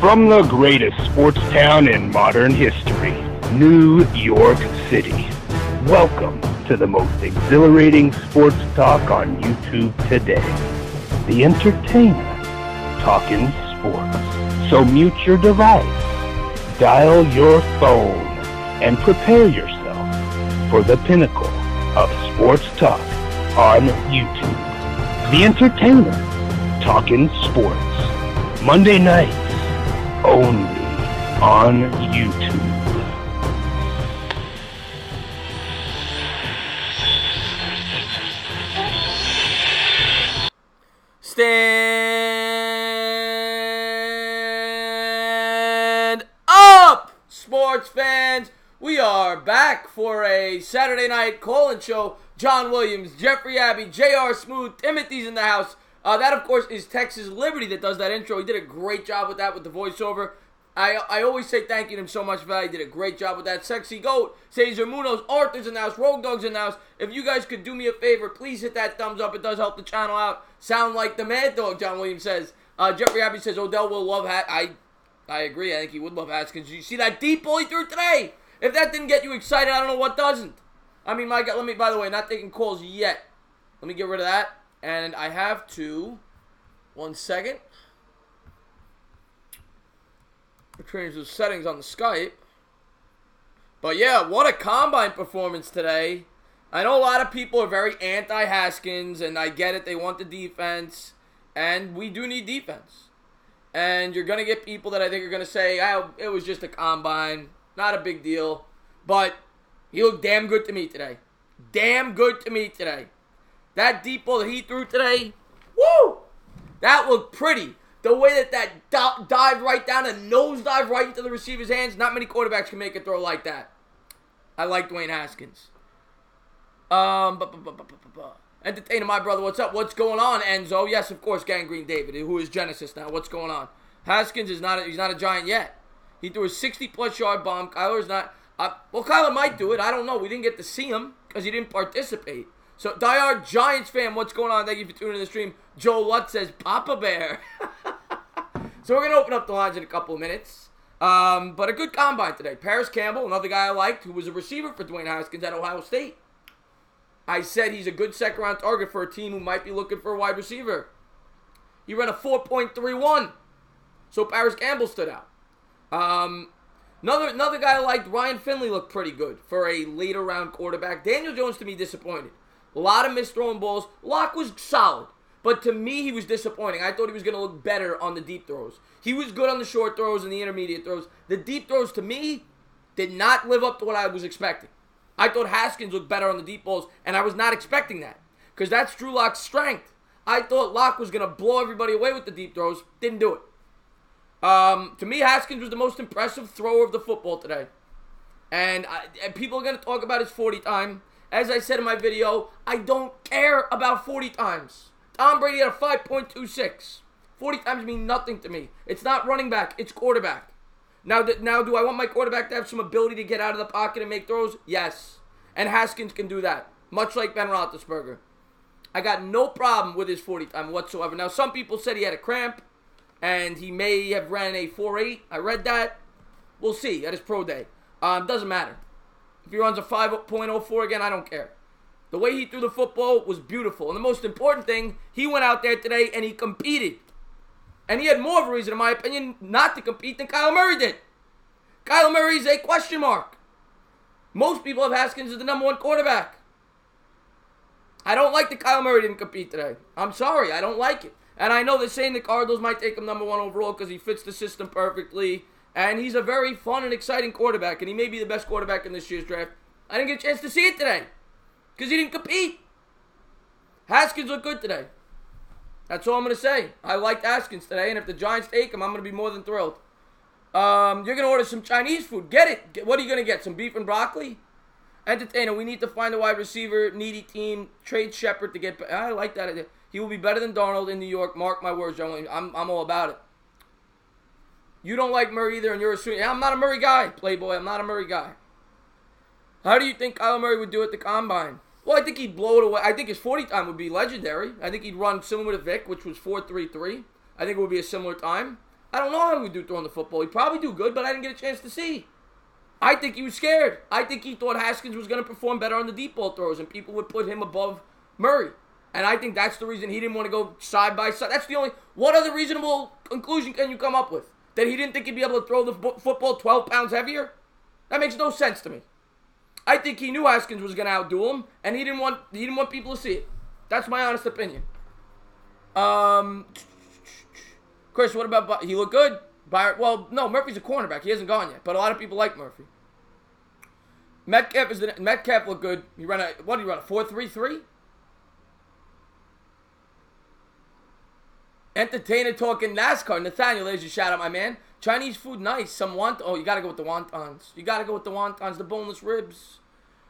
From the greatest sports town in modern history, New York City. Welcome to the most exhilarating sports talk on YouTube today. The Entertainer, talking sports. So mute your device, dial your phone, and prepare yourself for the pinnacle of sports talk on YouTube. The Entertainer, talking sports. Monday nights, only on YouTube. Stand up, sports fans. We are back for a Saturday night call-in show. John Williams, Jeffrey Abbey, J.R. Smooth, Timothy's in the house. That, of course, is Texas Liberty that does that intro. He did a great job with that with the voiceover. I always say thank you to him so much for that. He did a great job with that. Sexy Goat, Cesar Munoz, Arthur's in the house, Rogue Dog's in the house. If you guys could do me a favor, please hit that thumbs up. It does help the channel out. Sound like the Mad Dog, John Williams says. Jeffrey Abbey says Odell will love I agree. I think he would love Haskins. You see that deep ball he threw today? If that didn't get you excited, I don't know what doesn't. I mean, my God, let me, by the way, not taking calls yet. Let me get rid of that. And I have to... 1 second. I'll change the settings on the Skype. But yeah, what a combine performance today. I know a lot of people are very anti-Haskins, and I get it. They want the defense, and we do need defense. And you're going to get people that I think are going to say, oh, it was just a combine, not a big deal. But he looked damn good to me today. Damn good to me today. That deep ball that he threw today, woo! That looked pretty. The way that dived right down and nose dived right into the receiver's hands, not many quarterbacks can make a throw like that. I like Dwayne Haskins. Entertainer, my brother, what's up? What's going on, Enzo? Yes, of course, Gangrene David, who is Genesis now. What's going on? Haskins is not a Giant yet. He threw a 60-plus yard bomb. Kyler's not. Well, Kyler might do it. I don't know. We didn't get to see him because he didn't participate. So, diehard Giants fan, what's going on? Thank you for tuning in the stream. Joe Lutz says, Papa Bear. So, we're going to open up the lines in a couple of minutes. But a good combine today. Paris Campbell, another guy I liked, who was a receiver for Dwayne Haskins at Ohio State. I said he's a good second-round target for a team who might be looking for a wide receiver. He ran a 4.31. So, Paris Campbell stood out. Another guy I liked, Ryan Finley, looked pretty good for a later-round quarterback. Daniel Jones, to me, disappointed. A lot of missed throwing balls. Locke was solid. But to me, he was disappointing. I thought he was going to look better on the deep throws. He was good on the short throws and the intermediate throws. The deep throws, to me, did not live up to what I was expecting. I thought Haskins looked better on the deep balls, and I was not expecting that. Because that's Drew Lock's strength. I thought Locke was going to blow everybody away with the deep throws. Didn't do it. To me, Haskins was the most impressive thrower of the football today. And people are going to talk about his 40 time. As I said in my video, I don't care about 40 times. Tom Brady had a 5.26. 40 times mean nothing to me. It's not running back, it's quarterback. Now, do I want my quarterback to have some ability to get out of the pocket and make throws? Yes. And Haskins can do that, much like Ben Roethlisberger. I got no problem with his 40 time whatsoever. Now, some people said he had a cramp, and he may have ran a 4.8. I read that. We'll see at his pro day. Doesn't matter. If he runs a 5.04 again, I don't care. The way he threw the football was beautiful. And the most important thing, he went out there today and he competed. And he had more of a reason, in my opinion, not to compete than Kyler Murray did. Kyler Murray is a question mark. Most people have Haskins as the number one quarterback. I don't like that Kyler Murray didn't compete today. I'm sorry, I don't like it. And I know they're saying the Cardinals might take him number one overall because he fits the system perfectly. And he's a very fun and exciting quarterback. And he may be the best quarterback in this year's draft. I didn't get a chance to see it today. Because he didn't compete. Haskins looked good today. That's all I'm going to say. I liked Haskins today. And if the Giants take him, I'm going to be more than thrilled. You're going to order some Chinese food. Get it. What are you going to get? Some beef and broccoli? Entertainer, we need to find a wide receiver, needy team, trade Shepard to get... I like that idea. He will be better than Darnold in New York. Mark my words, John. I'm all about it. You don't like Murray either, and you're assuming... I'm not a Murray guy, Playboy. I'm not a Murray guy. How do you think Kyler Murray would do at the Combine? Well, I think he'd blow it away. I think his 40 time would be legendary. I think he'd run similar to Vic, which was 4.33. I think it would be a similar time. I don't know how he would do throwing the football. He'd probably do good, but I didn't get a chance to see. I think he was scared. I think he thought Haskins was going to perform better on the deep ball throws, and people would put him above Murray. And I think that's the reason he didn't want to go side by side. That's the only... What other reasonable conclusion can you come up with? That he didn't think he'd be able to throw the football 12 pounds heavier? That makes no sense to me. I think he knew Haskins was going to outdo him, and he didn't want people to see it. That's my honest opinion. Chris, what about... He looked good. Well, no, Murphy's a cornerback. He hasn't gone yet, but a lot of people like Murphy. Metcalf looked good. He ran a 4.33? Entertainer talking NASCAR. Nathaniel, there's your shout out, my man. Chinese food, nice. Some you gotta go with the wontons. You gotta go with the wontons, the boneless ribs.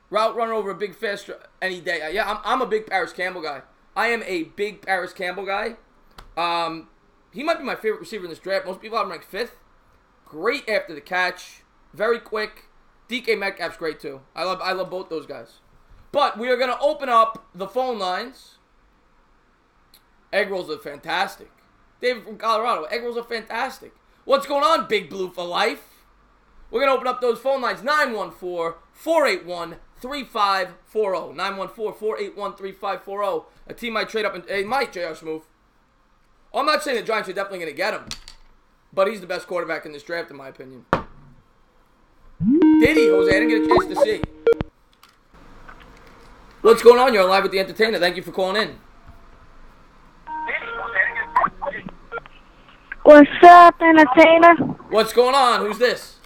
Route runner over a big fast any day. Yeah, I'm a big Paris Campbell guy. I am a big Paris Campbell guy. He might be my favorite receiver in this draft. Most people have him ranked 5th. Great after the catch. Very quick. DK Metcalf's great too. I love both those guys. But we are going to open up the phone lines. Egg rolls are fantastic. David from Colorado. Egg rolls are fantastic. What's going on, Big Blue for life? We're going to open up those phone lines. 914-481-3540. 914-481-3540. A team might trade up and... Hey, Mike, J.R. Smooth. I'm not saying the Giants are definitely going to get him. But he's the best quarterback in this draft, in my opinion. Did he, Jose? I didn't get a chance to see. What's going on? You're on Live with the Entertainer. Thank you for calling in. What's up, Entertainer? What's going on? Who's this?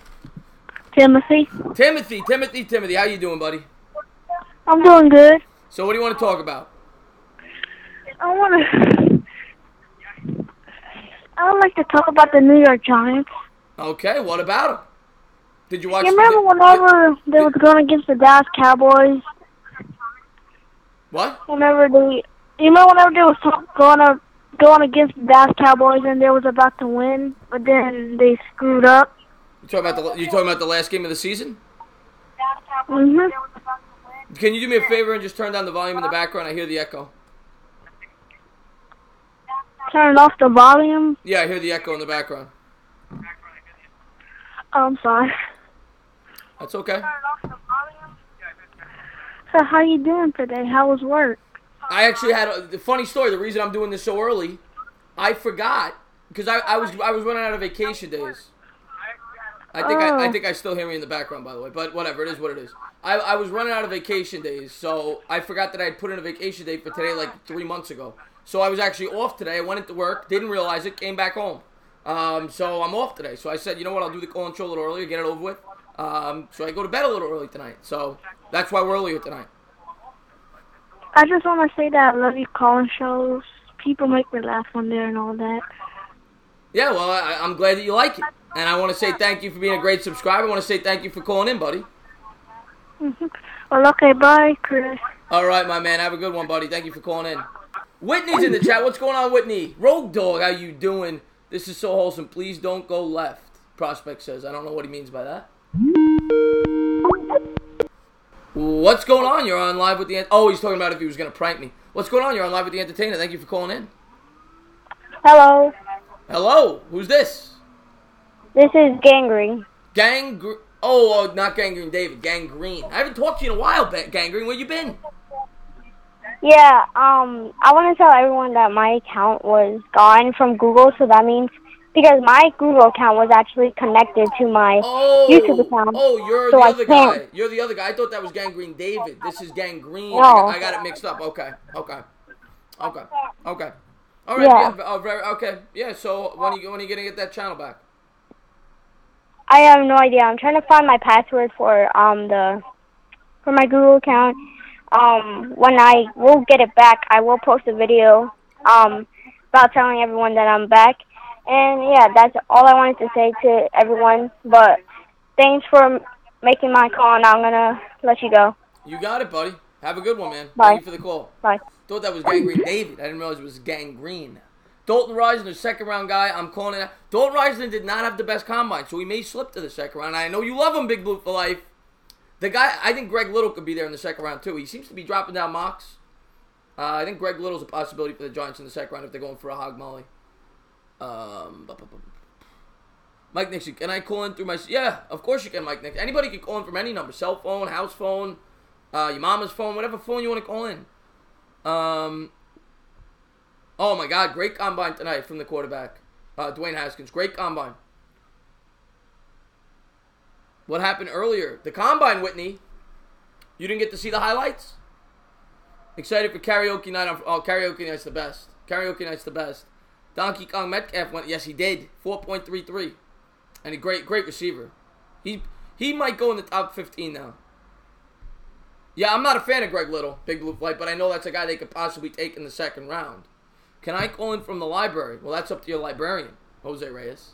Timothy. Timothy. How you doing, buddy? I'm doing good. So what do you want to talk about? I would like to talk about the New York Giants. Okay, what about them? Did you watch... You remember whenever they were going against the Dallas Cowboys? What? You remember they was going against the Dallas Cowboys and they was about to win, but then they screwed up? You talking about the last game of the season? Mm-hmm. Can you do me a favor and just turn down the volume in the background? I hear the echo. Turn off the volume? Yeah, I hear the echo in the background. Oh, I'm sorry. That's okay. So how you doing today? How was work? I actually had a funny story. The reason I'm doing this so early, I forgot because I was running out of vacation days. I think I still hear me in the background, by the way. But whatever, it is what it is. I was running out of vacation days, so I forgot that I had put in a vacation day for today like 3 months ago. So I was actually off today. I went into work, didn't realize it, came back home. So I'm off today. So I said, you know what, I'll do the call and show a little earlier, get it over with. So I go to bed a little early tonight. So that's why we're earlier tonight. I just want to say that I love you calling shows. People make me laugh when they're and all that. Yeah, well, I'm glad that you like it. And I want to say thank you for being a great subscriber. I want to say thank you for calling in, buddy. Mm-hmm. Well, okay, bye, Chris. All right, my man. Have a good one, buddy. Thank you for calling in. Whitney's in the chat. What's going on, Whitney? Rogue Dog, how you doing? This is so wholesome. Please don't go left, Prospect says. I don't know what he means by that. What's going on? You're on Live with the... Oh, he's talking about if he was going to prank me. What's going on? You're on Live with the Entertainer. Thank you for calling in. Hello. Hello. Who's this? This is Gangrene. Oh, not Gangrene David. Gangrene. I haven't talked to you in a while, Gangrene. Where you been? Yeah, I want to tell everyone that my account was gone from Google, so that means... Because my Google account was actually connected to my YouTube account. Oh, you're so the other guy. You're the other guy. I thought that was Gangrene David. This is Gangrene. No. I got it mixed up. Okay. All right. Yeah. Okay. Yeah. So when are you gonna get that channel back? I have no idea. I'm trying to find my password for my Google account. When I will get it back, I will post a video about telling everyone that I'm back. And yeah, that's all I wanted to say to everyone. But thanks for making my call, and I'm gonna let you go. You got it, buddy. Have a good one, man. Bye. Thank you for the call. Bye. Thought that was Gangrene David. I didn't realize it was Gangrene. Dalton Risner, the second round guy. I'm calling it. Dalton Risner did not have the best combine, so he may slip to the second round. I know you love him, Big Blue for life. The guy, I think Greg Little could be there in the second round too. He seems to be dropping down mocks. I think Greg Little's a possibility for the Giants in the second round if they're going for a hog molly. Mike Nixon, can I call in through my... Yeah, of course you can, Mike Nixon. Anybody can call in from any number. Cell phone, house phone, your mama's phone, whatever phone you want to call in. Oh, my God. Great combine tonight from the quarterback. Dwayne Haskins. Great combine. What happened earlier? The combine, Whitney. You didn't get to see the highlights? Excited for karaoke night. Karaoke night's the best. Karaoke night's the best. Donkey Kong Metcalf went. Yes, he did. 4.33. And a great receiver. He might go in the top 15 now. Yeah, I'm not a fan of Greg Little, Big Blue Flight, but I know that's a guy they could possibly take in the second round. Can I call in from the library? Well, that's up to your librarian, Jose Reyes.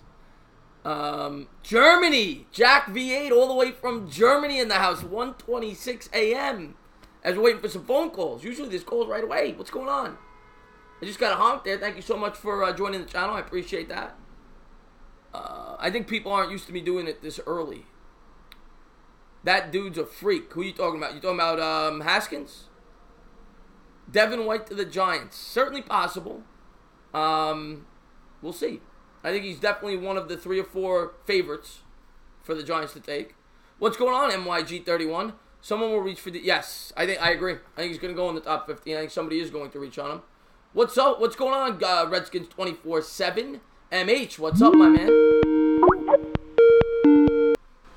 Germany! Jack V8 all the way from Germany in the house. 1:26 a.m. As we're waiting for some phone calls. Usually there's calls right away. What's going on? I just got a honk there. Thank you so much for joining the channel. I appreciate that. I think people aren't used to me doing it this early. That dude's a freak. Who are you talking about? You talking about Haskins? Devin White to the Giants. Certainly possible. We'll see. I think he's definitely one of the 3 or 4 favorites for the Giants to take. What's going on, MYG31? Someone will reach for the... Yes, I agree. I think he's going to go in the top 15. I think somebody is going to reach on him. What's up? What's going on, Redskins 24/7? MH, what's up, my man?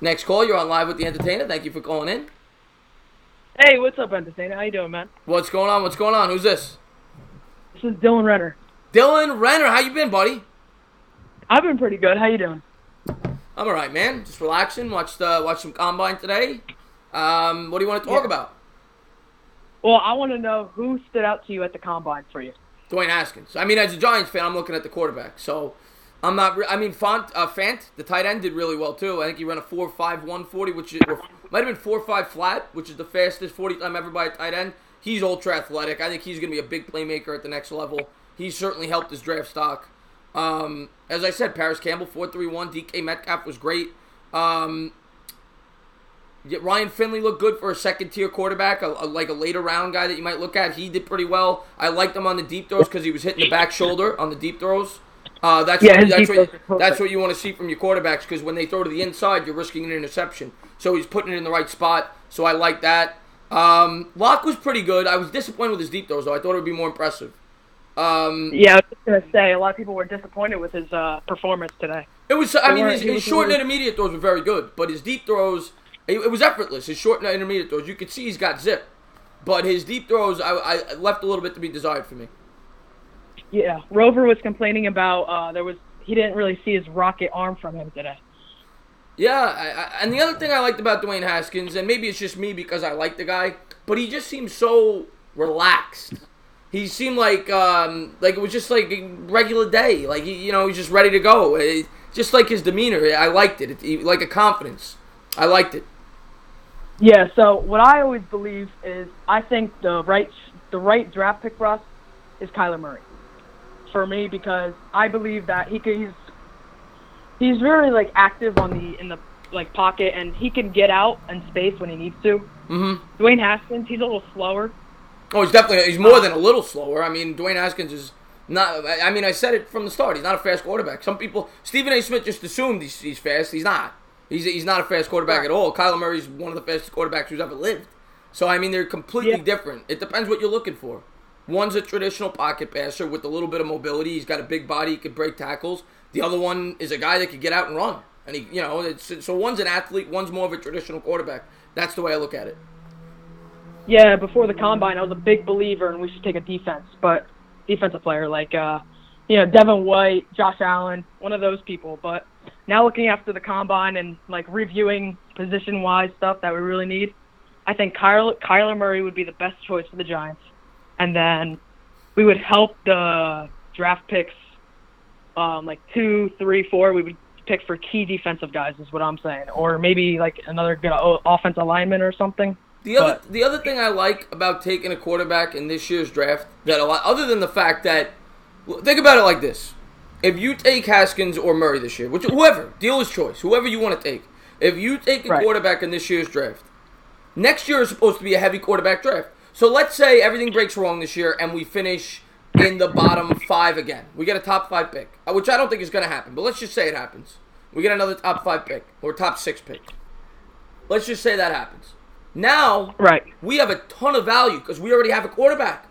Next call, you're on Live with the Entertainer. Thank you for calling in. Hey, what's up, Entertainer? How you doing, man? What's going on? What's going on? Who's this? This is Dylan Renner. Dylan Renner, how you been, buddy? I've been pretty good. How you doing? I'm alright, man. Just relaxing. Watched some Combine today. What do you want to talk about? Well, I want to know who stood out to you at the Combine for you. Dwayne Haskins. I mean, as a Giants fan, I'm looking at the quarterback. So, I'm not... Fant, the tight end, did really well, too. I think he ran a 4.5 140, which might have been 4.5 flat, which is the fastest 40 time ever by a tight end. He's ultra athletic. I think he's going to be a big playmaker at the next level. He's certainly helped his draft stock. As I said, Paris Campbell, 4.31. DK Metcalf was great. Ryan Finley looked good for a second-tier quarterback, like a later round guy that you might look at. He did pretty well. I liked him on the deep throws because he was hitting the back shoulder on the deep throws. That's what you want to see from your quarterbacks, because when they throw to the inside, you're risking an interception. So he's putting it in the right spot, so I like that. Locke was pretty good. I was disappointed with his deep throws, though. I thought it would be more impressive. Yeah, I was just going to say, a lot of people were disappointed with his performance today. It was. I mean, his short and intermediate throws were very good, but his deep throws... It was effortless. His short and intermediate throws, you could see he's got zip. But his deep throws, I left a little bit to be desired for me. Yeah, Rover was complaining about he didn't really see his rocket arm from him today. Yeah, and the other thing I liked about Dwayne Haskins, and maybe it's just me because I like the guy, but he just seemed so relaxed. He seemed like it was just like a regular day. Like, he's just ready to go. Just like his demeanor, I liked it. Like a confidence. I liked it. Yeah, so what I always believe is I think the right draft pick for us is Kyler Murray. For me, because I believe that he's very active in the pocket, and he can get out in space when he needs to. Mm-hmm. Dwayne Haskins, he's a little slower. Oh, he's more than a little slower. I mean, Dwayne Haskins is not. I mean, I said it from the start. He's not a fast quarterback. Some people, Stephen A. Smith just assumed he's fast. He's not. He's not a fast quarterback at all. Kyler Murray's one of the fastest quarterbacks who's ever lived. So, I mean, they're completely different. It depends what you're looking for. One's a traditional pocket passer with a little bit of mobility. He's got a big body. He can break tackles. The other one is a guy that can get out and run. And so one's an athlete. One's more of a traditional quarterback. That's the way I look at it. Yeah, before the Combine, I was a big believer in we should take a defensive player like, Devin White, Josh Allen, one of those people. But now looking after the Combine and reviewing position-wise stuff that we really need, I think Kyler Murray would be the best choice for the Giants. And then we would help the draft picks 2, 3, 4. We would pick for key defensive guys is what I'm saying. Or maybe another good offensive lineman or something. The other thing I like about taking a quarterback in this year's draft, other than the fact that, think about it like this. If you take Haskins or Murray this year, whoever, dealer's choice, whoever you want to take, if you take a quarterback in this year's draft, next year is supposed to be a heavy quarterback draft. So let's say everything breaks wrong this year and we finish in the bottom 5 again. We get a top 5 pick, which I don't think is going to happen, but let's just say it happens. We get another top 5 pick or top 6 pick. Let's just say that happens. Now, Right. we have a ton of value because we already have a quarterback.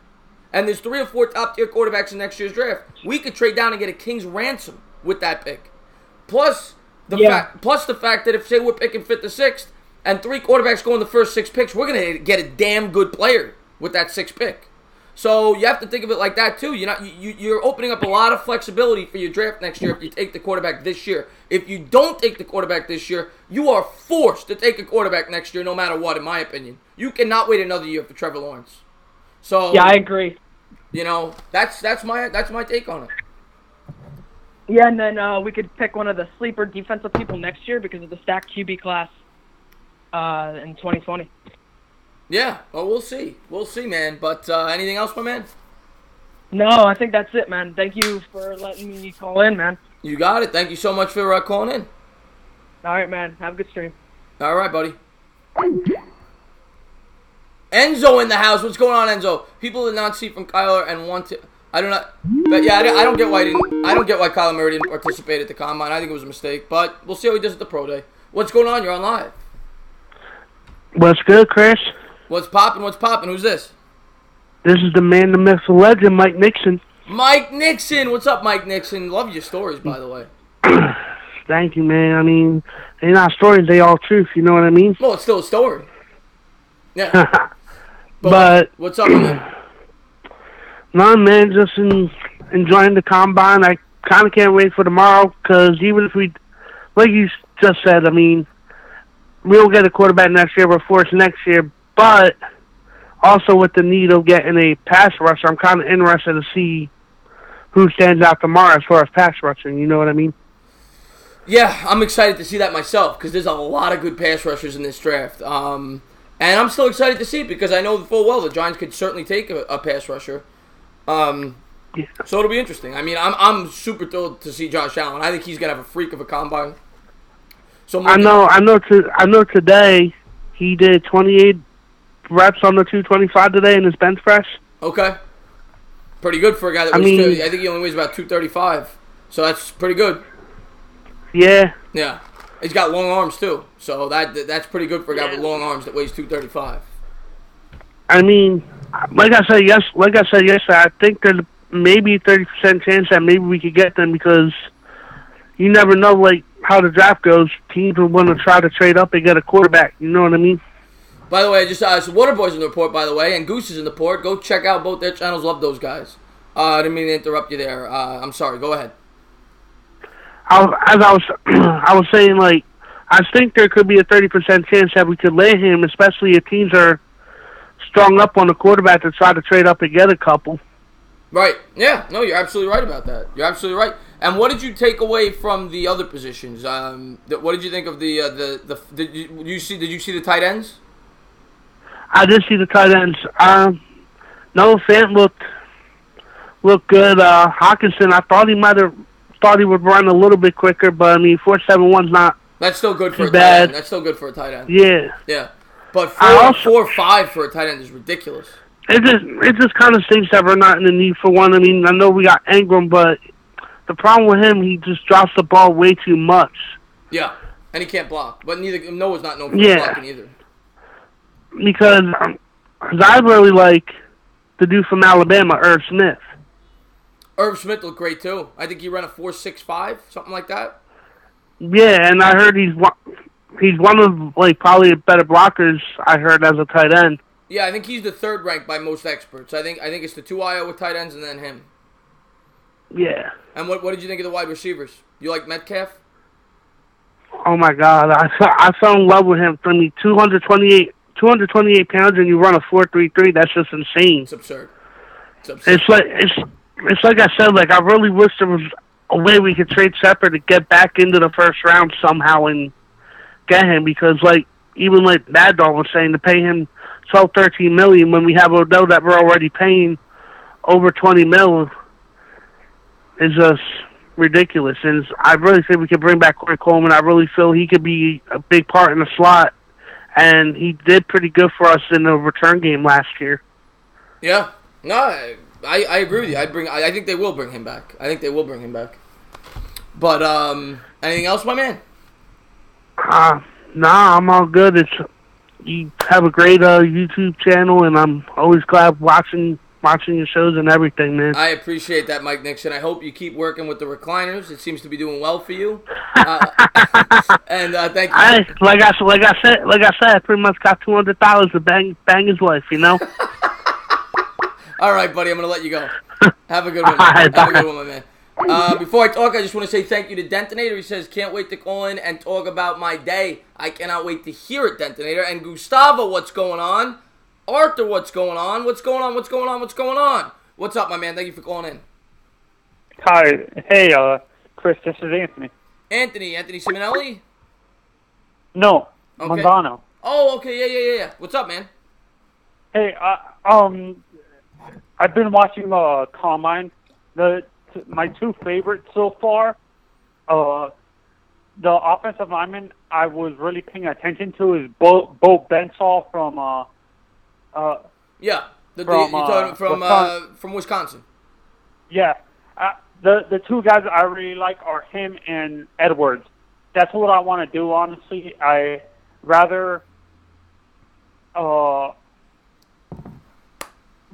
And there's 3 or 4 top-tier quarterbacks in next year's draft. We could trade down and get a king's ransom with that pick. Plus the fact that if, say, we're picking 5th or 6th, and 3 quarterbacks go in the first 6 picks, we're going to get a damn good player with that 6th pick. So you have to think of it like that too. You're opening up a lot of flexibility for your draft next year if you take the quarterback this year. If you don't take the quarterback this year, you are forced to take a quarterback next year no matter what, in my opinion. You cannot wait another year for Trevor Lawrence. So Yeah, I agree. That's my take on it. Yeah, and then we could pick one of the sleeper defensive people next year because of the stacked QB class in 2020. Yeah, well, we'll see. We'll see, man. But anything else, my man? No, I think that's it, man. Thank you for letting me call in, man. You got it. Thank you so much for calling in. All right, man. Have a good stream. All right, buddy. Enzo in the house. What's going on, Enzo? People did not see from Kyler and want to. I don't know. But yeah, I don't get why Kyler Murray didn't participate at the combine. I think it was a mistake. But we'll see how he does at the pro day. What's going on? You're on live. What's good, Chris? What's poppin'? What's poppin'? Who's this? This is the man, the myth, the legend, Mike Nixon. Mike Nixon. What's up, Mike Nixon? Love your stories, by the way. Thank you, man. I mean, they're not stories, they all truth, you know what I mean? Well, it's still a story. Yeah. But what's up, man? No, man, just enjoying the combine. I kind of can't wait for tomorrow because even if we, like you just said, I mean, we don't get a quarterback next year, we're forced next year, but also with the need of getting a pass rusher, I'm kind of interested to see who stands out tomorrow as far as pass rushing, you know what I mean? Yeah, I'm excited to see that myself because there's a lot of good pass rushers in this draft. And I'm still excited to see it because I know full well the Giants could certainly take a pass rusher. So it'll be interesting. I mean, I'm super thrilled to see Josh Allen. I think he's gonna have a freak of a combine. So I know. Today he did 28 reps on the 225 today in his bench press. Okay, pretty good for a guy that weighs. I think he only weighs about 235. So that's pretty good. Yeah. Yeah, he's got long arms too. So that's pretty good for a guy with long arms that weighs 235. I mean, like I said yesterday, I think there's maybe a 30% chance that maybe we could get them because you never know, like, how the draft goes. Teams will want to try to trade up and get a quarterback. You know what I mean? By the way, I just so Waterboy's in the report, by the way, and Goose is in the report. Go check out both their channels. Love those guys. I didn't mean to interrupt you there. I'm sorry. Go ahead. I was saying, like, I think there could be a 30% chance that we could lay him, especially if teams are strung up on the quarterback to try to trade up and get a couple. Right. Yeah. No, you're absolutely right about that. You're absolutely right. And what did you take away from the other positions? What did you think of did you see the tight ends? I did see the tight ends. Noah Fant looked good. Hawkinson, I thought he would run a little bit quicker, but I mean 4.71's not. That's still good for a bad. tight end. That's still good for a tight end. Yeah. Yeah. But 4.5 for a tight end is ridiculous. It just kind of stinks that we're not in the need for one. I mean, I know we got Ingram, but the problem with him, he just drops the ball way too much. Yeah, and he can't block. But Noah's not known for blocking either. Because I really like the dude from Alabama, Irv Smith. Irv Smith looked great too. I think he ran a 4.65, something like that. Yeah, and I heard he's one of, like, probably better blockers, I heard, as a tight end. Yeah, I think he's the third ranked by most experts. I think it's the two Iowa tight ends and then him. Yeah. And what did you think of the wide receivers? You like Metcalf? Oh my God, I fell in love with him. I mean, 228 pounds and you run a 4.33. That's just insane. It's absurd. It's like I said. Like, I really wish there was a way we could trade Shepard to get back into the first round somehow and get him, because, like, even like Mad Dog was saying, to pay him $12-13 million when we have Odell that we're already paying over $20 million is just ridiculous. And I really think we could bring back Corey Coleman. I really feel he could be a big part in the slot, and he did pretty good for us in the return game last year. Yeah, no, I agree with you. I think they will bring him back. But Anything else, my man? Nah, I'm all good. You have a great YouTube channel, and I'm always glad watching your shows and everything, man. I appreciate that, Mike Nixon. I hope you keep working with the recliners. It seems to be doing well for you. And thank you. Like I said, I pretty much got $200 to bang his wife, you know. All right, buddy. I'm gonna let you go. Have a good one. Right, Have a good one, my man. Before I talk, I just want to say thank you to Detonator. He says, can't wait to call in and talk about my day. I cannot wait to hear it, Detonator. And Gustavo, what's going on? Arthur, what's going on? What's going on? What's going on? What's going on? What's up, my man? Thank you for calling in. Hi. Hey, Chris, this is Anthony. Anthony Simonelli? No, Okay. Mondano. Oh, okay. Yeah. What's up, man? Hey, I've been watching Combine. My two favorites so far, the offensive lineman I was really paying attention to is Bo Bensall from Yeah, From, you're talking from Wisconsin. Yeah. The two guys I really like are him and Edwards. That's what I want to do, honestly. I rather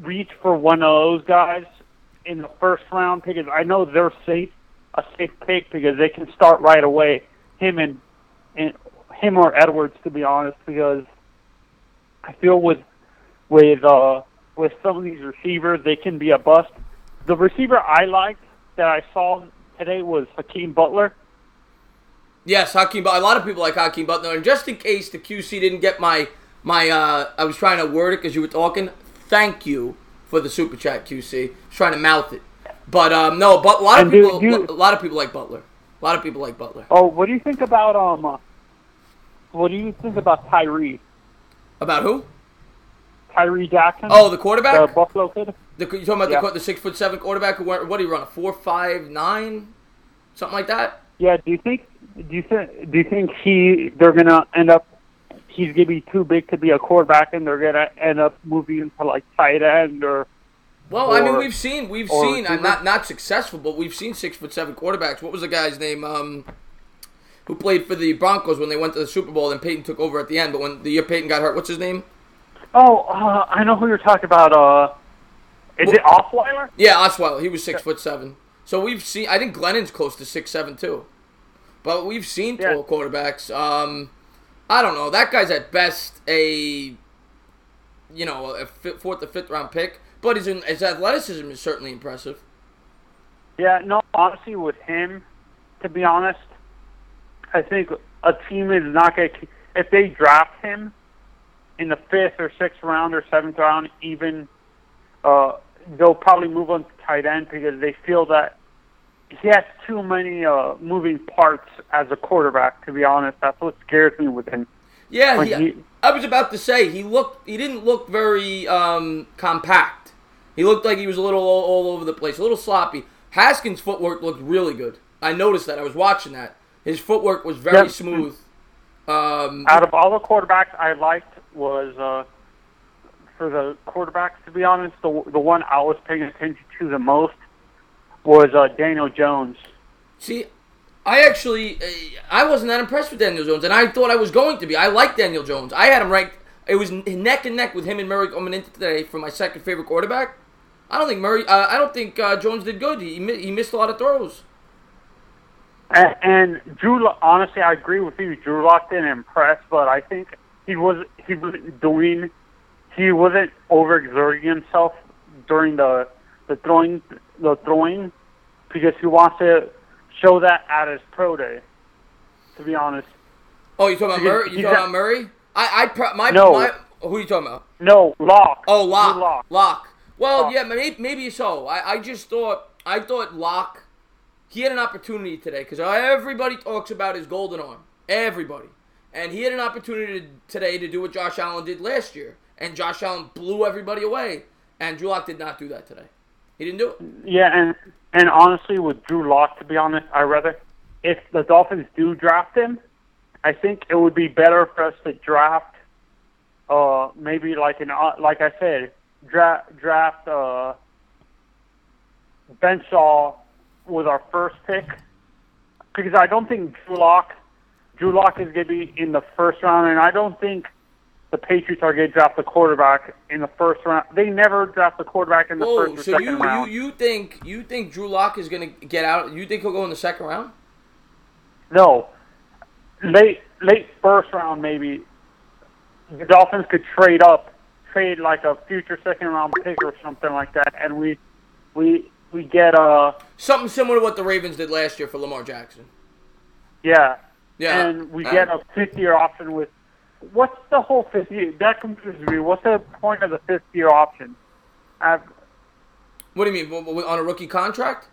reach for one of those guys in the first round because I know they're a safe pick because they can start right away. Him or Edwards, to be honest, because I feel with some of these receivers, they can be a bust. The receiver I liked that I saw today was Hakeem Butler. Yes, Hakeem. A lot of people like Hakeem Butler. And just in case the QC didn't get my I was trying to word it because you were talking. Thank you for the super chat, QC. I was trying to mouth it, but no. But a lot of people like Butler. A lot of people like Butler. Oh, what do you think about Tyree? About who? Tyree Jackson. Oh, the quarterback. The Buffalo kid. You talking about the 6'7" quarterback who went? What do you run? A 4.59, something like that. Yeah. Do you think they're gonna end up? He's gonna be too big to be a quarterback, and they're gonna end up moving into like tight end or. Well, I mean, we've seen. I'm not successful, but we've seen 6'7" quarterbacks. What was the guy's name? Who played for the Broncos when they went to the Super Bowl? And Peyton took over at the end. But when the year Peyton got hurt, what's his name? Oh, I know who you're talking about. Is it Osweiler? Yeah, Osweiler. He was 6'7". So we've seen. I think Glennon's close to 6'7" too. But we've seen tall quarterbacks. I don't know. That guy's at best a fourth or fifth round pick. But his athleticism is certainly impressive. Yeah, no, honestly, with him, to be honest, I think a team is not going to... If they draft him in the 5th or 6th round or 7th round, even, they'll probably move on to tight end because they feel that he has too many moving parts as a quarterback, to be honest. That's what scares me with him. Yeah, I was about to say, he didn't look very compact. He looked like he was a little all over the place, a little sloppy. Haskins' footwork looked really good. I noticed that. I was watching that. His footwork was very smooth. Out of all the quarterbacks I liked was, for the quarterbacks, to be honest, the one I was paying attention to the most was Daniel Jones. See, I wasn't that impressed with Daniel Jones, and I thought I was going to be. I like Daniel Jones. I had him ranked. It was neck and neck with him and Murray coming into today for my second favorite quarterback. I don't think Jones did good. He missed a lot of throws. And Drew, honestly, I agree with you. Drew Lock didn't impress, but I think he wasn't overexerting himself during the throwing because he wants to show that at his pro day. To be honest. Oh, you talking about Murray? You talking about Murray? No. Who are you talking about? No, Locke. Oh, Locke. Well, yeah, maybe so. I thought Locke, he had an opportunity today because everybody talks about his golden arm. Everybody. And he had an opportunity today to do what Josh Allen did last year. And Josh Allen blew everybody away. And Drew Lock did not do that today. He didn't do it. Yeah, and honestly, with Drew Lock, to be honest, if the Dolphins do draft him, I think it would be better for us to draft, maybe like I said, draft Benshaw with our first pick, because I don't think Drew Lock is going to be in the first round, and I don't think the Patriots are going to draft the quarterback in the first round. They never draft the quarterback in the first or second round. You think Drew Lock is going to get out? You think he'll go in the second round? No, late first round maybe. The Dolphins could trade like a future second round pick or something like that, and we get something similar to what the Ravens did last year for Lamar Jackson. Yeah. Yeah. And we get a fifth-year option with. What's the whole fifth year? That confuses me. What's the point of the fifth-year option? What do you mean on a rookie contract?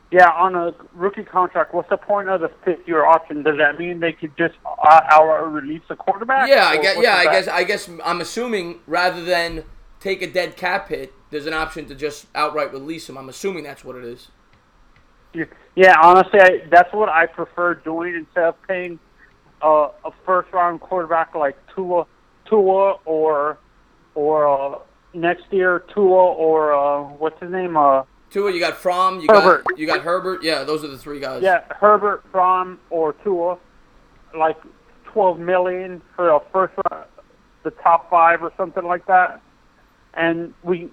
Yeah, on a rookie contract. What's the point of the fifth-year option? Does that mean they could just outright release the quarterback? Yeah, I guess I'm assuming rather than take a dead cap hit, there's an option to just outright release him. I'm assuming that's what it is. Yeah, honestly, that's what I prefer doing instead of paying a first-round quarterback like Tua, or next year Tua, or what's his name? Tua, you got Fromm, Herbert. you got Herbert. Yeah, those are the three guys. Yeah, Herbert, Fromm, or Tua, like $12 million for a first round, the top 5 or something like that, and we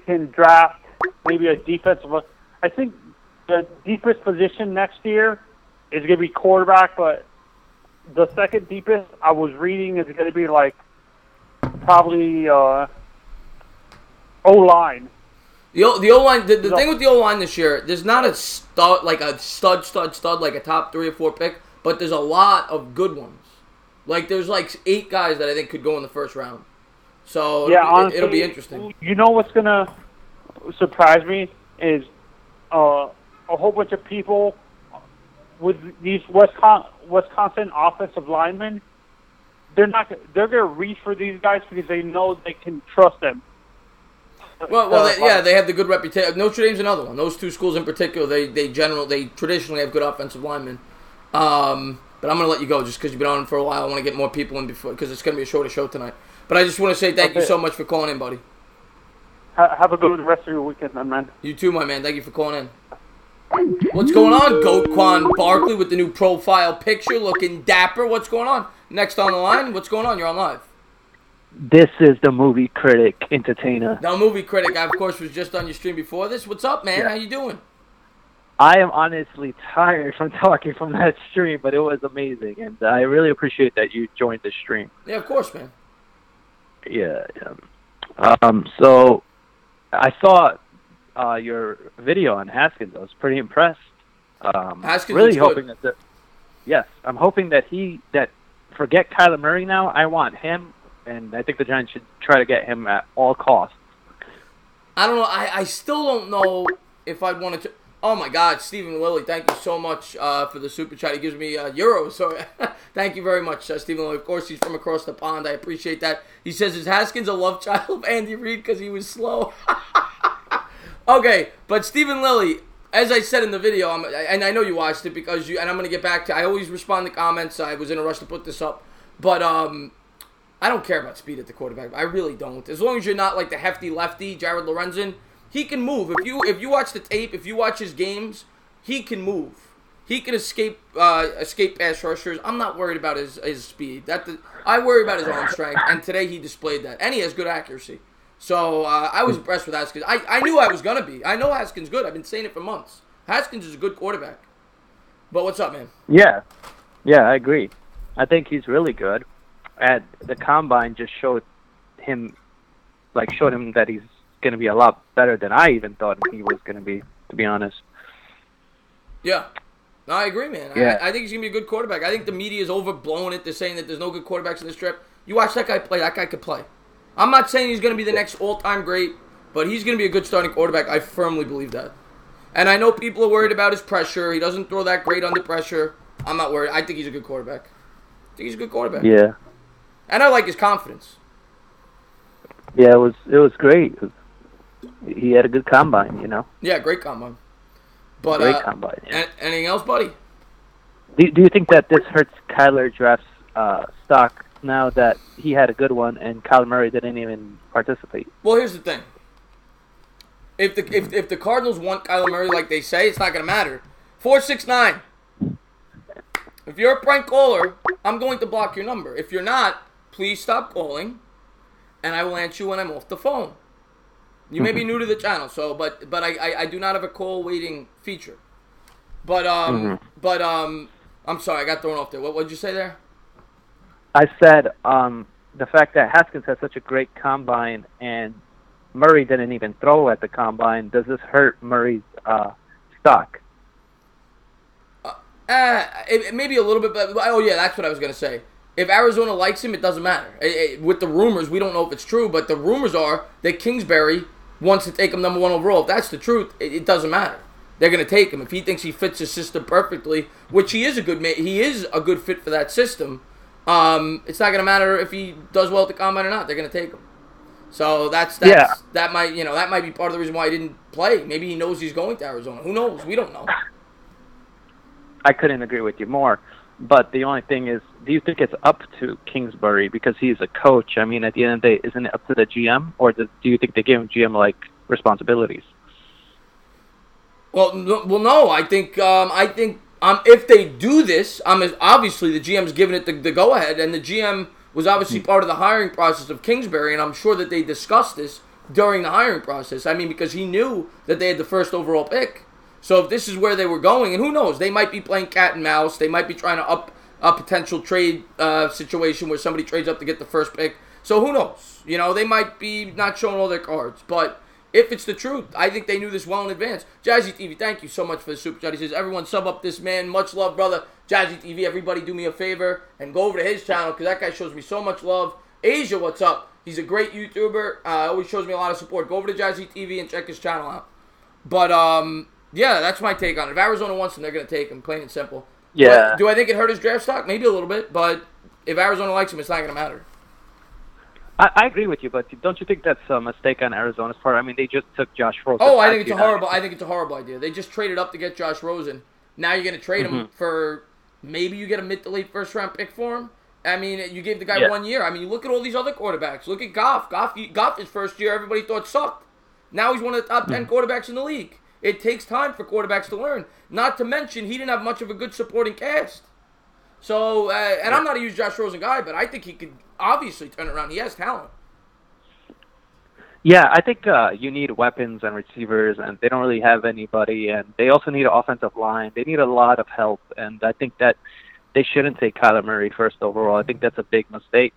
can draft maybe a defensive. I think the deepest position next year is going to be quarterback, but the second deepest I was reading is going to be like probably O-line. The O-line, the thing with the O-line this year, there's not a stud like a stud like a top 3 or 4 pick, but there's a lot of good ones. Like there's like 8 guys that I think could go in the first round. So yeah, honestly, it'll be honestly, interesting. You know what's going to surprise me is a whole bunch of people with these Wisconsin offensive linemen. They're going to reach for these guys because they know they can trust them. They have the good reputation. Notre Dame's another one. Those 2 schools in particular, they traditionally have good offensive linemen. But I'm going to let you go just because you've been on for a while. I want to get more people in before because it's going to be a shorter show tonight. But I just want to say thank you so much for calling in, buddy. Have a good rest of your weekend, man. You too, my man. Thank you for calling in. What's going on? Goatquan Barkley with the new profile picture, looking dapper. What's going on? Next on the line, what's going on? You're on live. This is the movie critic entertainer. Now, movie critic, I, of course, was just on your stream before this. What's up, man? Yeah. How you doing? I am honestly tired from talking from that stream, but it was amazing, and I really appreciate that you joined the stream. Yeah, of course, man. Yeah. So I saw your video on Haskins. I was pretty impressed. Haskins really looks hoping good. Yes, I'm hoping that forget Kyler Murray now. I want him, and I think the Giants should try to get him at all costs. I don't know. I still don't know if I'd want to. Oh my God, Stephen Lilly, thank you so much for the super chat. He gives me euros, so thank you very much, Stephen Lilly. Of course, he's from across the pond. I appreciate that. He says, "Is Haskins a love child of Andy Reid because he was slow?" Okay, but Stephen Lilly, as I said in the video, and I know you watched it because and I'm going to get back to. I always respond to comments. I was in a rush to put this up, but I don't care about speed at the quarterback. I really don't. As long as you're not like the hefty lefty, Jared Lorenzen. He can move. If you watch the tape, if you watch his games, he can move. He can escape pass rushers. I'm not worried about his speed. I worry about his arm strength, and today he displayed that. And he has good accuracy. So I was impressed with Haskins. I knew I was going to be. I know Haskins good. I've been saying it for months. Haskins is a good quarterback. But what's up, man? Yeah, I agree. I think he's really good. At the Combine just showed him that he's going to be a lot better than I even thought he was going to be honest. Yeah. No, I agree, man. Yeah. I think he's going to be a good quarterback. I think the media is overblowing it. They're saying that there's no good quarterbacks in this trip. You watch that guy play. That guy could play. I'm not saying he's going to be the next all-time great, but he's going to be a good starting quarterback. I firmly believe that. And I know people are worried about his pressure. He doesn't throw that great under pressure. I'm not worried. I think he's a good quarterback. Yeah. And I like his confidence. Yeah, it was great. He had a good Combine, you know. Yeah, great combine. But great Combine. Yeah. Anything else, buddy? Do you think that this hurts Kyler Draft's stock now that he had a good one and Kyler Murray didn't even participate? Well, here's the thing. If the Cardinals want Kyler Murray like they say, it's not going to matter. 469. If you're a prank caller, I'm going to block your number. If you're not, please stop calling, and I will answer you when I'm off the phone. You may be new to the channel, so but I do not have a call waiting feature. But I'm sorry, I got thrown off there. What did you say there? I said the fact that Haskins had such a great combine and Murray didn't even throw at the combine, does this hurt Murray's stock? Maybe a little bit, but oh yeah, that's what I was gonna say. If Arizona likes him, it doesn't matter. With the rumors, we don't know if it's true, but the rumors are that Kingsbury wants to take him number 1 overall. If that's the truth, it doesn't matter. They're gonna take him if he thinks he fits the system perfectly, which he is a good fit for that system. It's not gonna matter if he does well at the combine or not. They're gonna take him. So that might be part of the reason why he didn't play. Maybe he knows he's going to Arizona. Who knows? We don't know. I couldn't agree with you more. But the only thing is, do you think it's up to Kingsbury because he's a coach? I mean, at the end of the day, isn't it up to the GM, or do you think they give him GM-like responsibilities? Well, no. I think if they do this, obviously the GM's giving it the go-ahead, and the GM was obviously part of the hiring process of Kingsbury, and I'm sure that they discussed this during the hiring process. I mean, because he knew that they had the first overall pick. So if this is where they were going, and who knows, they might be playing cat and mouse. They might be trying to up a potential trade situation where somebody trades up to get the first pick. So who knows? You know, they might be not showing all their cards. But if it's the truth, I think they knew this well in advance. Jazzy TV, thank you so much for the super chat. He says, everyone sub up this man. Much love, brother. Jazzy TV, everybody do me a favor and go over to his channel because that guy shows me so much love. Asia, what's up? He's a great YouTuber. Always shows me a lot of support. Go over to Jazzy TV and check his channel out. But, yeah, that's my take on it. If Arizona wants him, they're going to take him, plain and simple. Yeah. But do I think it hurt his draft stock? Maybe a little bit, but if Arizona likes him, it's not going to matter. I agree with you, but don't you think that's a mistake on Arizona's part? I mean, they just took Josh Rosen. Oh, I think it's a horrible idea. They just traded up to get Josh Rosen. Now you're going to trade him for maybe you get a mid to late first round pick for him. I mean, you gave the guy 1 year. I mean, you look at all these other quarterbacks. Look at Goff. Goff his first year, everybody thought sucked. Now he's one of the top 10 quarterbacks in the league. It takes time for quarterbacks to learn. Not to mention, he didn't have much of a good supporting cast. So, and I'm not a huge Josh Rosen guy, but I think he could obviously turn it around. He has talent. Yeah, I think you need weapons and receivers, and they don't really have anybody, and they also need an offensive line. They need a lot of help, and I think that they shouldn't take Kyler Murray first overall. I think that's a big mistake.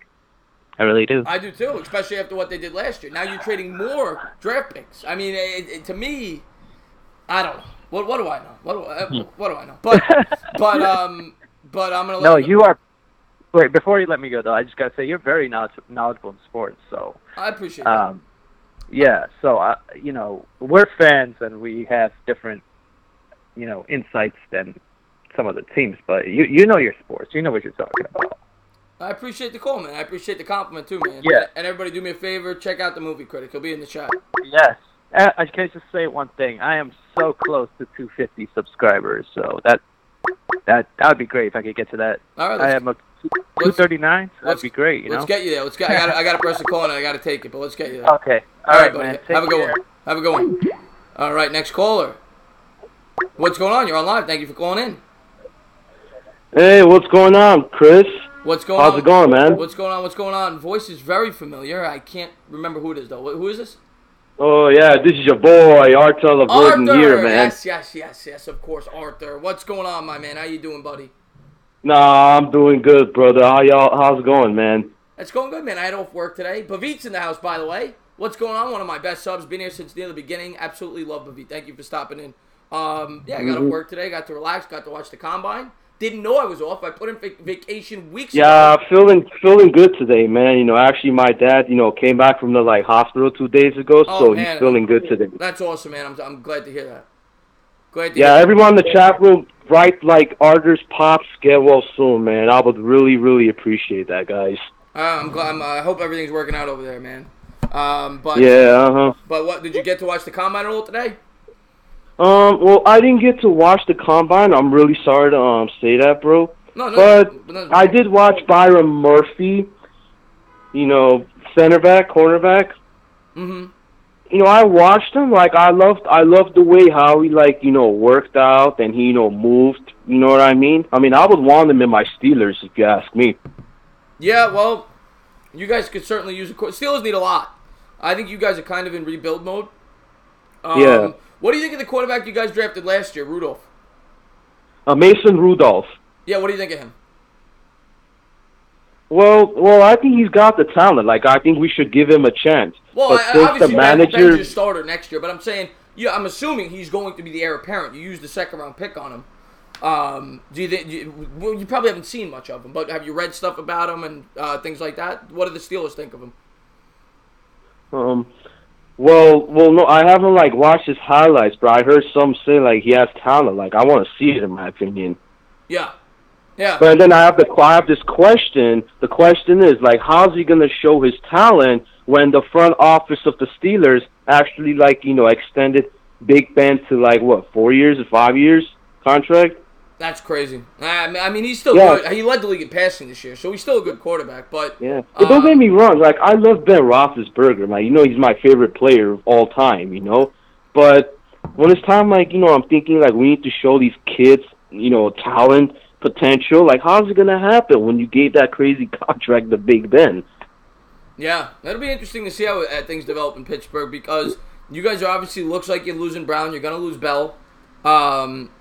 I really do. I do too, especially after what they did last year. Now you're trading more draft picks. I mean, to me, I don't know. What do I know? What do I know? But I'm gonna. No, you are. Wait, before you let me go though, I just gotta say you're very knowledgeable in sports. So I appreciate that. Yeah, so you know, we're fans and we have different, you know, insights than some of the teams. But you know your sports. You know what you're talking about. I appreciate the call, man. I appreciate the compliment too, man. Yeah. And everybody, do me a favor. Check out the Movie Critic. He'll be in the chat. Yes. I can just say one thing. I am so close to 250 subscribers, so that would be great if I could get to that. All right, I am a 239. So that'd be great. Let's get you there. I got to press the call and I got to take it, but let's get you there. Okay. All right, buddy. man. Have a good one. Have a good one. All right, next caller. What's going on? You're on live. Thank you for calling in. Hey, what's going on, Chris? What's going on? How's it going, man? What's going on? What's going on? Voice is very familiar. I can't remember who it is, though. Who is this? Oh, yeah, this is your boy, Arthur LeVerton here, man. Yes, of course, Arthur. What's going on, my man? How you doing, buddy? Nah, I'm doing good, brother. How's it going, man? It's going good, man. I had off work today. Bavit's in the house, by the way. What's going on? One of my best subs. Been here since near the beginning. Absolutely love Bavit. Thank you for stopping in. I got off work today. Got to relax. Got to watch the Combine. Didn't know I was off. I put in vacation weeks ago. Yeah, feeling good today, man. You know, actually, my dad, came back from the hospital 2 days ago, so he's feeling good today. That's awesome, man. I'm glad to hear that. Everyone in the chat room, write Arthur's pops get well soon, man. I would really, really appreciate that, guys. I'm glad. I hope everything's working out over there, man. But what did you get to watch the Combine at all today? Well, I didn't get to watch the Combine. I'm really sorry to say that, bro. But I did watch Byron Murphy, cornerback. Mm-hmm. I watched him. I loved the way how he worked out and he moved You know what I mean? I mean, I would want him in my Steelers if you ask me. Yeah, well, you guys could certainly use a Steelers need a lot. I think you guys are kind of in rebuild mode. Yeah. What do you think of the quarterback you guys drafted last year, Rudolph? Mason Rudolph. Yeah, what do you think of him? Well, I think he's got the talent. Like, I think we should give him a chance. Well, obviously the manager is starter next year, but I'm saying, yeah, I'm assuming he's going to be the heir apparent. You used the second-round pick on him. Do you think? You probably haven't seen much of him, but have you read stuff about him and things like that? What do the Steelers think of him? Well, no, I haven't like watched his highlights, but I heard some say like he has talent. Like, I want to see it, in my opinion. Yeah. Yeah. But then I have this question. The question is like, how's he gonna show his talent when the front office of the Steelers actually extended Big Ben to 4 years or 5 years contract? That's crazy. I mean, he's still good. He led the league in passing this year, so he's still a good quarterback. But but don't get me wrong. Like, I love Ben Roethlisberger. Like, he's my favorite player of all time. But when it's time, I'm thinking we need to show these kids, talent, potential. Like, how's it gonna happen when you gave that crazy contract to Big Ben? Yeah, that'll be interesting to see how things develop in Pittsburgh, because you guys are obviously looks like you're losing Brown. You're gonna lose Bell.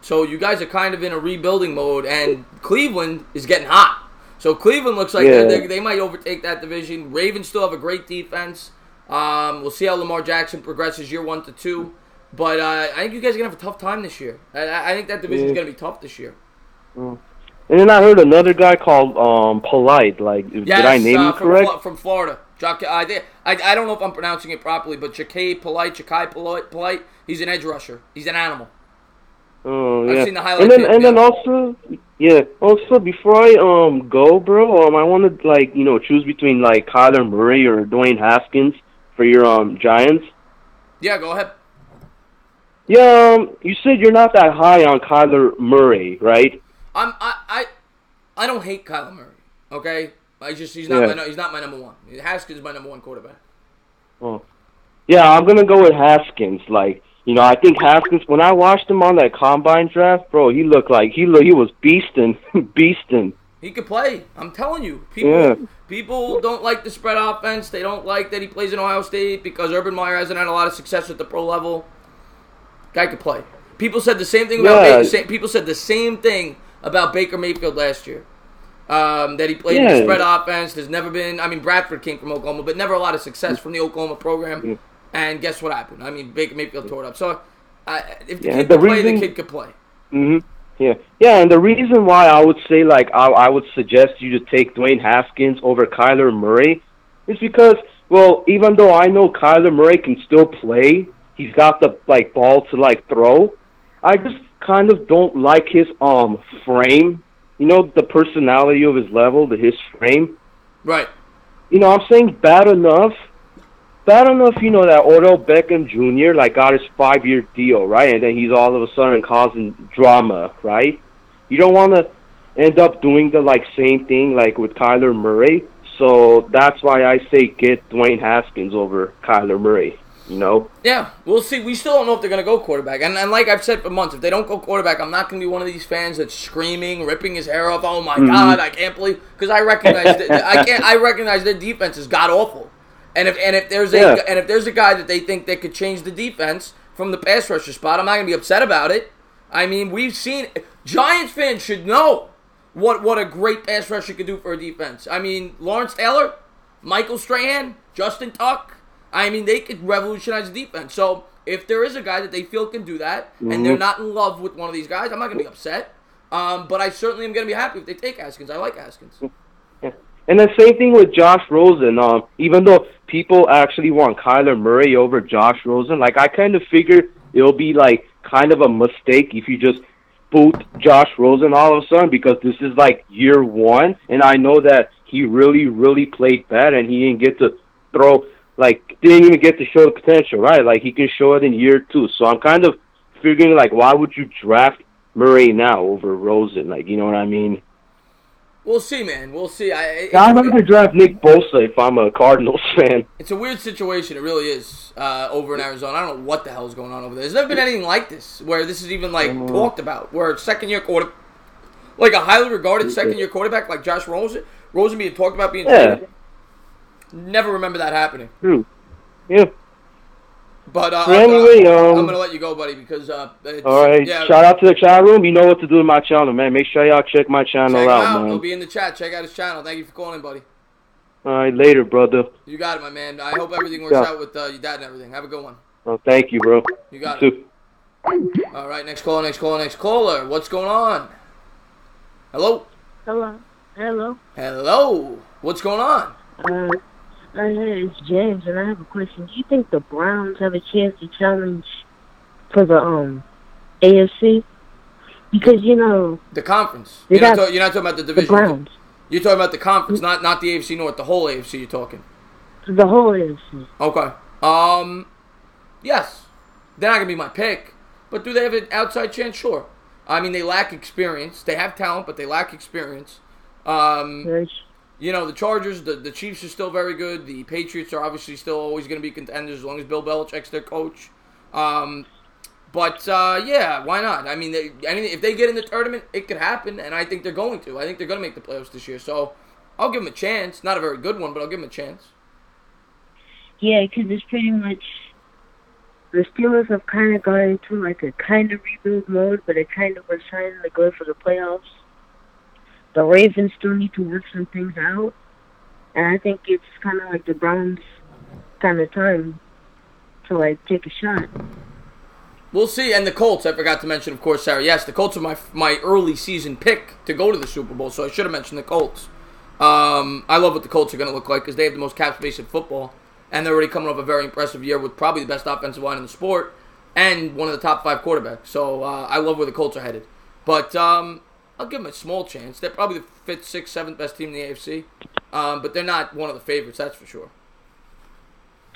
So you guys are kind of in a rebuilding mode, and Cleveland is getting hot. So Cleveland looks like they might overtake that division. Ravens still have a great defense. We'll see how Lamar Jackson progresses year 1 to 2. But I think you guys are going to have a tough time this year. I think that division is going to be tough this year. And then I heard another guy called Polite. Did I name him correct? From Florida. I don't know if I'm pronouncing it properly, but Ja'Kai Polite. He's an edge rusher. He's an animal. Oh, I've yeah. seen the highlights. And then also before I go, bro, I want to choose between Kyler Murray or Dwayne Haskins for your Giants. Yeah, go ahead. Yeah, you said you're not that high on Kyler Murray, right? I don't hate Kyler Murray. Okay, he's not my number one. Haskins is my number one quarterback. Oh, yeah, I'm gonna go with Haskins. I think Haskins, when I watched him on that combine draft, bro, he looked like he was beasting. He could play. I'm telling you. People don't like the spread offense. They don't like that he plays in Ohio State because Urban Meyer hasn't had a lot of success at the pro level. Guy could play. People said the same thing about people said the same thing about Baker Mayfield last year. That he played in the spread offense. There's never been. I mean, Bradford came from Oklahoma, but never a lot of success from the Oklahoma program. And guess what happened? I mean, Baker Mayfield tore it up. So, if the kid could play, the kid could play. Mm-hmm. Yeah, and the reason why I would say, I would suggest you to take Dwayne Haskins over Kyler Murray is because, well, even though I know Kyler Murray can still play, he's got the, ball to, throw, I just kind of don't like his, frame. The personality of his level, his frame. Right. I'm saying bad enough, that Odell Beckham Jr. Got his 5-year deal, right? And then he's all of a sudden causing drama, right? You don't want to end up doing the same thing with Kyler Murray. So that's why I say get Dwayne Haskins over Kyler Murray. Yeah, we'll see. We still don't know if they're going to go quarterback. And like I've said for months, if they don't go quarterback, I'm not going to be one of these fans that's screaming, ripping his hair off. Oh my God, I can't believe, because I recognize I recognize their defense is god awful. And if there's a guy that they think that could change the defense from the pass rusher spot, I'm not going to be upset about it. I mean, we've seen Giants fans should know what a great pass rusher could do for a defense. I mean, Lawrence Taylor, Michael Strahan, Justin Tuck. I mean, they could revolutionize the defense. So if there is a guy that they feel can do that, and they're not in love with one of these guys, I'm not going to be upset. But I certainly am going to be happy if they take Haskins. I like Haskins. Yeah. And the same thing with Josh Rosen. Even though people actually want Kyler Murray over Josh Rosen, I kind of figure it'll be kind of a mistake if you just boot Josh Rosen all of a sudden, because this is year 1, and I know that he really, really played bad, and he didn't get to throw. Didn't even get to show the potential, right? He can show it in year 2. So I'm kind of figuring, why would you draft Murray now over Rosen? You know what I mean? We'll see, man. We'll see. I'd rather draft Nick Bosa if I'm a Cardinals fan. It's a weird situation. It really is over in Arizona. I don't know what the hell is going on over there. There's never been anything like this, where this is even, talked about, where second-year Like a highly regarded second-year quarterback like Josh Rosen being talked about being Yeah. traded. Never remember that happening. True. Yeah. But Anyway, I'm gonna let you go, buddy, because it's, all right. yeah, Shout out to the chat room. You know what to do with my channel, man. Make sure y'all check my channel check him out, out. man. He'll be in the chat. Check out his channel. Thank you for calling, buddy. All right, later, brother. You got it, my man. I hope everything works out with your dad and everything. Have a good one. Oh, thank you, bro. You got You it. too. All right, next caller. What's going on? Hello? Hello? What's going on? It's James, and I have a question. Do you think the Browns have a chance to challenge for the AFC? Because, The conference. They You're got not talking about the the division. Browns, You're talking about the conference, not the AFC North, the whole AFC you're talking. the whole AFC. Okay. Yes. They're not going to be my pick. But do they have an outside chance? Sure. I mean, they lack experience. They have talent, but they lack experience. Yes. The Chargers, the Chiefs are still very good. The Patriots are obviously still always going to be contenders as long as Bill Belichick's their coach. But yeah, why not? I mean, if they get in the tournament, it could happen, and I think they're going to. I think they're going to make the playoffs this year. So I'll give them a chance. Not a very good one, but I'll give them a chance. Yeah, because it's pretty much the Steelers have kind of gone into like a kind of rebuild mode, but it kind of was trying to go for the playoffs. The Ravens still need to work some things out, and I think it's kind of like the Browns' kind of time to like take a shot. We'll see. And the Colts, I forgot to mention, of course, Sarah. Yes, the Colts are my early season pick to go to the Super Bowl, so I should have mentioned the Colts. I love what the Colts are going to look like because they have the most cap space in football, and they're already coming off a very impressive year with probably the best offensive line in the sport and one of the top 5 quarterbacks. So I love where the Colts are headed. But I'll give them a small chance. They're probably the 5th, 6th, 7th best team in the AFC, but they're not one of the favorites, that's for sure.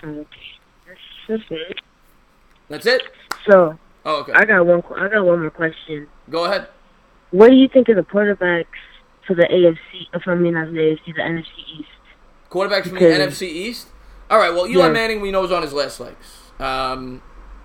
That's it. That's it? So, Oh, okay. I got one more question. Go ahead. What do you think of the quarterbacks for the AFC? Not the AFC, the NFC East. Quarterbacks from the Because- NFC East? All right, well, Eli Yeah. Manning, we know, is on his last legs.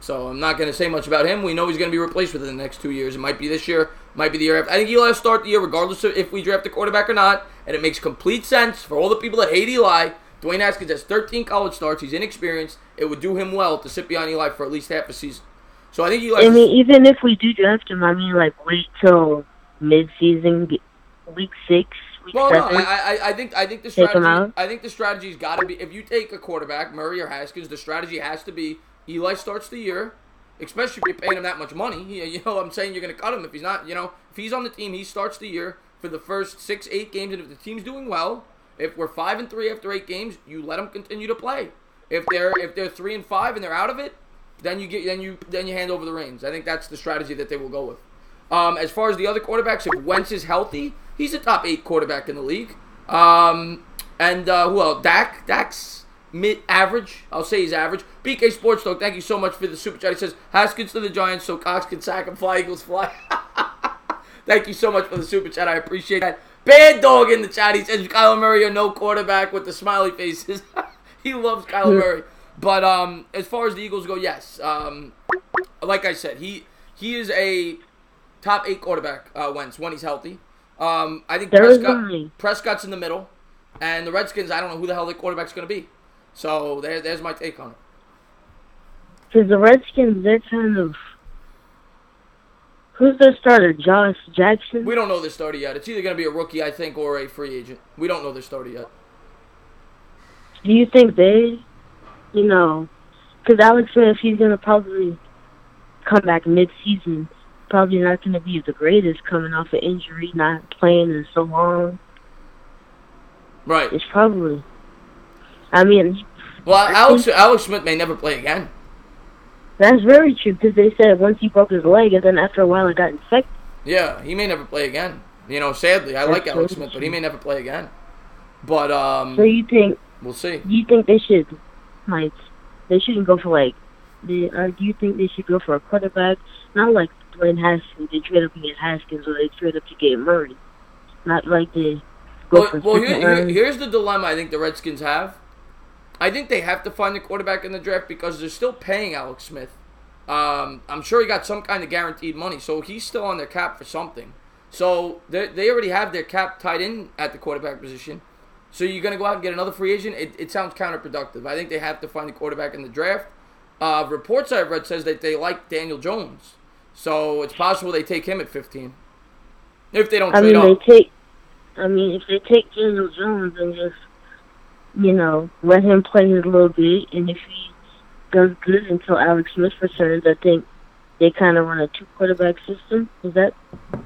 So I'm not going to say much about him. We know he's going to be replaced within the next 2 years. It might be this year, might be the year after. I think Eli will start the year regardless of if we draft a quarterback or not, and it makes complete sense for all the people that hate Eli. Dwayne Haskins has 13 college starts. He's inexperienced. It would do him well to sit behind Eli for at least half a season. So I think Eli... I mean, even if we do draft him, wait till mid-season, week 6, week Well, no, 7. I think the Take him strategy. out? I think the strategy's got to be, if you take a quarterback, Murray or Haskins, the strategy has to be Eli starts the year, especially if you're paying him that much money. You know what I'm saying? You're going to cut him if he's not. If he's on the team, he starts the year for the first 6, 8 games, and if the team's doing well, if we're 5-3 after 8 games, you let them continue to play. If they're 3-5 and they're out of it, then you hand over the reins. I think that's the strategy that they will go with. As far as the other quarterbacks, if Wentz is healthy, he's a top 8 quarterback in the league. And who else? Dak's mid-average. I'll say he's average. BK Sports Talk, thank you so much for the super chat. He says, Haskins to the Giants so Cox can sack and fly, Eagles fly. Thank you so much for the super chat. I appreciate that. Bad Dog in the chat. He says, Kyler Murray or no quarterback with the smiley faces. He loves Kyler Murray. But as far as the Eagles go, yes. Like I said, he is a top 8 quarterback, Wentz, when he's healthy. I think Prescott's in the middle. And the Redskins, I don't know who the hell their quarterback's going to be. So there's my take on it. Because the Redskins, they're kind of... Who's their starter? Josh Jackson? We don't know their starter yet. It's either going to be a rookie, I think, or a free agent. We don't know their starter yet. Do you think they, because Alex Smith, he's going to probably come back mid-season. Probably not going to be the greatest coming off an injury, not playing in so long. Right. It's probably... Well, Alex Smith may never play again. That's very true, because they said once he broke his leg, and then after a while it got infected. Yeah, he may never play again. Sadly, I like Alex Smith, but he may never play again. But, So you think... We'll see. Do you think they should, they shouldn't go for, do you think they should go for a quarterback? Not like Dwayne Haskins, they trade up to get Haskins, or they trade up to get Murray. Not like they go for here's the dilemma I think the Redskins have. I think they have to find a quarterback in the draft because they're still paying Alex Smith. I'm sure he got some kind of guaranteed money, so he's still on their cap for something. So they already have their cap tied in at the quarterback position. So you're going to go out and get another free agent? It sounds counterproductive. I think they have to find a quarterback in the draft. Reports I've read says that they like Daniel Jones. So it's possible they take him at 15. If they don't trade up. If they take Daniel Jones and just, let him play his little bit, and if he does good until Alex Smith returns, I think they kind of run a 2-quarterback system. Is that?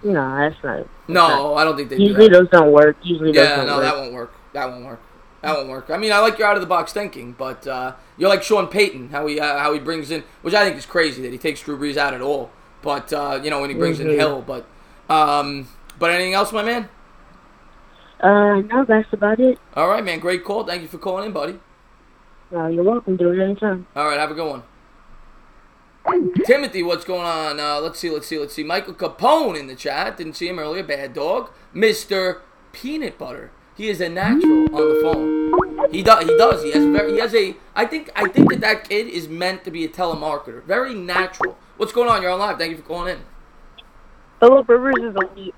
No, that's not. No, I don't think they do Usually that. those don't work. That won't work. That won't work. I mean, I like your out-of-the-box thinking, but you're like Sean Payton, how he brings in, which I think is crazy that he takes Drew Brees out at all. But, when he brings in Hill. But anything else, my man? No, that's about it. All right, man. Great call. Thank you for calling in, buddy. You're welcome. Do it anytime. All right, have a good one. Timothy, what's going on? Let's see. Michael Capone in the chat. Didn't see him earlier. Bad dog. Mr. Peanut Butter. He is a natural on the phone. He does. He has a. I think that kid is meant to be a telemarketer. Very natural. What's going on? You're on live. Thank you for calling in. Philip Rivers is elite.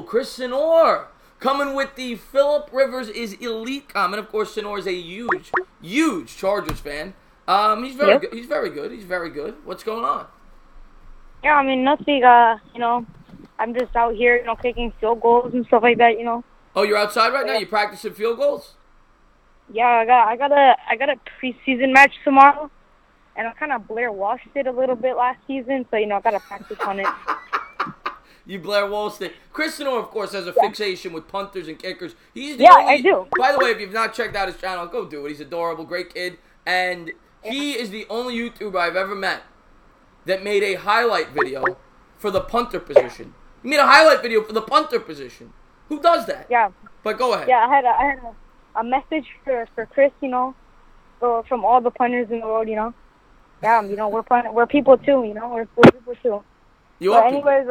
Chris Sinor coming with the Philip Rivers is elite comment. Of course, Sinor is a huge Chargers fan. He's very good. He's very good. What's going on? Yeah, I mean, nothing. I'm just out here, kicking field goals and stuff like that. Oh, you're outside right now? You practicing field goals? Yeah, I got a preseason match tomorrow, and I kind of Blair Walshed it a little bit last season, so I got to practice on it. You Blair Walshed it. Chris Sinor, of course, has a fixation with punters and kickers. I do. By the way, if you've not checked out his channel, go do it. He's adorable, great kid, and he is the only YouTuber I've ever met that made a highlight video for the punter position. He made a highlight video for the punter position. Who does that? Yeah. But go ahead. Yeah, I had a message for Chris, from all the punters in the world, Yeah, we're people too, we're people too. Anyways,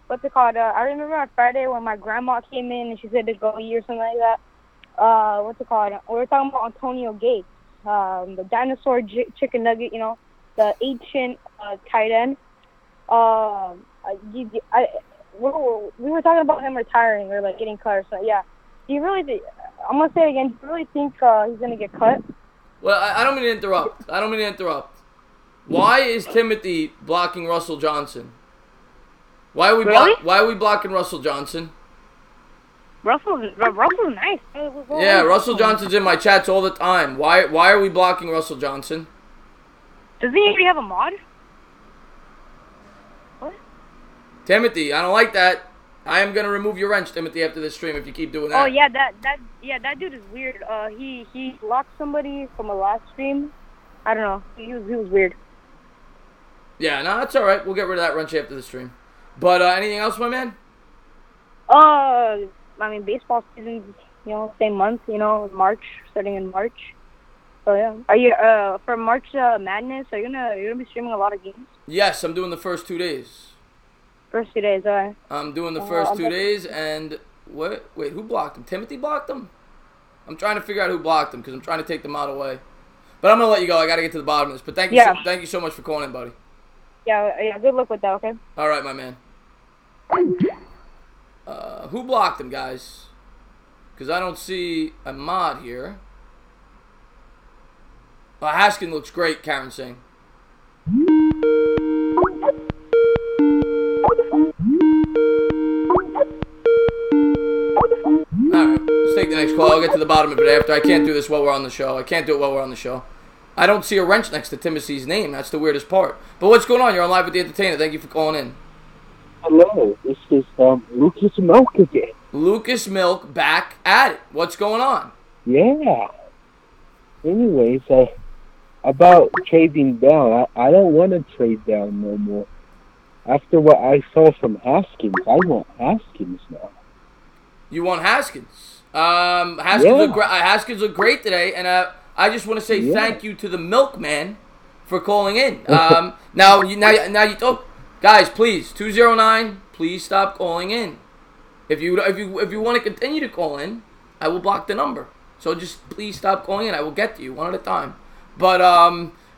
what's it called? I remember on Friday when my grandma came in and she said to go eat or something like that. What's it called? We were talking about Antonio Gates, the dinosaur chicken nugget, the ancient tight end. We were talking about him retiring or getting cut or something. Yeah. Do you really think? I'm gonna say it again. Do you really think he's gonna get cut? Well, I don't mean to interrupt. Why is Timothy blocking Russell Johnson? Why are we blocking Russell Johnson? Russell's nice. Yeah, Russell Johnson's in my chats all the time. Why are we blocking Russell Johnson? Does he already have a mod? What? Timothy, I don't like that. I am gonna remove your wrench, Timothy, after this stream if you keep doing that. Oh yeah, that dude is weird. He blocked somebody from a last stream. I don't know. He was weird. Yeah, no, that's all right. We'll get rid of that wrench after the stream. But anything else, my man? I mean, baseball season's same month. March, starting in March. So yeah, are you for March Madness? You're gonna be streaming a lot of games? Yes, I'm doing the first 2 days. First 2 days, alright. I'm doing the first 2 days, and what? Wait, who blocked him? Timothy blocked him? I'm trying to figure out who blocked him because I'm trying to take them out away. But I'm gonna let you go. I gotta get to the bottom of this. But thank you so much for calling in, buddy. Yeah. Good luck with that. Okay. All right, my man. Who blocked him, guys? Because I don't see a mod here. Haskin looks great, Karen's saying. Alright, let's take the next call. I'll get to the bottom of it after. I can't do this while we're on the show. I don't see a wrench next to Timothy's name. That's the weirdest part. But what's going on? You're on Live with the Entertainer. Thank you for calling in. Hello, this is Lucas Milk again. Lucas Milk back at it. What's going on? Yeah. Anyways, about trading down, I don't want to trade down no more. After what I saw from Haskins, I want Haskins now. You want Haskins? Haskins looked great today, and I just want to say thank you to the Milkman for calling in. Now you talk, guys. Please, 209. Please stop calling in. If you want to continue to call in, I will block the number. So just please stop calling in. I will get to you one at a time. But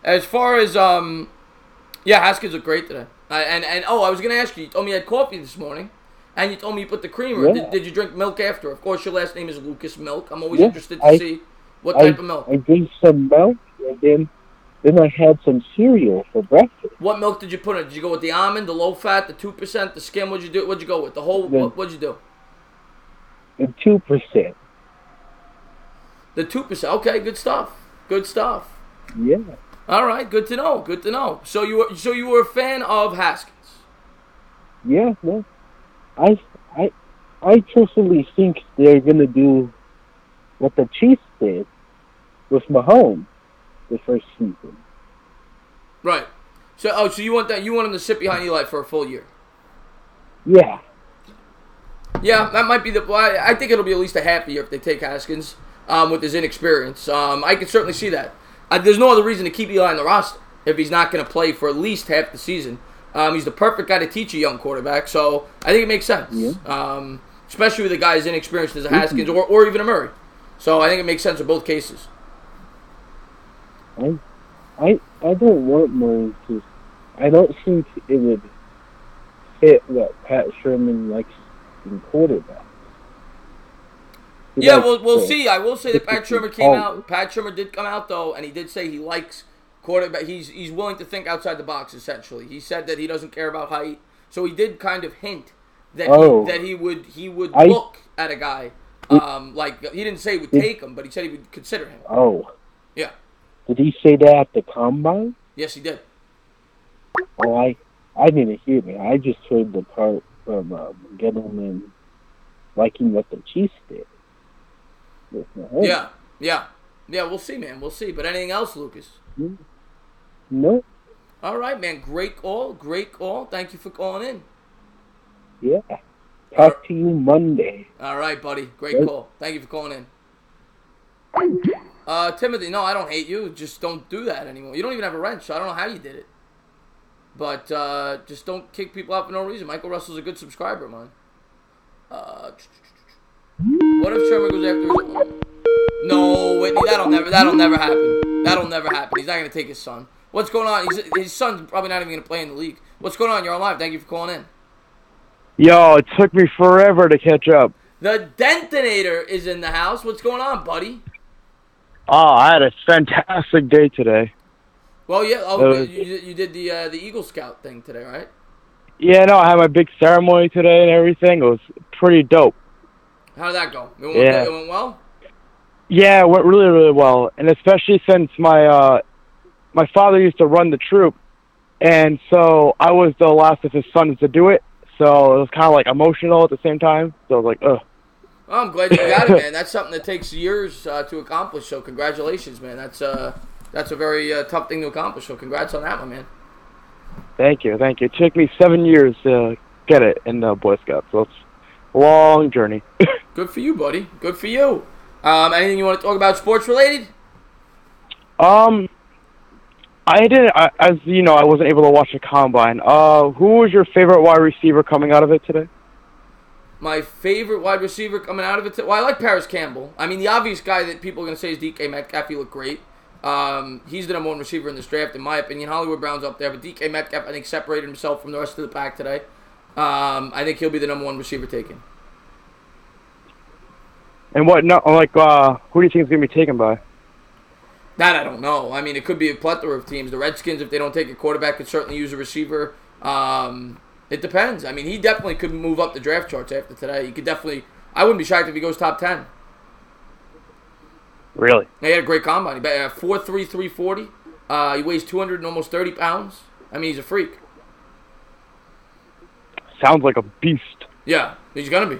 as far as Haskins looked great today. I was gonna ask you. You told me you had coffee this morning, and you told me you put the creamer. Yeah. Did you drink milk after? Of course, your last name is Lucas Milk. I'm always Yeah, interested to see what type of milk. I drank some milk, and then I had some cereal for breakfast. What milk did you put in? Did you go with the almond, the low fat, the 2%, the skim? What'd you do? What'd you go with? The whole? What'd you do? The 2%. The 2%. Okay, good stuff. Good stuff. Yeah. All right, good to know. Good to know. So you were a fan of Haskins? Yeah, no. I truthfully think they're gonna do what the Chiefs did with Mahomes the first season. Right. So you want him to sit behind Eli for a full year? Yeah. Yeah, that might be I think it'll be at least a half a year if they take Haskins with his inexperience. I can certainly see that. There's no other reason to keep Eli on the roster if he's not going to play for at least half the season. He's the perfect guy to teach a young quarterback, so I think it makes sense. Yeah. Especially with a guy as inexperienced as a Haskins or even a Murray. So I think it makes sense in both cases. I don't want Murray to. I don't think it would fit what Pat Sherman likes in quarterbacks. Yeah, we'll see. I will say that Pat Shermer came out. Pat Shermer did come out though, and he did say he likes quarterback. He's willing to think outside the box. Essentially, he said that he doesn't care about height. So he did kind of hint that he would look at a guy like he didn't say he would take him, but he said he would consider him. Oh. Yeah. Did he say that at the combine? Yes, he did. Oh, I didn't hear that. I just heard the part from Gettleman liking what the Chiefs did. Yeah. We'll see, man. We'll see. But anything else, Lucas? No. All right, man. Great call. Thank you for calling in. Yeah. Talk to you Monday. All right, buddy. Great call. Thank you for calling in. Timothy, no, I don't hate you. Just don't do that anymore. You don't even have a wrench, so I don't know how you did it. But just don't kick people out for no reason. Michael Russell's a good subscriber of mine. What if Sherman goes after his own? No, Whitney, that'll never happen. That'll never happen. He's not going to take his son. What's going on? His son's probably not even going to play in the league. What's going on? You're on live. Thank you for calling in. Yo, it took me forever to catch up. The Dentinator is in the house. What's going on, buddy? Oh, I had a fantastic day today. Well, yeah. You did the Eagle Scout thing today, right? Yeah, no, I had my big ceremony today and everything. It was pretty dope. How did that go? It went well? Yeah, it went really, really well. And especially since my father used to run the troop, and so I was the last of his sons to do it. So it was kind of like emotional at the same time. So I was like, ugh. Oh, I'm glad you got it, man. That's something that takes years to accomplish. So congratulations, man. That's a very tough thing to accomplish. So congrats on that one, man. Thank you. It took me 7 years to get it in the Boy Scouts. So it's a long journey. Good for you, buddy. Good for you. Anything you want to talk about sports related? I didn't. As you know, I wasn't able to watch the combine. Who was your favorite wide receiver coming out of it today? My favorite wide receiver coming out of it. Well, I like Paris Campbell. I mean, the obvious guy that people are going to say is DK Metcalf. He looked great. He's the number one receiver in this draft, in my opinion. Hollywood Brown's up there, but DK Metcalf, I think, separated himself from the rest of the pack today. I think he'll be the number one receiver taken. And what? No, like, who do you think is going to be taken by? That I don't know. I mean, it could be a plethora of teams. The Redskins, if they don't take a quarterback, could certainly use a receiver. It depends. I mean, he definitely could move up the draft charts after today. He could definitely. I wouldn't be shocked if he goes top 10. Really? He had a great combine. He had 4'3", 340. He weighs 200 and almost 30 pounds. I mean, he's a freak. Sounds like a beast. Yeah, he's gonna be.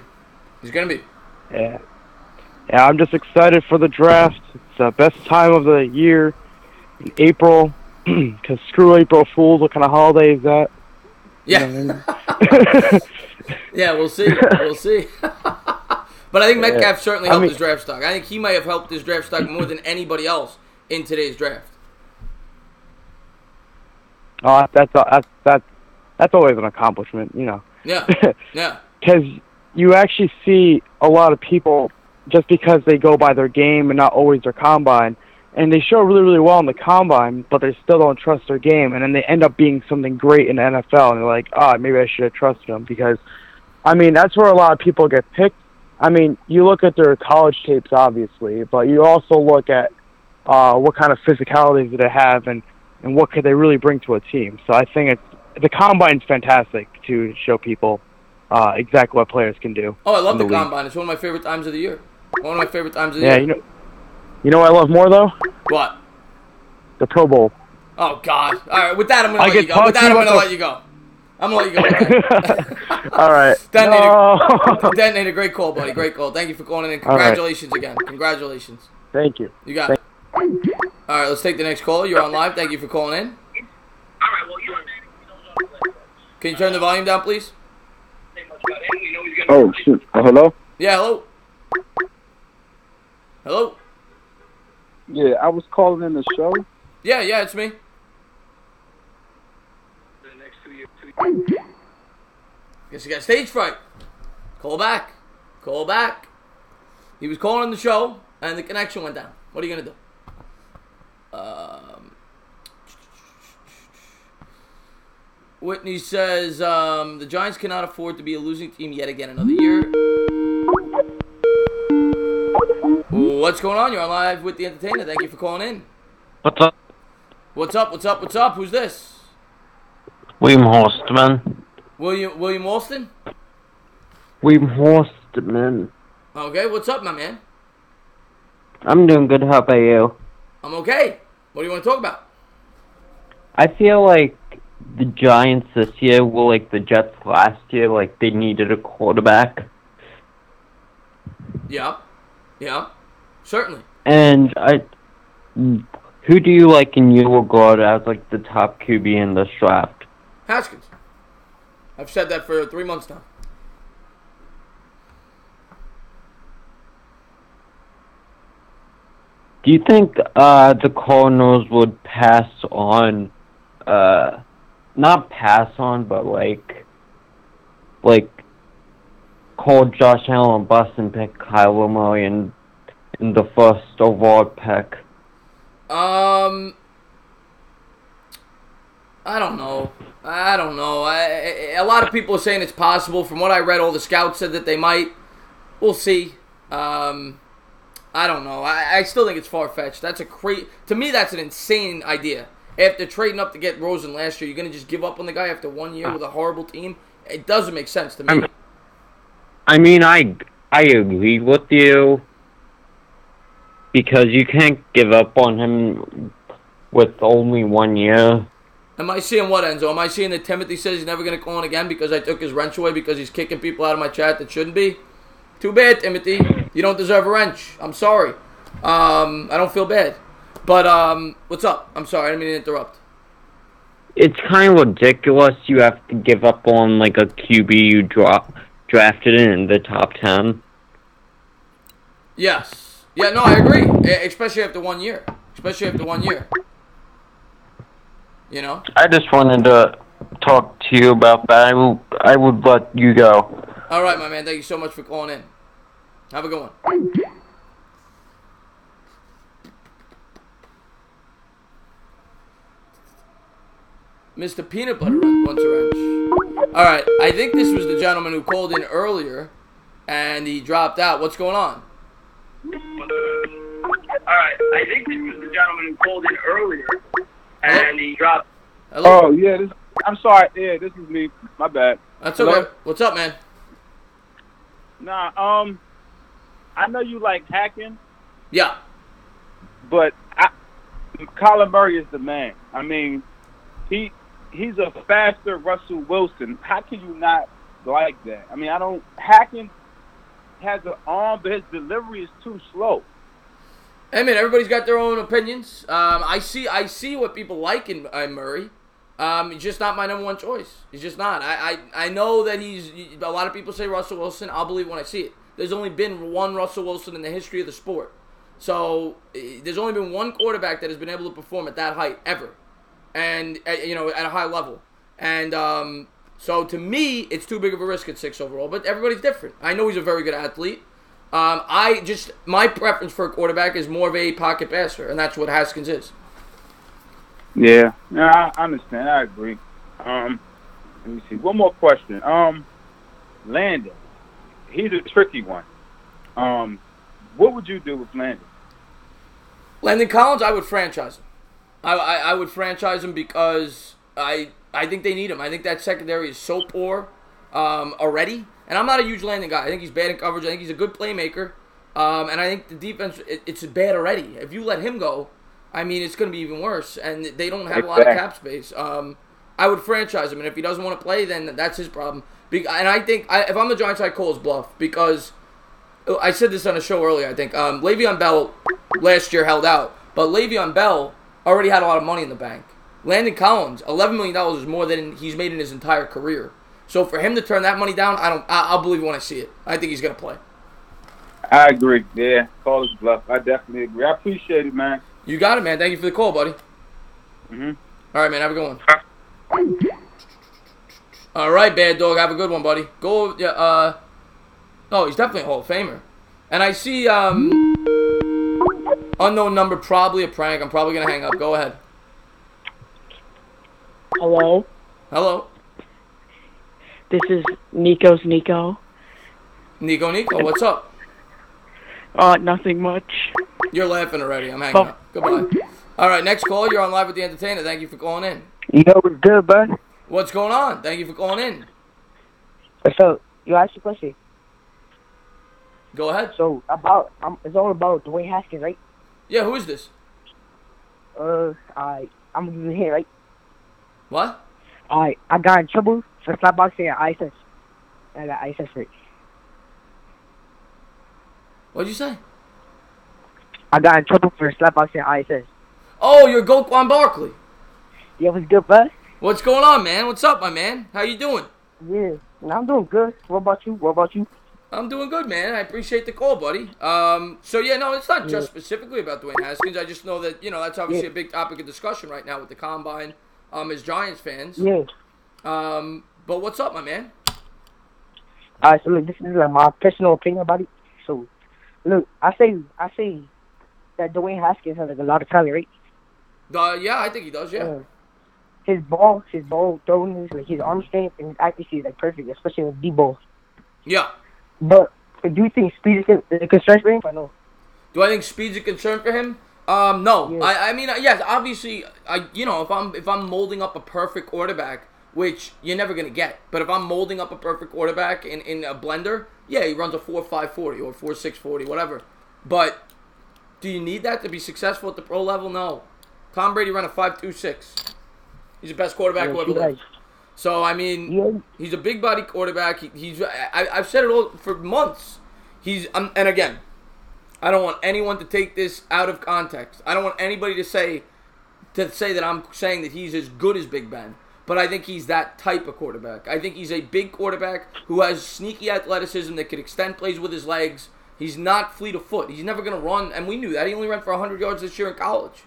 Yeah. Yeah, I'm just excited for the draft. It's the best time of the year in April, because screw April Fools. What kind of holiday is that? Yeah. You know what I mean? Yeah, we'll see. But I think Metcalf certainly helped his draft stock. I think he might have helped his draft stock more than anybody else in today's draft. Oh, that's always an accomplishment, you know. Yeah, yeah. Because you actually see a lot of people, just because they go by their game and not always their combine, and they show really, really well in the combine, but they still don't trust their game, and then they end up being something great in the NFL, and they're like, maybe I should have trusted them, because, I mean, that's where a lot of people get picked. I mean, you look at their college tapes, obviously, but you also look at what kind of physicality do they have, and what could they really bring to a team. So I think the combine's fantastic to show people exactly what players can do. Oh, I love the combine. It's one of my favorite times of the year. One of my favorite times of the year. Yeah, you know what I love more, though? What? The Pro Bowl. Oh, God. All right, with that, I'm going to let you go. With that, I'm going to let you go. I'm going to let you go. All right. Detonator, great call, buddy. Great call. Thank you for calling in. Congratulations again. Congratulations. Thank you. You got it. All right, let's take the next caller. You're on live. Thank you for calling in. Can you turn the volume down, please? Oh, shoot. Hello? Yeah, hello. Hello? Yeah, I was calling in the show. Yeah, it's me. Guess you got stage fright. Call back. He was calling the show, and the connection went down. What are you going to do? Whitney says, the Giants cannot afford to be a losing team yet again another year. What's going on? You're on live with the Entertainer. Thank you for calling in. What's up? What's up? Who's this? William Horstman. William Austin? William Horstman. Okay, what's up, my man? I'm doing good. How about you? I'm okay. What do you want to talk about? I feel like the Giants this year were like the Jets last year. Like, they needed a quarterback. Yeah. Certainly. And who do you like in your regard as like the top QB in this draft? Haskins. I've said that for 3 months now. Do you think the Cardinals would pass on, not pass on, but like call Josh Allen bust and pick Kyler Murray in the first overall pick? I don't know. A lot of people are saying it's possible. From what I read, all the scouts said that they might. We'll see. I don't know. I still think it's far-fetched. To me, that's an insane idea. After trading up to get Rosen last year, you're going to just give up on the guy after 1 year with a horrible team? It doesn't make sense to me. I mean, I agree with you, because you can't give up on him with only 1 year. Am I seeing what, Enzo? Am I seeing that Timothy says he's never going to call in again because I took his wrench away because he's kicking people out of my chat that shouldn't be? Too bad, Timothy. You don't deserve a wrench. I'm sorry. I don't feel bad. But, what's up? I'm sorry. I didn't mean to interrupt. It's kind of ridiculous you have to give up on, like, a QB you drafted in the top 10. Yes. Yeah, no, I agree. Especially after 1 year. You know? I just wanted to talk to you about that. I would let you go. All right, my man. Thank you so much for calling in. Have a good one. Mr. Peanut Butter wants a wrench. All right. I think this was the gentleman who called in earlier, and he dropped out. What's going on? Alright, I think this was the gentleman who called in earlier, and he dropped. Hello? Oh, yeah, I'm sorry. Yeah, this is me. My bad. That's okay. What's up, man? Nah, I know you like hacking. Yeah. But Kyler Murray is the man. I mean, he's a faster Russell Wilson. How can you not like that? I mean, hacking has an arm, but his delivery is too slow. Hey, man, everybody's got their own opinions. I see what people like in Murray. He's just not my number one choice. He's just not. I know that a lot of people say Russell Wilson. I'll believe when I see it. There's only been one Russell Wilson in the history of the sport. So there's only been one quarterback that has been able to perform at that height ever. And, at a high level. And so to me, it's too big of a risk at 6 overall. But everybody's different. I know he's a very good athlete. My preference for a quarterback is more of a pocket passer, and that's what Haskins is. Yeah, I understand. I agree. Let me see. One more question. Landon, he's a tricky one. What would you do with Landon? Landon Collins, I would franchise him. I would franchise him because I think they need him. I think that secondary is so poor already. And I'm not a huge Landon guy. I think he's bad in coverage. I think he's a good playmaker. And I think the defense, it's bad already. If you let him go, I mean, it's going to be even worse. And they don't have a lot of cap space. I would franchise him. And if he doesn't want to play, then that's his problem. And I think, if I'm the Giants, I call his bluff. Because I said this on a show earlier, I think. Le'Veon Bell last year held out. But Le'Veon Bell already had a lot of money in the bank. Landon Collins, $11 million is more than he's made in his entire career. So for him to turn that money down, I'll believe it when I see it. I think he's going to play. I agree. Yeah, call his bluff. I definitely agree. I appreciate it, man. You got it, man. Thank you for the call, buddy. Mm-hmm. All right, man. Have a good one. All right, Bad Dog. Have a good one, buddy. Go. Oh, he's definitely a Hall of Famer. And I see unknown number, probably a prank. I'm probably going to hang up. Go ahead. Hello? Hello. This is Nico. Nico, what's up? Nothing much. You're laughing already. I'm hanging up. Goodbye. All right, next call. You're on Live with the Entertainer. Thank you for calling in. Yo, what's good, bud? What's going on? Thank you for calling in. So, you asked a question. Go ahead. So, it's all about Dwayne Haskins, right? Yeah, who is this? I'm using here, right? What? I got in trouble for slapboxing at ISS. I got ISS for it. What'd you say? I got in trouble for slapboxing at ISS. Oh, you're Goquan Barkley. Yeah, what's good, bud? What's going on, man? What's up, my man? How you doing? Yeah, I'm doing good. What about you? I'm doing good, man. I appreciate the call, buddy. So yeah, no, it's not just specifically about Dwayne Haskins. I just know that, that's obviously a big topic of discussion right now with the Combine, as Giants fans. Yeah. But what's up, my man? Alright, so look, this is like my personal opinion about it. So, look, I say that Dwayne Haskins has like a lot of talent, right? Yeah, I think he does. Yeah. His ball throwing, his arm strength and his accuracy is like perfect, especially with deep ball. Yeah. But do you think speed is a concern for him or no? Do I think speed's a concern for him? No. Yeah. I mean, yes, obviously, if I'm molding up a perfect quarterback, which you're never gonna get, but if I'm molding up a perfect quarterback in a blender, yeah, he runs a 4.5 40 or 4.6 40, whatever. But do you need that to be successful at the pro level? No. Tom Brady ran a 5.26. He's the best quarterback who ever lived. So, I mean, he's a big body quarterback. I've said it all for months. And again, I don't want anyone to take this out of context. I don't want anybody to say that I'm saying that he's as good as Big Ben. But I think he's that type of quarterback. I think he's a big quarterback who has sneaky athleticism that can extend plays with his legs. He's not fleet of foot. He's never going to run, and we knew that. He only ran for 100 yards this year in college.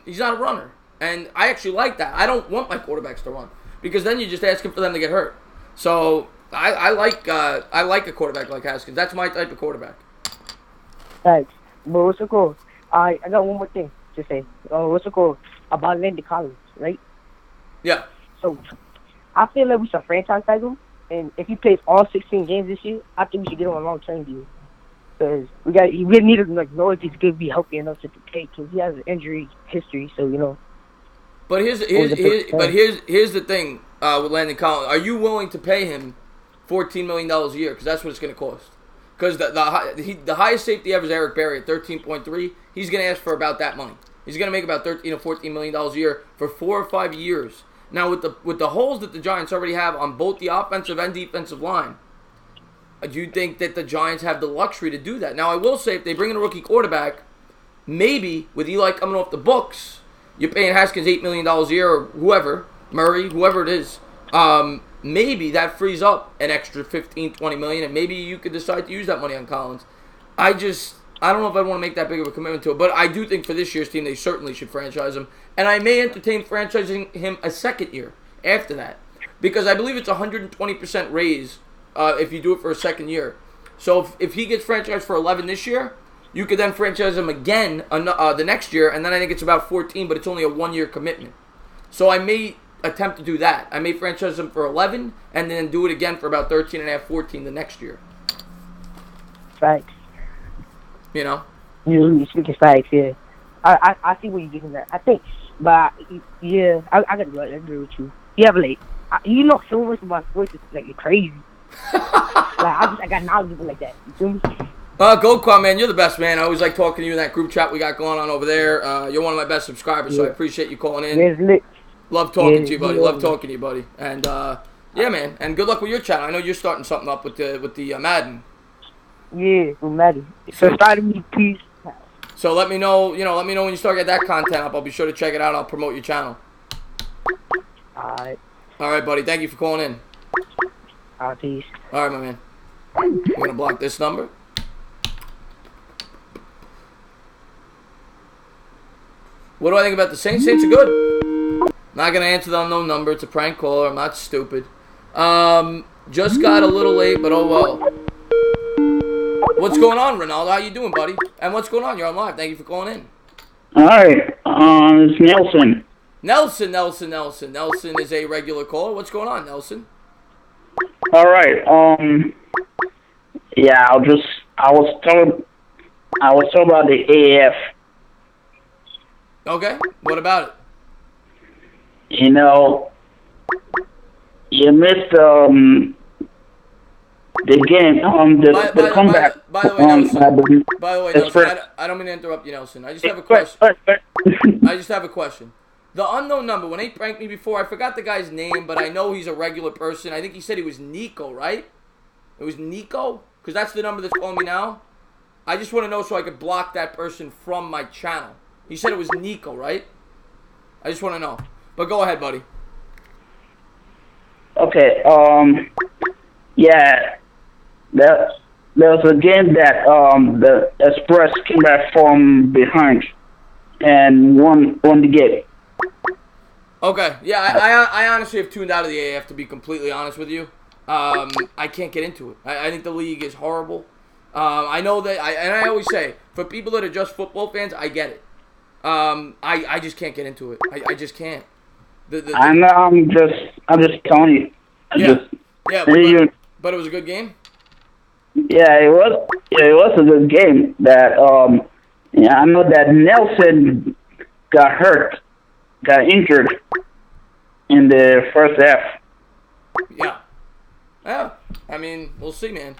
He's not a runner. And I actually like that. I don't want my quarterbacks to run because then you're just asking for them to get hurt. So I like a quarterback like Haskins. That's my type of quarterback. Thanks. But what's so cool? I got one more thing to say. What's so cool about Landon Collins, right? Yeah. So I feel like we should franchise tag him, and if he plays all 16 games this year, I think we should get him a long-term deal. Because we really need to know if he's going to be healthy enough to play, because he has an injury history. So But here's the thing with Landon Collins. Are you willing to pay him $14 million a year? Because that's what it's going to cost. Because the highest safety ever is Eric Berry at 13.3. He's going to ask for about that money. He's going to make about $13 or $14 million a year for 4 or 5 years. Now, with the holes that the Giants already have on both the offensive and defensive line, do you think that the Giants have the luxury to do that? Now, I will say, if they bring in a rookie quarterback, maybe with Eli coming off the books, you're paying Haskins $8 million a year, or whoever, Murray, whoever it is, maybe that frees up an extra $15, $20 million, and maybe you could decide to use that money on Collins. I don't know if I'd want to make that big of a commitment to it, but I do think for this year's team, they certainly should franchise him. And I may entertain franchising him a second year after that, because I believe it's 120% raise if you do it for a second year. So if he gets franchised for 11 this year, you could then franchise him again the next year, and then I think it's about 14, but it's only a 1-year commitment. So I may attempt to do that. I may franchise him for 11, and then do it again for about 13 and a half, 14 the next year. Facts. You know? You speaking facts, yeah. I see where you're getting at. I think, but yeah, I agree with you. Yeah, but like, you know so much about sports, it's like you're crazy. I got knowledge like that. You feel me? Goldquan, man, you're the best, man. I always like talking to you in that group chat we got going on over there. You're one of my best subscribers, so I appreciate you calling in. Yeah, love talking to you, buddy. Love talking to you, buddy. And yeah, man. And good luck with your channel. I know you're starting something up with the Madden. Yeah, with Madden. So starting me, please. So let me know. Let me know when you start getting that content up. I'll be sure to check it out. I'll promote your channel. Alright. All right, buddy. Thank you for calling in. Alright, peace. All right, my man. I'm gonna block this number. What do I think about the Saints? Saints are good. Not going to answer the unknown number. It's a prank caller. I'm not stupid. Just got a little late, but oh well. What's going on, Ronaldo? How you doing, buddy? And what's going on? You're on live. Thank you for calling in. All right. It's Nelson. Nelson is a regular caller. What's going on, Nelson? All right. Yeah, I was told about the AF. Okay. What about it? You know, you missed the game, the comeback. By the way, Nelson, I don't mean to interrupt you, Nelson. I just have a question. The unknown number, when they pranked me before, I forgot the guy's name, but I know he's a regular person. I think he said he was Nico, right? It was Nico? Because that's the number that's calling me now. I just want to know so I could block that person from my channel. He said it was Nico, right? I just want to know. But go ahead, buddy. Okay, yeah. There was a game that the Express came back from behind and won the game. Okay, yeah, I honestly have tuned out of the AF, to be completely honest with you. I can't get into it. I think the league is horrible. I know that, and I always say, for people that are just football fans, I get it. I just can't get into it. I just can't. I'm just telling you. But it was a good game. Yeah, it was. Yeah, it was a good game. That yeah, I know that Nelson got injured in the first half. Yeah. I mean, we'll see, man.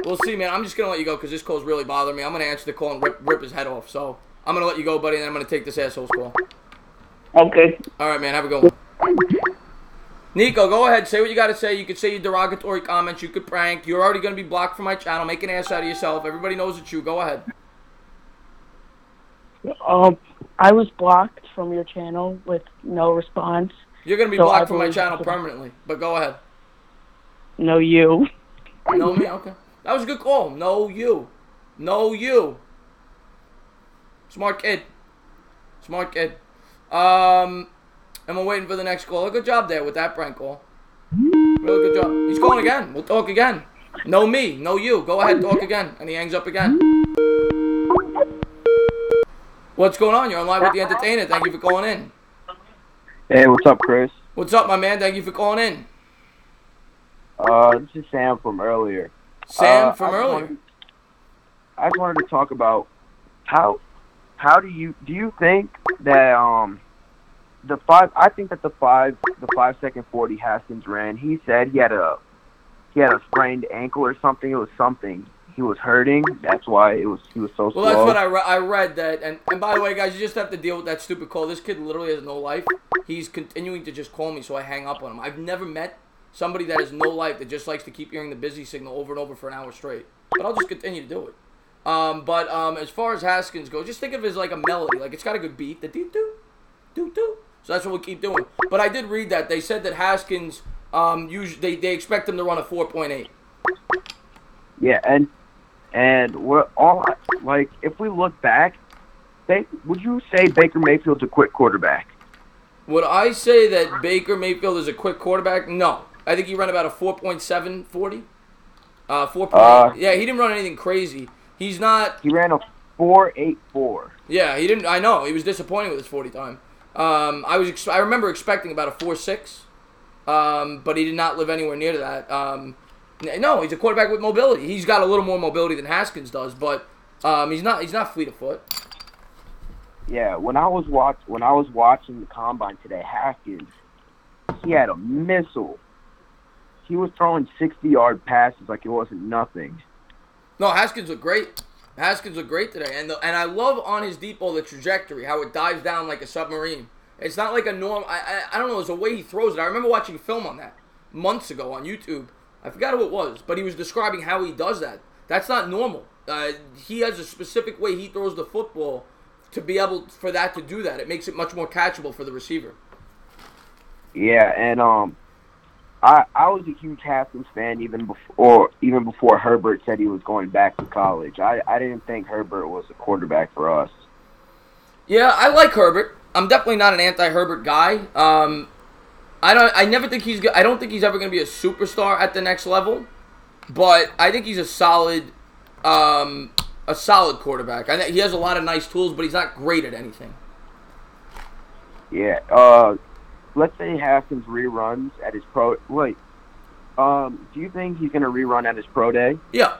I'm just gonna let you go because this call's really bothering me. I'm gonna answer the call and rip his head off. So I'm gonna let you go, buddy, and then I'm gonna take this asshole's call. Okay. All right, man. Have a good one. Nico, go ahead. Say what you got to say. You could say your derogatory comments. You could prank. You're already going to be blocked from my channel. Make an ass out of yourself. Everybody knows it's you. Go ahead. I was blocked from your channel with no response. You're going to be blocked from my channel permanently. But go ahead. No, you. No, me? Okay. That was a good call. No, you. No, you. Smart kid. And we're waiting for the next call. Good job there with that prank call. Really good job. He's calling again. We'll talk again. No me, no you. Go ahead, talk again. And he hangs up again. What's going on? You're on live with the entertainer. Thank you for calling in. Hey, what's up, Chris? What's up, my man? Thank you for calling in. This is Sam from earlier. Sam from earlier? I just wanted to talk about how do you think that I think that the 5 second 40 Haskins ran, he said he had a sprained ankle or something. It was something. He was hurting. That's why he was so slow. Well, that's what I read that. And by the way, guys, you just have to deal with that stupid call. This kid literally has no life. He's continuing to just call me, so I hang up on him. I've never met somebody that has no life that just likes to keep hearing the busy signal over and over for an hour straight. But I'll just continue to do it. But as far as Haskins goes, just think of it as like a melody. Like, it's got a good beat. The doo-doo, doo-doo. So that's what we'll keep doing. But I did read that. They said that Haskins, usually they expect him to run a 4.8. Yeah, and we're all, like, if we look back, would you say Baker Mayfield's a quick quarterback? Would I say that Baker Mayfield is a quick quarterback? No. I think he ran about a 4.7 40. Yeah, he didn't run anything crazy. He's not. He ran a 4.84. Yeah, he didn't. I know he was disappointing with his 40 time. I remember expecting about a 4.6, but he did not live anywhere near to that. No, he's a quarterback with mobility. He's got a little more mobility than Haskins does, but he's not fleet of foot. Yeah, when I was watching the combine today, Haskins, he had a missile. He was throwing 60-yard passes like it wasn't nothing. No, Haskins looked great. Haskins looked great today, and I love on his deep ball the trajectory, how it dives down like a submarine. It's not like a norm. I don't know. There's a way he throws it. I remember watching film on that months ago on YouTube. I forgot who it was, but he was describing how he does that. That's not normal. He has a specific way he throws the football to be able for that to do that. It makes it much more catchable for the receiver. Yeah, and I was a huge Haskins fan even before Herbert said he was going back to college. I didn't think Herbert was a quarterback for us. Yeah, I like Herbert. I'm definitely not an anti-Herbert guy. I don't think he's ever going to be a superstar at the next level, but I think he's a solid quarterback. I think he has a lot of nice tools, but he's not great at anything. Yeah. Let's say Haskins reruns at his pro. Wait. Do you think he's going to rerun at his pro day? Yeah.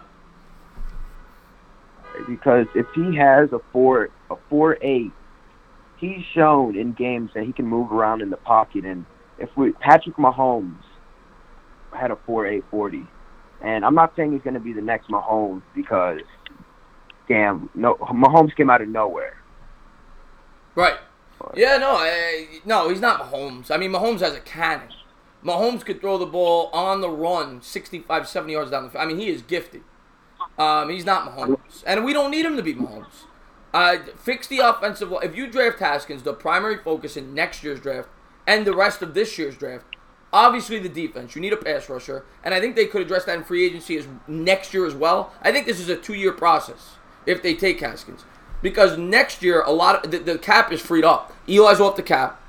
Because if he has a 4.8, he's shown in games that he can move around in the pocket. And Patrick Mahomes had a 4.8 40, and I'm not saying he's going to be the next Mahomes because, Mahomes came out of nowhere. Right. Yeah, no, he's not Mahomes. I mean, Mahomes has a cannon. Mahomes could throw the ball on the run 65, 70 yards down the field. I mean, he is gifted. He's not Mahomes. And we don't need him to be Mahomes. Fix the offensive line. If you draft Haskins, the primary focus in next year's draft and the rest of this year's draft, obviously the defense. You need a pass rusher. And I think they could address that in free agency next year as well. I think this is a 2-year process if they take Haskins. Because next year, a lot of the cap is freed up. Eli's off the cap.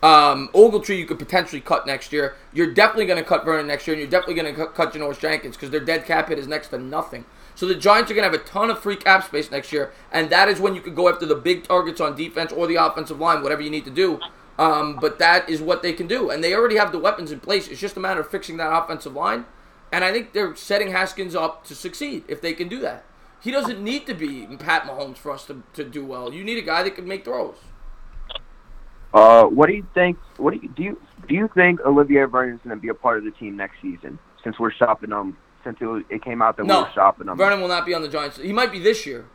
Ogletree you could potentially cut next year. You're definitely going to cut Vernon next year, and you're definitely going to cut Janoris Jenkins because their dead cap hit is next to nothing. So the Giants are going to have a ton of free cap space next year, and that is when you could go after the big targets on defense or the offensive line, whatever you need to do. But that is what they can do, and they already have the weapons in place. It's just a matter of fixing that offensive line, and I think they're setting Haskins up to succeed if they can do that. He doesn't need to be Pat Mahomes for us to do well. You need a guy that can make throws. What do you think? Do you think Olivier Vernon's going to be a part of the team next season? Since we're shopping them, since it came out that we were shopping them. Vernon will not be on the Giants. He might be this year,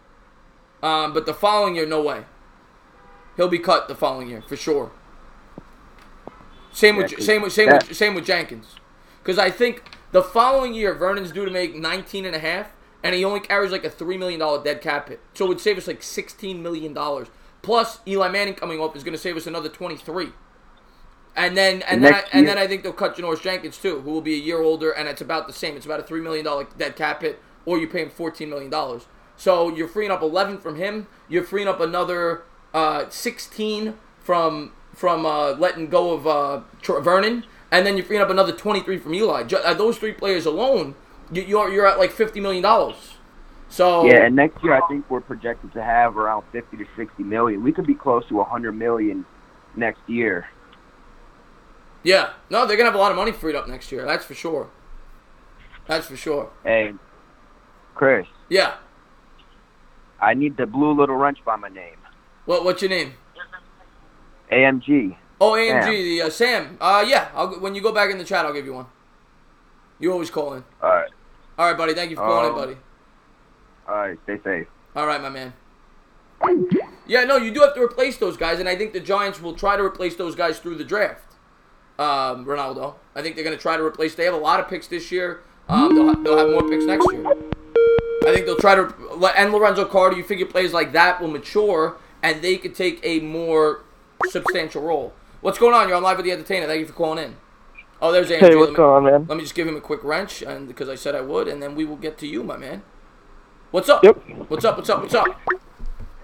but the following year, no way. He'll be cut the following year for sure. Same with Jenkins, because I think the following year Vernon's due to make 19.5. And he only carries like a $3 million dead cap hit. So it would save us like $16 million. Plus, Eli Manning coming up is going to save us another $23. And then I think they'll cut Janoris Jenkins too, who will be a year older, and it's about the same. It's about a $3 million dead cap hit, or you pay him $14 million. So you're freeing up 11 from him. You're freeing up another 16 from letting go of Vernon. And then you're freeing up another 23 from Eli. Those 3 players alone, you're at like $50 million. So yeah, and next year I think we're projected to have around 50 to 60 million. We could be close to 100 million next year. Yeah, no, they're gonna have a lot of money freed up next year. That's for sure. That's for sure. Hey, Chris. Yeah. I need the Blue Little Wrench by my name. What's your name? AMG. Oh, AMG, Sam. Yeah. When you go back in the chat, I'll give you one. You always call in. All right. All right, buddy. Thank you for calling in, buddy. All right. Stay safe. All right, my man. Yeah, no, you do have to replace those guys, and I think the Giants will try to replace those guys through the draft. Ronaldo. I think they're going to try to replace. They have a lot of picks this year. They'll have more picks next year. I think they'll try to. And Lorenzo Carter, you figure players like that will mature, and they could take a more substantial role. What's going on? You're on Live with the Entertainer. Thank you for calling in. Oh, there's AMG. Hey, what's going on, man? Let me just give him a quick wrench, and because I said I would, and then we will get to you, my man. What's up? Yep. What's up?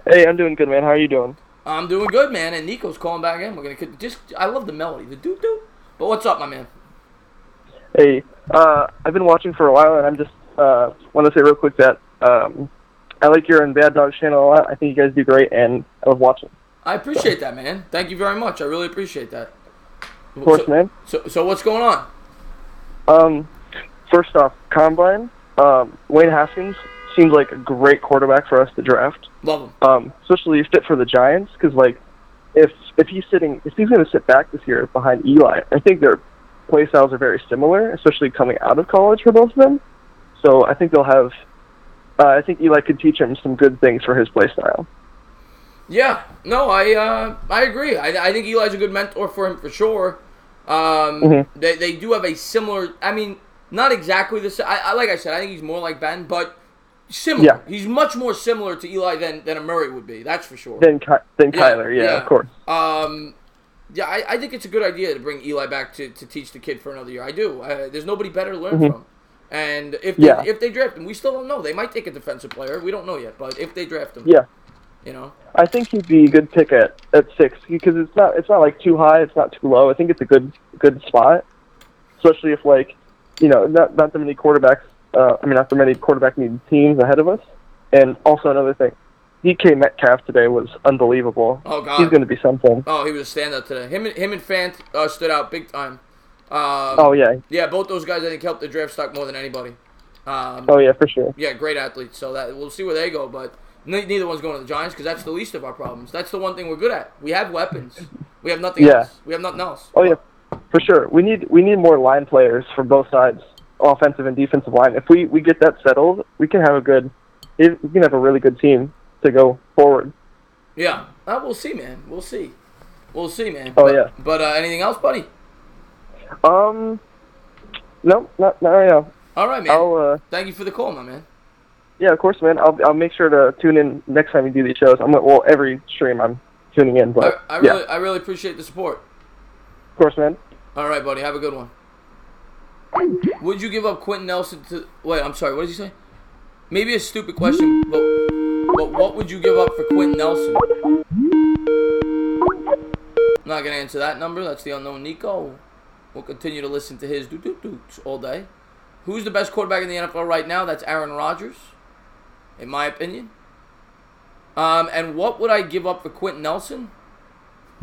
Hey, I'm doing good, man. How are you doing? I'm doing good, man. And Nico's calling back in. We're gonna I love the melody, the doo-doo. But what's up, my man? Hey, I've been watching for a while, and I'm just want to say real quick that I like your and Bad Dogs channel a lot. I think you guys do great, and I love watching. I appreciate that, man. Thank you very much. I really appreciate that. Of course, man. So what's going on? First off, Combine. Wayne Haskins seems like a great quarterback for us to draft. Love him. Especially fit for the Giants, because like if he's going to sit back this year behind Eli, I think their play styles are very similar, especially coming out of college for both of them. So I think they'll have. I think Eli could teach him some good things for his play style. Yeah, no, I agree. I think Eli's a good mentor for him for sure. They do have a similar. I mean, not exactly the same. Like I said, I think he's more like Ben, but similar. Yeah. He's much more similar to Eli than a Murray would be. That's for sure. Than Kyler, yeah, of course. Yeah, I think it's a good idea to bring Eli back to teach the kid for another year. I do. There's nobody better to learn from. And if they draft him, we still don't know. They might take a defensive player. We don't know yet. But if they draft him, you know, I think he'd be a good pick at 6 because it's not like too high, it's not too low. I think it's a good spot, especially if like not that many quarterbacks. Not that many quarterback needed teams ahead of us. And also another thing, DK Metcalf today was unbelievable. Oh God, he's going to be something. Oh, he was a standout today. Him and Fant stood out big time. Yeah, both those guys I think helped the draft stock more than anybody. For sure. Yeah, great athletes. So that we'll see where they go, but neither one's going to the Giants because that's the least of our problems. That's the one thing we're good at. We have weapons. We have nothing else. We have nothing else. Oh yeah, for sure. We need more line players for both sides, offensive and defensive line. If we get that settled, we can have a really good team to go forward. Yeah, we'll see, man. We'll see, man. Oh, But anything else, buddy? No, not right now. All right, man. Thank you for the call, my man. Yeah, of course, man. I'll make sure to tune in next time you do these shows. Every stream I'm tuning in. But I really appreciate the support. Of course, man. All right, buddy. Have a good one. Would you give up Quentin Nelson to? Wait, I'm sorry. What did you say? Maybe a stupid question, but what would you give up for Quentin Nelson? I'm not gonna answer that number. That's the unknown Nico. We'll continue to listen to his doo-doo-doots all day. Who's the best quarterback in the NFL right now? That's Aaron Rodgers, in my opinion. And what would I give up for Quentin Nelson?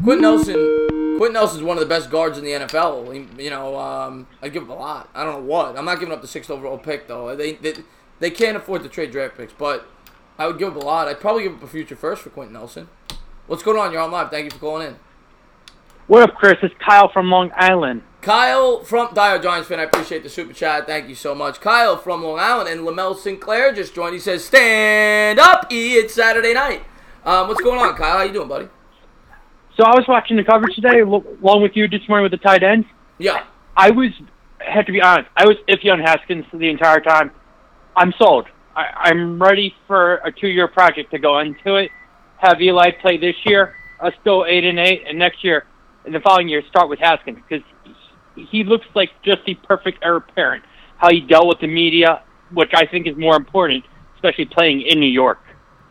Quentin Nelson's one of the best guards in the NFL. I'd give up a lot. I don't know what. I'm not giving up the 6th overall pick, though. They can't afford to trade draft picks, but I would give up a lot. I'd probably give up a future first for Quentin Nelson. What's going on? You're on live. Thank you for calling in. What up, Chris? It's Kyle from Long Island. Kyle from Diehard Giants fan. I appreciate the super chat. Thank you so much. Kyle from Long Island. And Lamel Sinclair just joined. He says, stand up, it's Saturday night. What's going on, Kyle? How you doing, buddy? So I was watching the coverage today, along with you this morning with the tight ends. Yeah. I have to be honest, I was iffy on Haskins the entire time. I'm sold. I'm ready for a 2-year project to go into it. Have Eli play this year, us go 8-8, and next year, in the following year, start with Haskins, because he looks like just the perfect heir parent. How he dealt with the media, which I think is more important, especially playing in New York.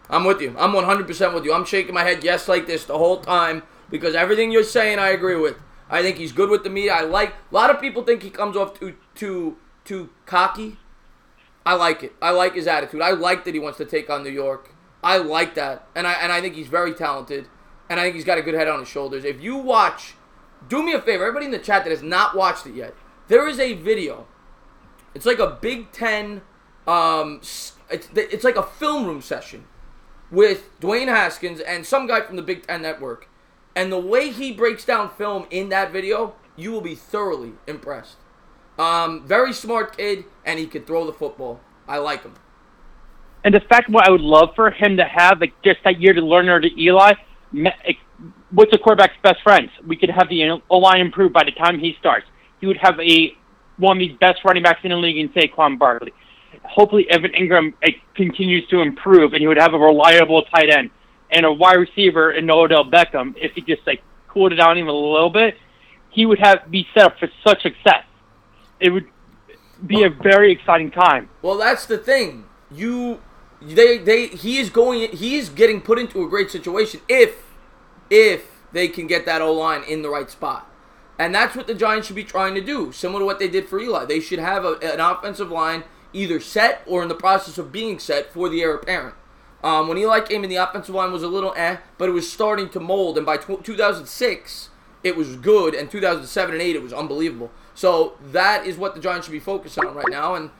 I'm with you. I'm 100% with you. I'm shaking my head yes like this the whole time, because everything you're saying I agree with. I think he's good with the media. A lot of people think he comes off too cocky. I like it. I like his attitude. I like that he wants to take on New York. I like that. And I think he's very talented. And I think he's got a good head on his shoulders. If you watch, do me a favor, everybody in the chat that has not watched it yet, there is a video. It's like a Big Ten, it's like a film room session with Dwayne Haskins and some guy from the Big Ten Network. And the way he breaks down film in that video, you will be thoroughly impressed. Very smart kid, and he can throw the football. I like him. And the fact what I would love for him to have, like just that year to learn under Eli, what's a quarterback's best friends? We could have the O-line improved by the time he starts. He would have one of the best running backs in the league in Saquon Barkley. Hopefully Evan Ingram continues to improve, and he would have a reliable tight end and a wide receiver in Odell Beckham. If he just cooled it down even a little bit, he would be set up for such success. It would be a very exciting time. Well, that's the thing. He is getting put into a great situation if they can get that O-line in the right spot. And that's what the Giants should be trying to do, similar to what they did for Eli. They should have an offensive line either set or in the process of being set for the heir apparent. When Eli came in, the offensive line was a little but it was starting to mold, and by 2006, it was good, and 2007 and 2008, it was unbelievable. So that is what the Giants should be focusing on right now, and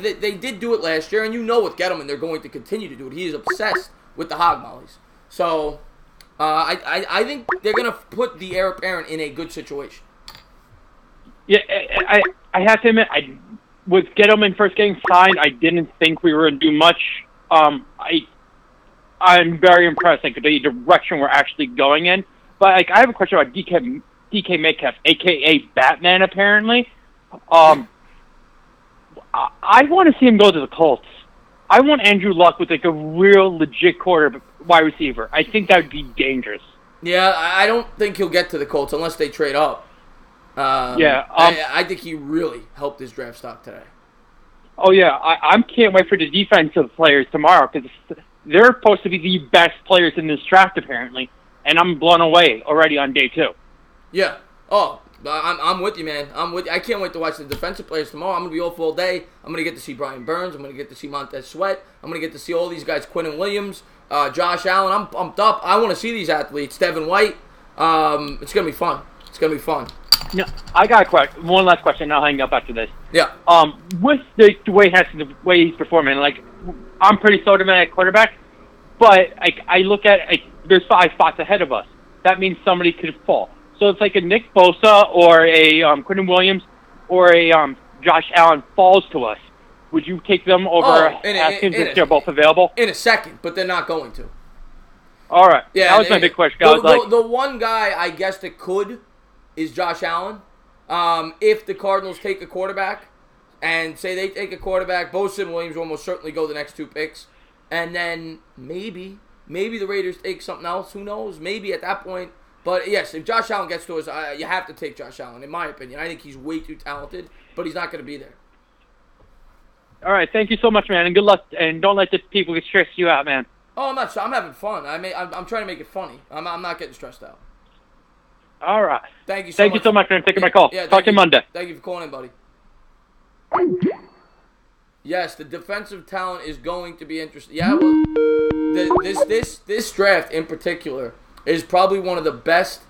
they did do it last year, and you know with Gettleman, they're going to continue to do it. He is obsessed with the hog mollies. So I think they're going to put the heir apparent in a good situation. Yeah, I have to admit, with Gettleman first getting signed, I didn't think we were going to do much. I'm very impressed, like, the direction we're actually going in. But, like, I have a question about DK Metcalf, a.k.a. Batman, apparently. I want to see him go to the Colts. I want Andrew Luck with, like, a real legit wide receiver. I think that would be dangerous. Yeah, I don't think he'll get to the Colts unless they trade up. I think he really helped his draft stock today. Oh, yeah. I can't wait for the defensive players tomorrow because they're supposed to be the best players in this draft, apparently. And I'm blown away already on day 2. Yeah. Oh, I'm with you, man. I can't wait to watch the defensive players tomorrow. I'm going to be off all day. I'm going to get to see Brian Burns. I'm going to get to see Montez Sweat. I'm going to get to see all these guys, Quinnen Williams, Josh Allen. I'm pumped up. I want to see these athletes. Devin White. It's going to be fun. It's going to be fun. No, I got one last question, and I'll hang up after this. Yeah. With the way the way he's performing, like, I'm pretty sold him at quarterback, but I look at there's 5 spots ahead of us. That means somebody could fall. So it's like a Nick Bosa or a Quinnen Williams or a Josh Allen falls to us. Would you take them over Haskins if they're both available? In a second, but they're not going to. All right. Yeah, that was my big question. The one guy I guess that could is Josh Allen. If the Cardinals take a quarterback, and say they take a quarterback, Bosa and Williams will almost certainly go the next 2 picks. And then maybe the Raiders take something else. Who knows? Maybe at that point. But yes, if Josh Allen gets to us, you have to take Josh Allen, in my opinion. I think he's way too talented, but he's not going to be there. All right, thank you so much, man, and good luck. And don't let the people get stressed you out, man. Oh, I'm not. I'm having fun. I'm trying to make it funny. I'm not getting stressed out. All right. Thank you so much. Thank you so much for taking my call. Yeah, talk to you Monday. Thank you for calling in, buddy. Yes, the defensive talent is going to be interesting. Yeah, well, this draft in particular is probably one of the best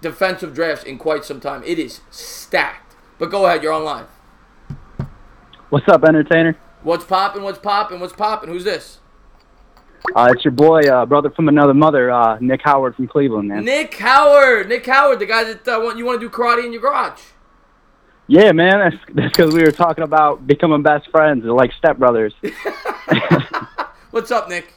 defensive drafts in quite some time. It is stacked. But go ahead, you're on live. What's up, entertainer? What's poppin'? Who's this? It's your boy, brother from another mother, Nick Howard from Cleveland, man. Nick Howard, the guy that you want to do karate in your garage. Yeah, man, that's because we were talking about becoming best friends, like stepbrothers. What's up, Nick?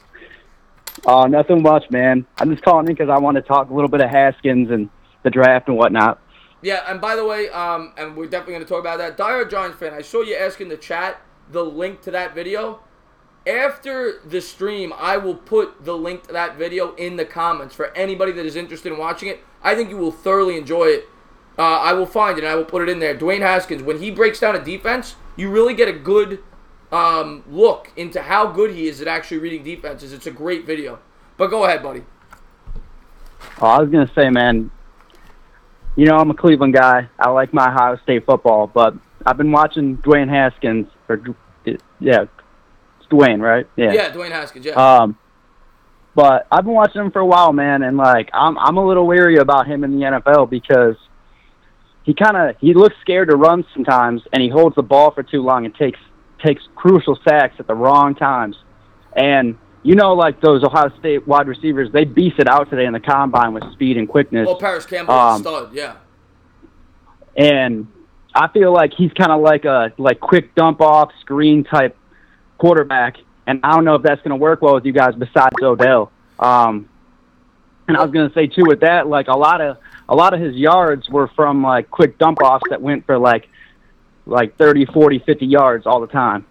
Nothing much, man. I'm just calling in because I want to talk a little bit of Haskins and the draft and whatnot. Yeah, and by the way, and we're definitely going to talk about that. Dire Giants fan, I saw you ask in the chat the link to that video. After the stream, I will put the link to that video in the comments for anybody that is interested in watching it. I think you will thoroughly enjoy it. I will find it, and I will put it in there. Dwayne Haskins, when he breaks down a defense, you really get a good look into how good he is at actually reading defenses. It's a great video. But go ahead, buddy. I was going to say, man, you know, I'm a Cleveland guy. I like my Ohio State football, but I've been watching Dwayne Haskins, Dwayne, right? Yeah, Dwayne Haskins, yeah. But I've been watching him for a while, man, and like I'm a little weary about him in the NFL because he looks scared to run sometimes, and he holds the ball for too long and takes crucial sacks at the wrong times. And you know, like those Ohio State wide receivers, they beast it out today in the combine with speed and quickness. Well, Paris Campbell is a stud, yeah. And I feel like he's kind of like a quick dump off screen type quarterback, and I don't know if that's going to work well with you guys besides Odell. And I was going to say too with that, like a lot of his yards were from like quick dump offs that went for like 30, 40, 50 yards all the time.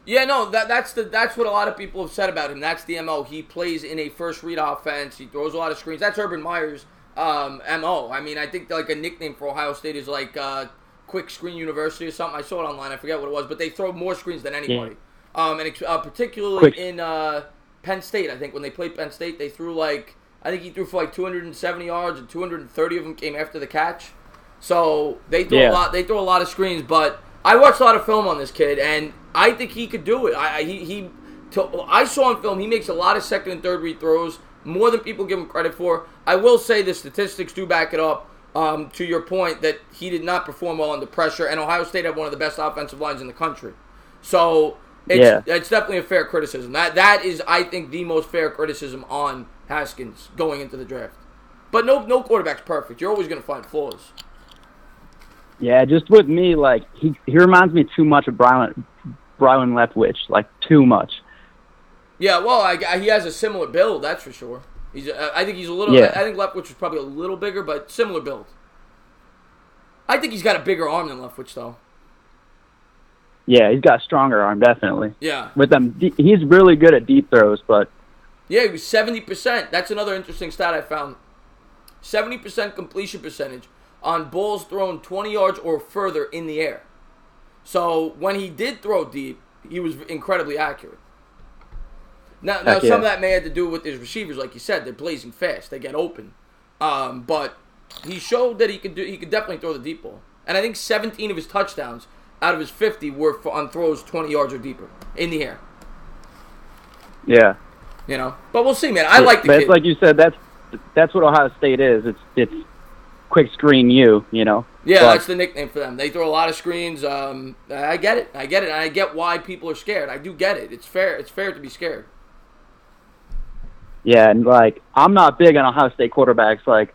Yeah, no, that's what a lot of people have said about him. That's the MO. He plays in a first read offense. He throws a lot of screens. That's Urban Meyer's MO. I mean, I think like a nickname for Ohio State is like Quick Screen University or something. I saw it online. I forget what it was, but they throw more screens than anybody. Yeah. And particularly in Penn State, I think when they played Penn State, they threw I think he threw for 270 yards, and 230 of them came after the catch. So they throw a lot. They throw a lot of screens, but I watched a lot of film on this kid, and I think he could do it. I saw on film he makes a lot of second and third read throws, more than people give him credit for. I will say the statistics do back it up. To your point that he did not perform well under pressure, and Ohio State had one of the best offensive lines in the country. So it's definitely a fair criticism. That is, I think, the most fair criticism on Haskins going into the draft. But no quarterback's perfect. You're always going to find flaws. Yeah, just with me, like he reminds me too much of Brian Leftwich, like too much. Yeah, well, he has a similar build, that's for sure. I think he's a little. Yeah. I think Leftwich was probably a little bigger, but similar build. I think he's got a bigger arm than Leftwich, though. Yeah, he's got a stronger arm, definitely. Yeah. With them, he's really good at deep throws, but. Yeah, he was 70%. That's another interesting stat I found. 70% completion percentage on balls thrown 20 yards or further in the air. So when he did throw deep, he was incredibly accurate. Now some of that may have to do with his receivers, like you said. They're blazing fast. They get open. But he showed that he could definitely throw the deep ball. And I think 17 of his touchdowns out of his 50 were on throws 20 yards or deeper in the air. Yeah. You know, but we'll see, man. I like the kid. It's like you said. That's what Ohio State is. It's quick screen you know. Yeah, that's the nickname for them. They throw a lot of screens. I get it. And I get why people are scared. I do get it. It's fair. It's fair to be scared. Yeah, and like I'm not big on Ohio State quarterbacks. Like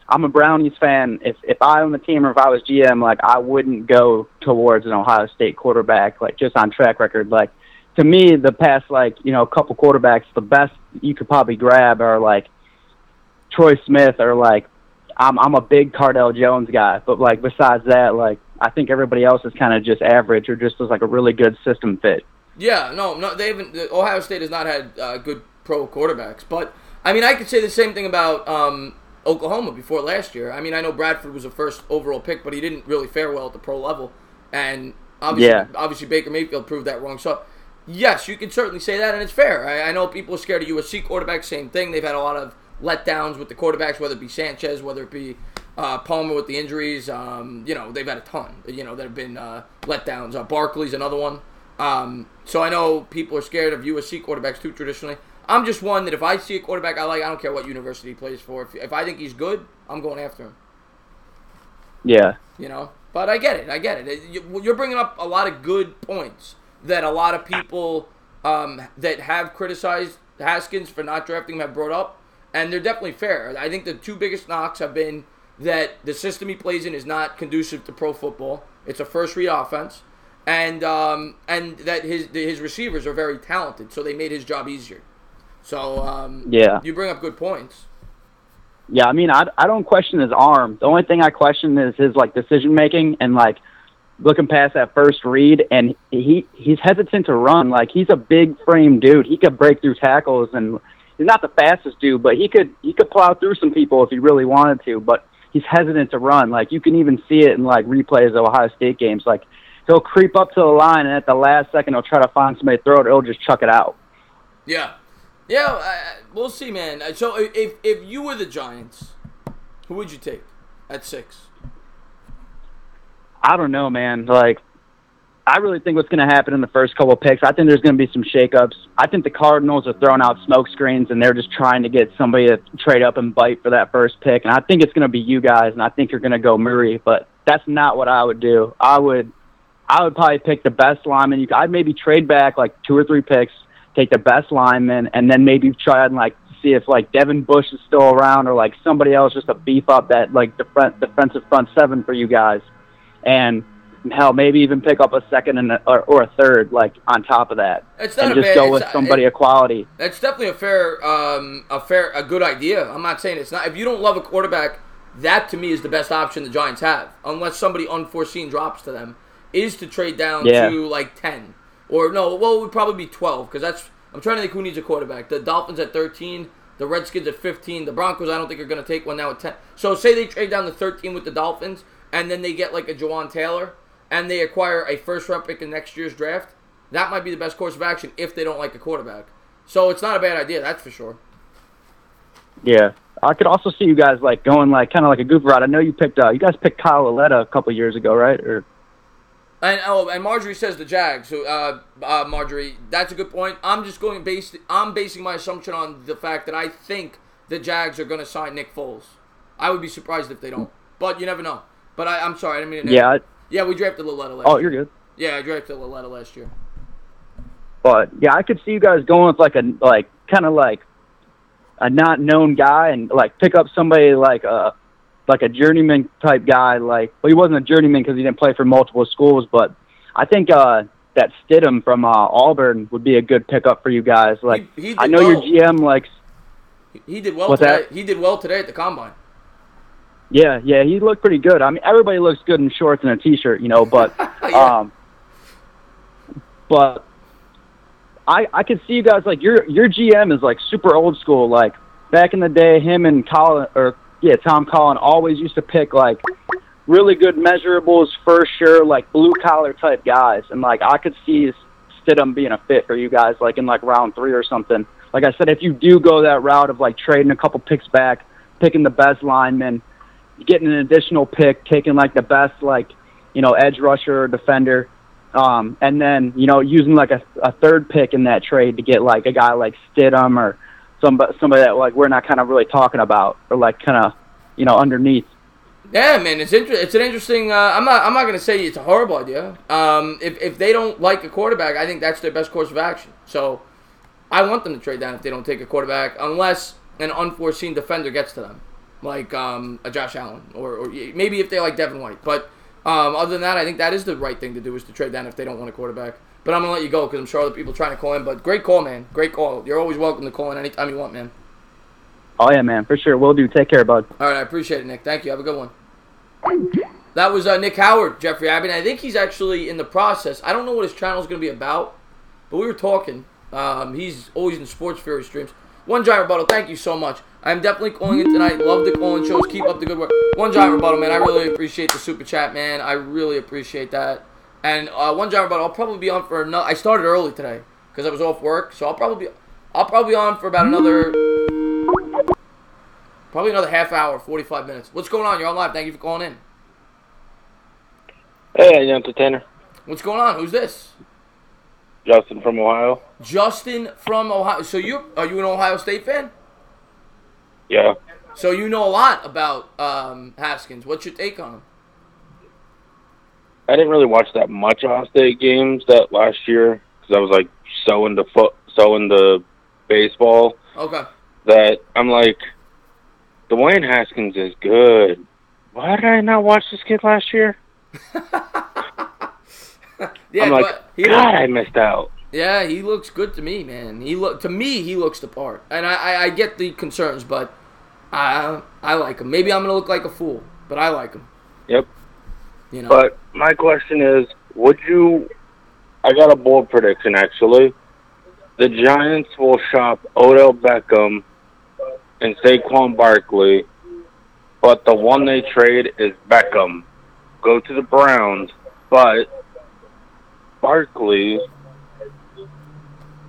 I'm a Brownies fan. If I own the team or if I was GM, like I wouldn't go towards an Ohio State quarterback. Like just on track record. Like to me, the past couple quarterbacks, the best you could probably grab are like Troy Smith or like I'm a big Cardell Jones guy. But like besides that, like I think everybody else is kind of just average or just was like a really good system fit. Yeah, no, they haven't. Ohio State has not had good pro quarterbacks, but I mean, I could say the same thing about Oklahoma before last year. I mean, I know Bradford was a first overall pick, but he didn't really fare well at the pro level, and obviously Baker Mayfield proved that wrong. So, yes, you can certainly say that, and it's fair. I know people are scared of USC quarterbacks. Same thing. They've had a lot of letdowns with the quarterbacks, whether it be Sanchez, whether it be Palmer with the injuries. They've had a ton. That have been letdowns. Barkley's another one. So I know people are scared of USC quarterbacks too traditionally. I'm just one that if I see a quarterback I like, I don't care what university he plays for. If I think he's good, I'm going after him. Yeah. But I get it. You're bringing up a lot of good points that a lot of people that have criticized Haskins for not drafting him have brought up, and they're definitely fair. I think the two biggest knocks have been that the system he plays in is not conducive to pro football. It's a first-read offense. And that his receivers are very talented, so they made his job easier. So you bring up good points. Yeah, I mean, I don't question his arm. The only thing I question is his like decision making and like looking past that first read. And he's hesitant to run. Like he's a big frame dude. He could break through tackles, and he's not the fastest dude, but he could plow through some people if he really wanted to. But he's hesitant to run. Like you can even see it in like replays of Ohio State games. Like he'll creep up to the line, and at the last second, he'll try to find somebody to throw it, or he'll just chuck it out. Yeah. We'll see, man. So if you were the Giants, who would you take at 6? I don't know, man. Like, I really think what's going to happen in the first couple of picks, I think there's going to be some shakeups. I think the Cardinals are throwing out smoke screens, and they're just trying to get somebody to trade up and bite for that first pick. And I think it's going to be you guys, and I think you're going to go Murray. But that's not what I would do. I would probably pick the best lineman. I'd maybe trade back like 2 or 3 picks, take the best lineman, and then maybe try and like see if like Devin Bush is still around or like somebody else just to beef up that like defensive front 7 for you guys, and hell, maybe even pick up a second or a third like on top of that, and just go with somebody of quality. That's definitely a good idea. I'm not saying it's not. If you don't love a quarterback, that to me is the best option the Giants have, unless somebody unforeseen drops to them, is to trade down to like 10. Or no, well, it would probably be 12, because I'm trying to think who needs a quarterback. The Dolphins at 13, the Redskins at 15, the Broncos I don't think are going to take one now at 10. So say they trade down to 13 with the Dolphins, and then they get like a Jawan Taylor, and they acquire a first-round pick in next year's draft. That might be the best course of action if they don't like a quarterback. So it's not a bad idea, that's for sure. Yeah. I could also see you guys like going like kind of like a goof route. I know you guys picked Kyle Lauletta a couple years ago, right? Or And Marjorie says the Jags. So Marjorie, that's a good point. I'm basing my assumption on the fact that I think the Jags are going to sign Nick Foles. I would be surprised if they don't, but you never know. But I'm sorry, I didn't mean to. Yeah, we drafted Laletta last year. Oh, you're good. Yeah, I drafted Laletta last year. But yeah, I could see you guys going with kind of like a not known guy and like pick up somebody like a journeyman type guy. Well, he wasn't a journeyman because he didn't play for multiple schools, but I think that Stidham from Auburn would be a good pickup for you guys. Like, I know your GM likes. He did well today. He did well today at the combine. Yeah, he looked pretty good. I mean, everybody looks good in shorts and a t-shirt, but but I could see you guys like your GM is like super old school. Like back in the day, him and Tom Collin always used to pick like really good measurables for sure, like blue collar type guys, and like I could see Stidham being a fit for you guys, like in like round 3 or something. Like I said, if you do go that route of like trading a couple picks back, picking the best lineman, getting an additional pick, taking like the best edge rusher or defender, and then using like a third pick in that trade to get like a guy like Stidham or somebody that like we're not kind of really talking about or like kind of underneath. Yeah, man, it's an interesting. I'm not gonna say it's a horrible idea. If they don't like a quarterback, I think that's their best course of action. So I want them to trade down if they don't take a quarterback, unless an unforeseen defender gets to them, like a Josh Allen or maybe if they like Devin White. But other than that, I think that is the right thing to do, is to trade down if they don't want a quarterback. But I'm going to let you go because I'm sure other people are trying to call in. But great call, man. Great call. You're always welcome to call in anytime you want, man. Oh, yeah, man. For sure. Will do. Take care, bud. All right. I appreciate it, Nick. Thank you. Have a good one. That was Nick Howard, Jeffrey Abbott. I think he's actually in the process. I don't know what his channel is going to be about, but we were talking. He's always in Sports Fury streams. One Giant Rebuttal, thank you so much. I'm definitely calling in tonight. Love the call-in shows. Keep up the good work. One Giant Rebuttal, man. I really appreciate the super chat, man. I really appreciate that. And One Giant Rebuttal, I'll probably be on for another. I started early today because I was off work, so I'll probably be on for about another half hour, 45 minutes. What's going on? You're on live. Thank you for calling in. Hey, entertainer. What's going on? Who's this? Justin from Ohio. Justin from Ohio. So are you an Ohio State fan? Yeah. So you know a lot about Haskins. What's your take on him? I didn't really watch that much Ohio State games that last year because I was like so into baseball. Okay. That I'm like, Dwayne Haskins is good. Why did I not watch this kid last year? Yeah, I'm like, I missed out. Yeah, he looks good to me, man. He looks the part, and I get the concerns, but I like him. Maybe I'm gonna look like a fool, but I like him. Yep. But my question is, I got a bold prediction actually. The Giants will shop Odell Beckham and Saquon Barkley, but the one they trade is Beckham. Go to the Browns, but Barkley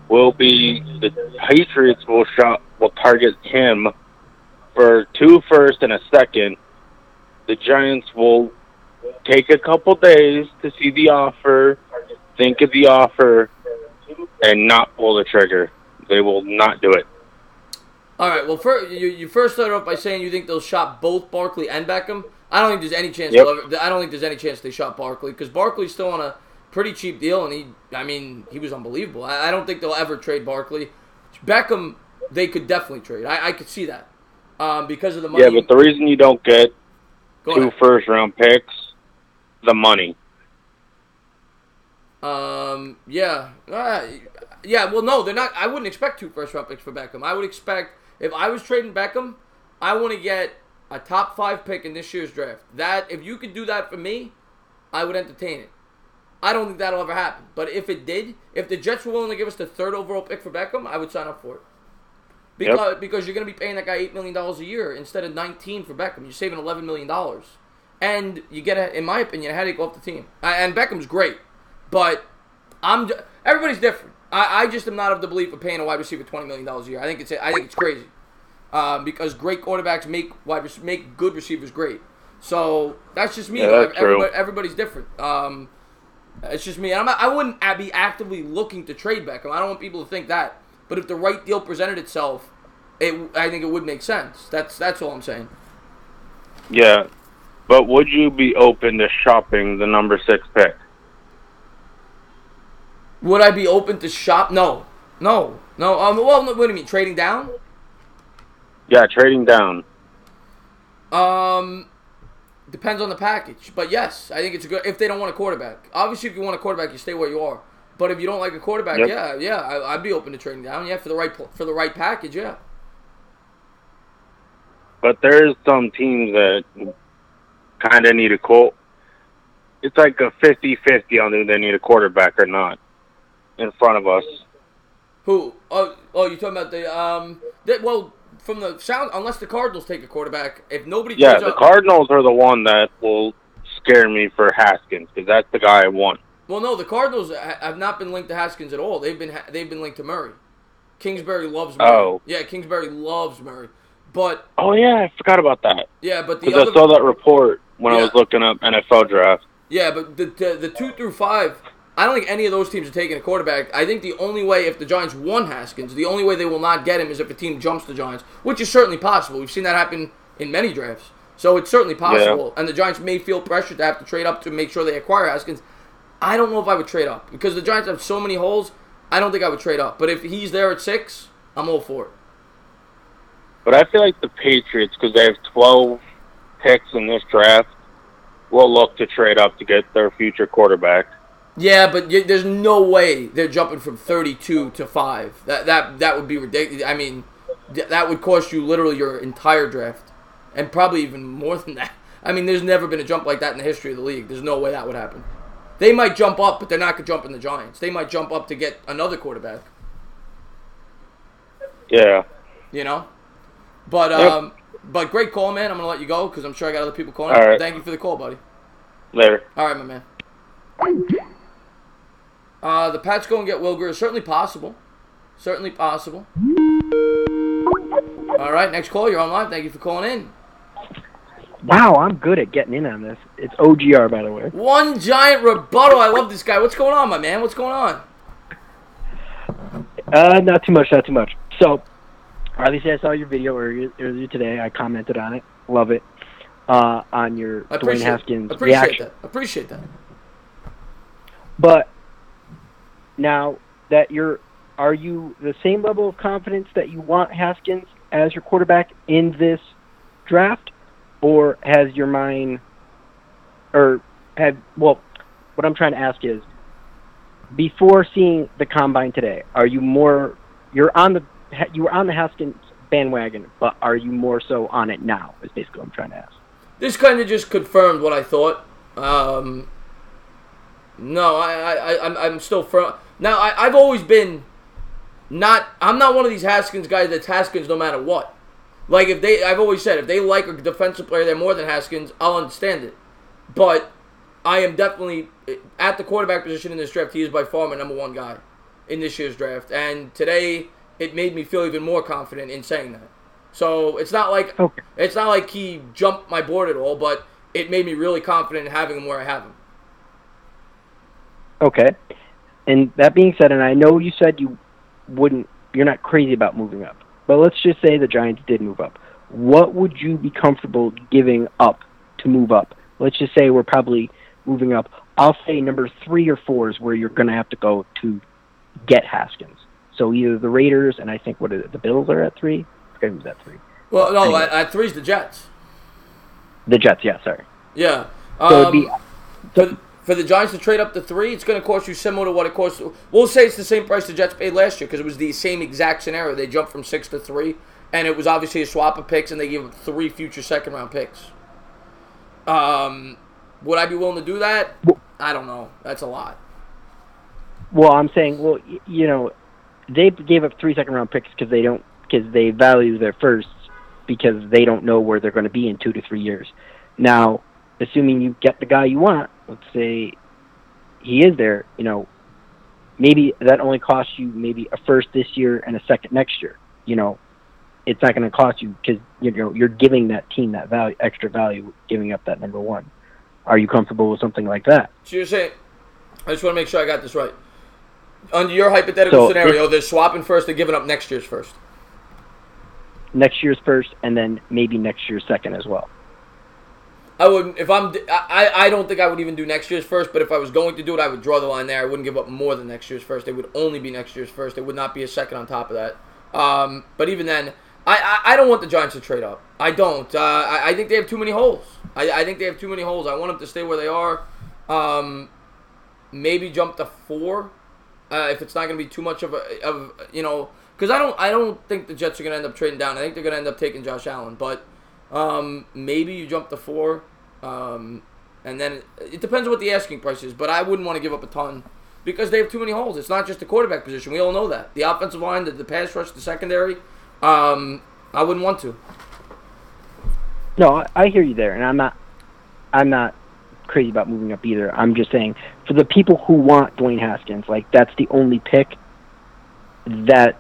the Patriots will target him for 2 firsts and a second. The Giants will take a couple days to see the offer, think of the offer, and not pull the trigger. They will not do it. All right. Well, you first started off by saying you think they'll shop both Barkley and Beckham. I don't think there's any chance. I don't think there's any chance they shop Barkley because Barkley's still on a pretty cheap deal, and he was unbelievable. I don't think they'll ever trade Barkley. Beckham, they could definitely trade. I could see that because of the money. Yeah, but the reason you don't get 2 first-round picks, the money. Yeah. Well, no, they're not. I wouldn't expect 2 first-round picks for Beckham. I would expect, if I was trading Beckham, I want to get a top 5 pick in this year's draft. That, if you could do that for me, I would entertain it. I don't think that'll ever happen. But if it did, if the Jets were willing to give us the 3rd overall pick for Beckham, I would sign up for it. Because you're going to be paying that guy $8 million a year instead of $19 for Beckham. You're saving $11 million. And you get, in my opinion, a headache off the team. And Beckham's great. But everybody's different. I just am not of the belief of paying a wide receiver $20 million a year. I think it's crazy. Because great quarterbacks make good receivers great. So that's just me. Yeah, that's true. Everybody's different. It's just me. I wouldn't be actively looking to trade Beckham. I don't want people to think that. But if the right deal presented itself, I think it would make sense. That's all I'm saying. Yeah, but would you be open to shopping the number 6 pick? Would I be open to shop? No. Well, what do you mean? Trading down? Yeah, trading down. Depends on the package, but yes, I think it's good if they don't want a quarterback. Obviously, if you want a quarterback, you stay where you are. But if you don't like a quarterback, I'd be open to trading down. Yeah, for the right package, yeah. But there's some teams that kind of need a It's like a 50-50 on whether they need a quarterback or not in front of us. Who? Oh, you're talking about well, from the sound, unless the Cardinals take a quarterback, if nobody trades the Cardinals are the one that will scare me for Haskins, because that's the guy I want. Well, no, the Cardinals have not been linked to Haskins at all. They've been linked to Murray. Kingsbury loves Murray. Oh. Yeah, Kingsbury loves Murray. But oh yeah, I forgot about that. Yeah, but I saw that report when I was looking up NFL draft. Yeah, but the 2 through 5, I don't think any of those teams are taking a quarterback. I think the only way, if the Giants want Haskins, the only way they will not get him is if a team jumps the Giants, which is certainly possible. We've seen that happen in many drafts. So it's certainly possible. Yeah. And the Giants may feel pressured to have to trade up to make sure they acquire Haskins. I don't know if I would trade up. Because the Giants have so many holes, I don't think I would trade up. But if he's there at 6, I'm all for it. But I feel like the Patriots, because they have 12 picks in this draft, will look to trade up to get their future quarterback. Yeah, but there's no way they're jumping from 32 to 5. That would be ridiculous. I mean, that would cost you literally your entire draft, and probably even more than that. I mean, there's never been a jump like that in the history of the league. There's no way that would happen. They might jump up, but they're not going to jump in the Giants. They might jump up to get another quarterback. Yeah. You know? But but great call, man. I'm going to let you go because I'm sure I got other people calling. All right. Thank you for the call, buddy. Later. All right, my man. The Pats go and get Wilger is certainly possible. Certainly possible. All right, next call. You're on live. Thank you for calling in. Wow, I'm good at getting in on this. It's OGR, by the way. One giant rebuttal. I love this guy. What's going on, my man? What's going on? Not too much. So, obviously, I saw your video earlier today. I commented on it. Love it. On your Dwayne Haskins reaction. Appreciate that. But now that are you the same level of confidence that you want Haskins as your quarterback in this draft, or has your mind, what I'm trying to ask is, before seeing the combine today, are you you were on the Haskins bandwagon, but are you more so on it now? Is basically what I'm trying to ask. This kind of just confirmed what I thought. No, I'm still firm. Now, I've always been I'm not one of these Haskins guys that's Haskins no matter what. Like, I've always said, if they like a defensive player, they're more than Haskins, I'll understand it. But I am definitely, at the quarterback position in this draft, he is by far my number one guy in this year's draft. And today, it made me feel even more confident in saying that. So, it's not like he jumped my board at all, but it made me really confident in having him where I have him. Okay. And that being said, and I know you said you're not crazy about moving up, but let's just say the Giants did move up. What would you be comfortable giving up to move up? Let's just say we're probably moving up. I'll say number 3 or 4 is where you're going to have to go to get Haskins. So either the Raiders, and I think, the Bills are at 3? I forget who's at 3. Well, no, anyway. At 3 is the Jets. The Jets, yeah, sorry. Yeah. So it'd be... For the Giants to trade up to 3, it's going to cost you similar to what it cost. We'll say it's the same price the Jets paid last year because it was the same exact scenario. They jumped from 6 to 3, and it was obviously a swap of picks, and they gave up 3 future second-round picks. Would I be willing to do that? I don't know. That's a lot. Well, I'm saying, they gave up 3 second-round picks because they value their firsts because they don't know where they're going to be in 2 to 3 years. Now, assuming you get the guy you want, let's say he is there, maybe that only costs you maybe a first this year and a second next year. It's not going to cost you because, you're giving that team that value, extra value, giving up that number 1. Are you comfortable with something like that? So you're saying, I just want to make sure I got this right. Under your hypothetical scenario, they're swapping first, they're giving up next year's first. Next year's first, and then maybe next year's second as well. I wouldn't. I don't think I would even do next year's first. But if I was going to do it, I would draw the line there. I wouldn't give up more than next year's first. It would only be next year's first. It would not be a second on top of that. But even then, I don't want the Giants to trade up. I don't. I think they have too many holes. I think they have too many holes. I want them to stay where they are. Maybe jump to 4 if it's not going to be too much of because I don't think the Jets are going to end up trading down. I think they're going to end up taking Josh Allen, but maybe you jump to 4, and then it depends on what the asking price is. But I wouldn't want to give up a ton because they have too many holes. It's not just the quarterback position. We all know that. The offensive line, the pass rush, the secondary. I wouldn't want to. No, I hear you there, and I'm not crazy about moving up either. I'm just saying for the people who want Dwayne Haskins, like that's the only pick that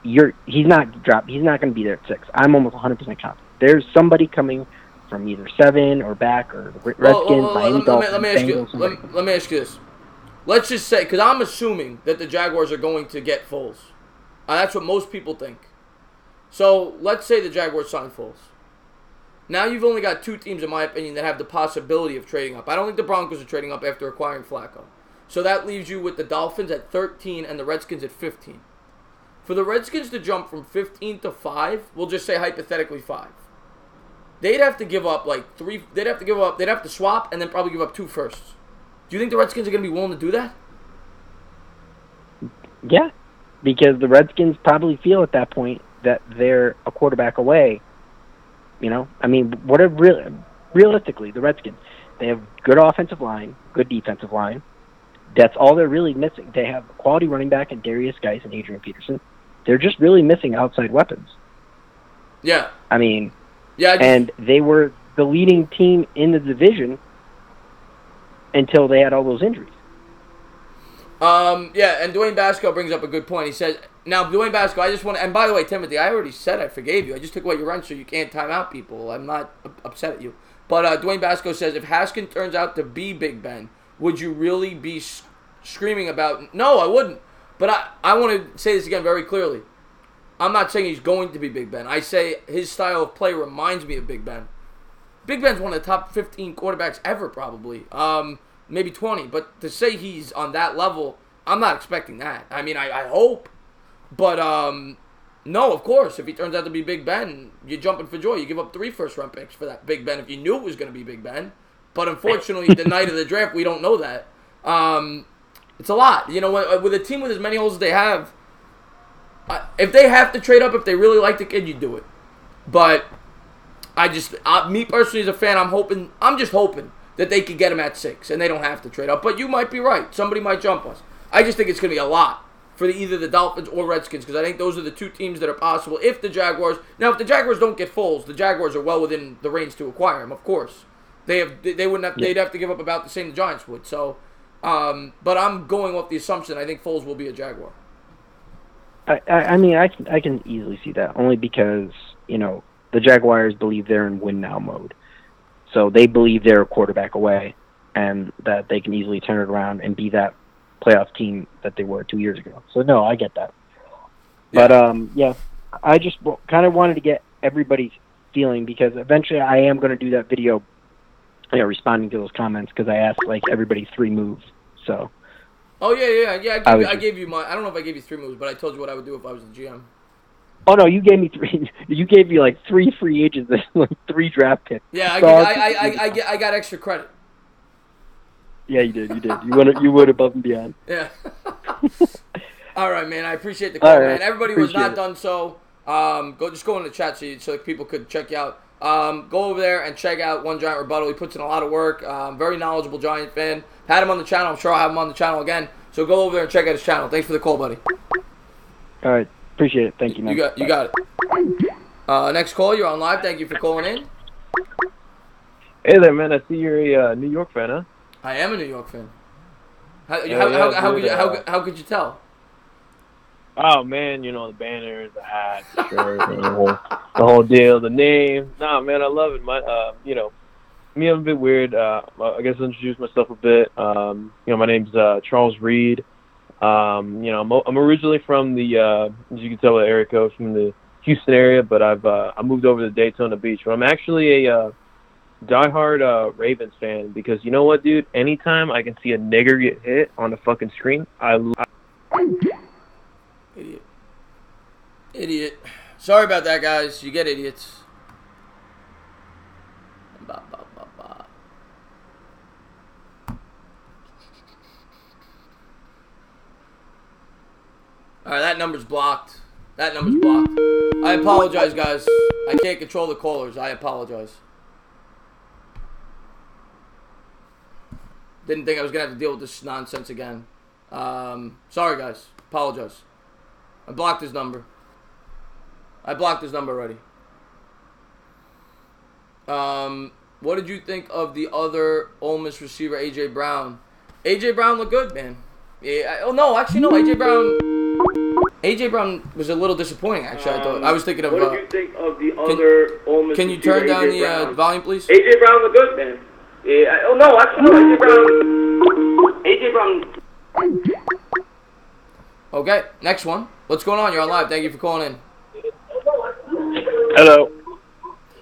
he's not going to be there at 6. I'm almost 100% confident. There's somebody coming from either 7 or back or Redskins, Miami Dolphins, Bengals. Let me ask you this. Let's just say, because I'm assuming that the Jaguars are going to get Foles. That's what most people think. So let's say the Jaguars sign Foles. Now you've only got 2 teams, in my opinion, that have the possibility of trading up. I don't think the Broncos are trading up after acquiring Flacco. So that leaves you with the Dolphins at 13 and the Redskins at 15. For the Redskins to jump from 15 to 5, we'll just say hypothetically 5. They'd have to give up like 3. They'd have to swap and then probably give up 2 firsts. Do you think the Redskins are going to be willing to do that? Yeah, because the Redskins probably feel at that point that they're a quarterback away. I mean, realistically, the Redskins, they have good offensive line, good defensive line. That's all they're really missing. They have a quality running back in Darius Geis and Adrian Peterson. They're just really missing outside weapons. Yeah. I mean, and they were the leading team in the division until they had all those injuries. Yeah, and Dwayne Basco brings up a good point. He says, now, Dwayne Basco, I just want to, and by the way, Timothy, I already said I forgave you. I just took away your run so you can't time out people. I'm not upset at you. But Dwayne Basco says, if Haskins turns out to be Big Ben, would you really be screaming about, no, I wouldn't. But I want to say this again very clearly. I'm not saying he's going to be Big Ben. I say his style of play reminds me of Big Ben. Big Ben's one of the top 15 quarterbacks ever, probably. Maybe 20. But to say he's on that level, I'm not expecting that. I mean, I hope. But, no, of course, if he turns out to be Big Ben, you're jumping for joy. You give up 3 first-round picks for that Big Ben if you knew it was going to be Big Ben. But unfortunately, the night of the draft, we don't know that. It's a lot. With a team with as many holes as they have, if they have to trade up, if they really like the kid, you do it. But me personally as a fan, I'm just hoping that they could get him at 6 and they don't have to trade up. But you might be right. Somebody might jump us. I just think it's going to be a lot for either the Dolphins or Redskins because I think those are the 2 teams that are possible. If the Jaguars don't get Foles, the Jaguars are well within the range to acquire him. Of course, they'd have to give up about the same the Giants would. So, but I'm going off the assumption I think Foles will be a Jaguar. I mean, I can easily see that only because the Jaguars believe they're in win now mode, so they believe they're a quarterback away, and that they can easily turn it around and be that playoff team that they were 2 years ago. So no, I get that. Yeah. But I just kind of wanted to get everybody's feeling because eventually I am going to do that video, responding to those comments because I asked everybody 3 moves. So. Oh yeah. I gave you my. I don't know if I gave you 3 moves, but I told you what I would do if I was the GM. Oh no, you gave me 3. You gave me 3 free agents and 3 draft picks. Yeah, I got extra credit. Yeah, you did. You went above and beyond. Yeah. All right, man. I appreciate the call, man. Everybody was not done so. Go in the chat so people could check you out. Go over there and check out One Giant Rebuttal. He puts in a lot of work. Very knowledgeable Giant fan. Had him on the channel. I'm sure I'll have him on the channel again. So go over there and check out his channel. Thanks for the call, buddy. All right. Appreciate it. Thank you, man. You got it. Next call. You're on live. Thank you for calling in. Hey there, man. I see you're a New York fan, huh? I am a New York fan. How could you tell? Oh man, the banners, the hat, the shirt, the whole deal, the name. Nah, man, I love it. My, me, I'm a bit weird. I guess I'll introduce myself a bit. My name's Charles Reed. I'm originally from the, as you can tell by the area code, from the Houston area, but I moved over to Daytona Beach. But I'm actually a diehard Ravens fan because you know what, dude? Anytime I can see a nigger get hit on the fucking screen, Idiot. Sorry about that, guys. You get idiots. Alright, that number's blocked. That number's blocked. I apologize, guys. I can't control the callers. I apologize. Didn't think I was going to have to deal with this nonsense again. Sorry, guys. Apologize. I blocked his number. I blocked his number already. What did you think of the other Ole Miss receiver, A.J. Brown? A.J. Brown looked good, man. Yeah, A.J. Brown was a little disappointing, actually, I thought. I was thinking of... What did you think of the other Ole Miss Can you turn down the volume, please? A.J. Brown looked good, man. Yeah, A.J. Brown... Okay, next one. What's going on? You're on live. Thank you for calling in. Hello.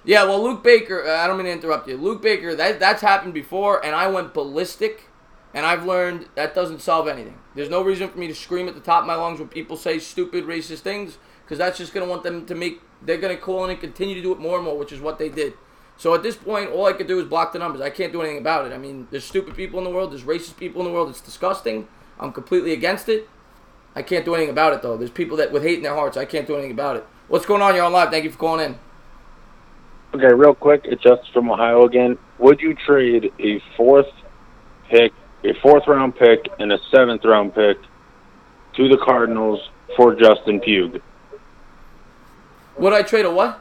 Yeah, well, Luke Baker, I don't mean to interrupt you. Luke Baker, that's happened before, and I went ballistic, and I've learned that doesn't solve anything. There's no reason for me to scream at the top of my lungs when people say stupid, racist things, because that's just going to want them to make, they're going to call in and continue to do it more and more, which is what they did. So at this point, all I could do is block the numbers. I can't do anything about it. I mean, there's stupid people in the world, there's racist people in the world, it's disgusting. I'm completely against it. I can't do anything about it, though. There's people that with hate in their hearts, I can't do anything about it. What's going on? You're on live. Thank you for calling in. Okay, real quick, it's Justin from Ohio again. Would you trade a fourth round pick and a 7th round pick to the Cardinals for Justin Pugh? Would I trade a what?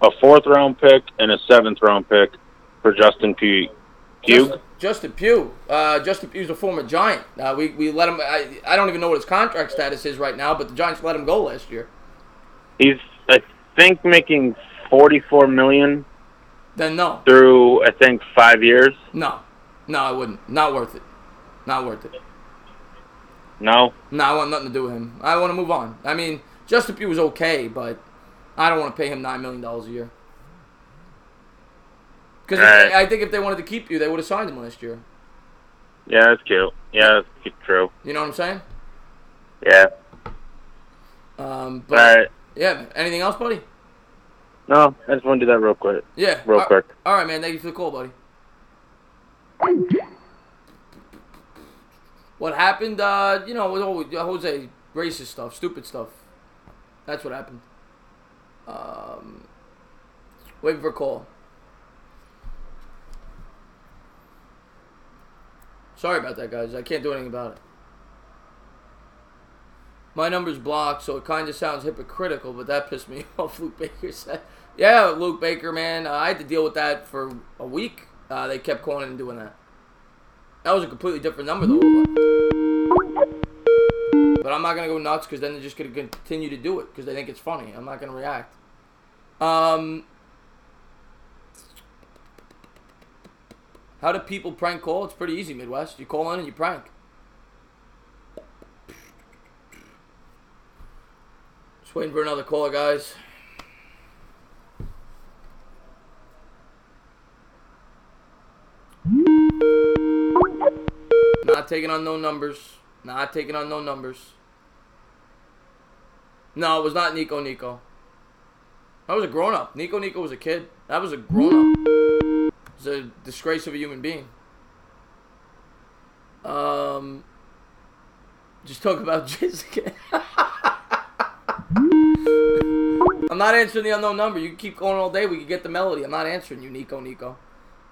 A 4th round pick and a 7th round pick for Justin Pugh. Justin Pugh. Justin Pugh's a former Giant. We let him. I don't even know what his contract status is right now, but the Giants let him go last year. He's, I think, making $44 million. Then no. Through, I think, 5 years. No, I wouldn't. Not worth it. Not worth it. No. No, I want nothing to do with him. I want to move on. I mean, Justin Pugh was okay, but I don't want to pay him $9 million a year. Because I think if they wanted to keep you, they would have signed him last year. Yeah, that's cute. Yeah, that's true. You know what I'm saying? Yeah. But yeah, anything else, buddy? No, I just want to do that real quick. Yeah. Real quick. All right, man. Thank you for the call, buddy. What happened, with Jose, racist stuff, stupid stuff. That's what happened. Waiting for a call. Sorry about that, guys. I can't do anything about it. My number's blocked, so it kind of sounds hypocritical, but that pissed me off, Luke Baker said. Yeah, Luke Baker, man. I had to deal with that for a week. They kept calling in and doing that. That was a completely different number, though. But I'm not going to go nuts, because then they're just going to continue to do it, because they think it's funny. I'm not going to react. How do people prank call? It's pretty easy, Midwest. You call in and you prank. Just waiting for another caller, guys. Not taking unknown numbers. Not taking unknown numbers. No, it was not Nico. That was a grown-up. Nico was a kid. That was a grown-up. It's a disgrace of a human being. Just talk about Jessica. I'm not answering the unknown number. You can keep going all day. We can get the melody. I'm not answering you, Nico.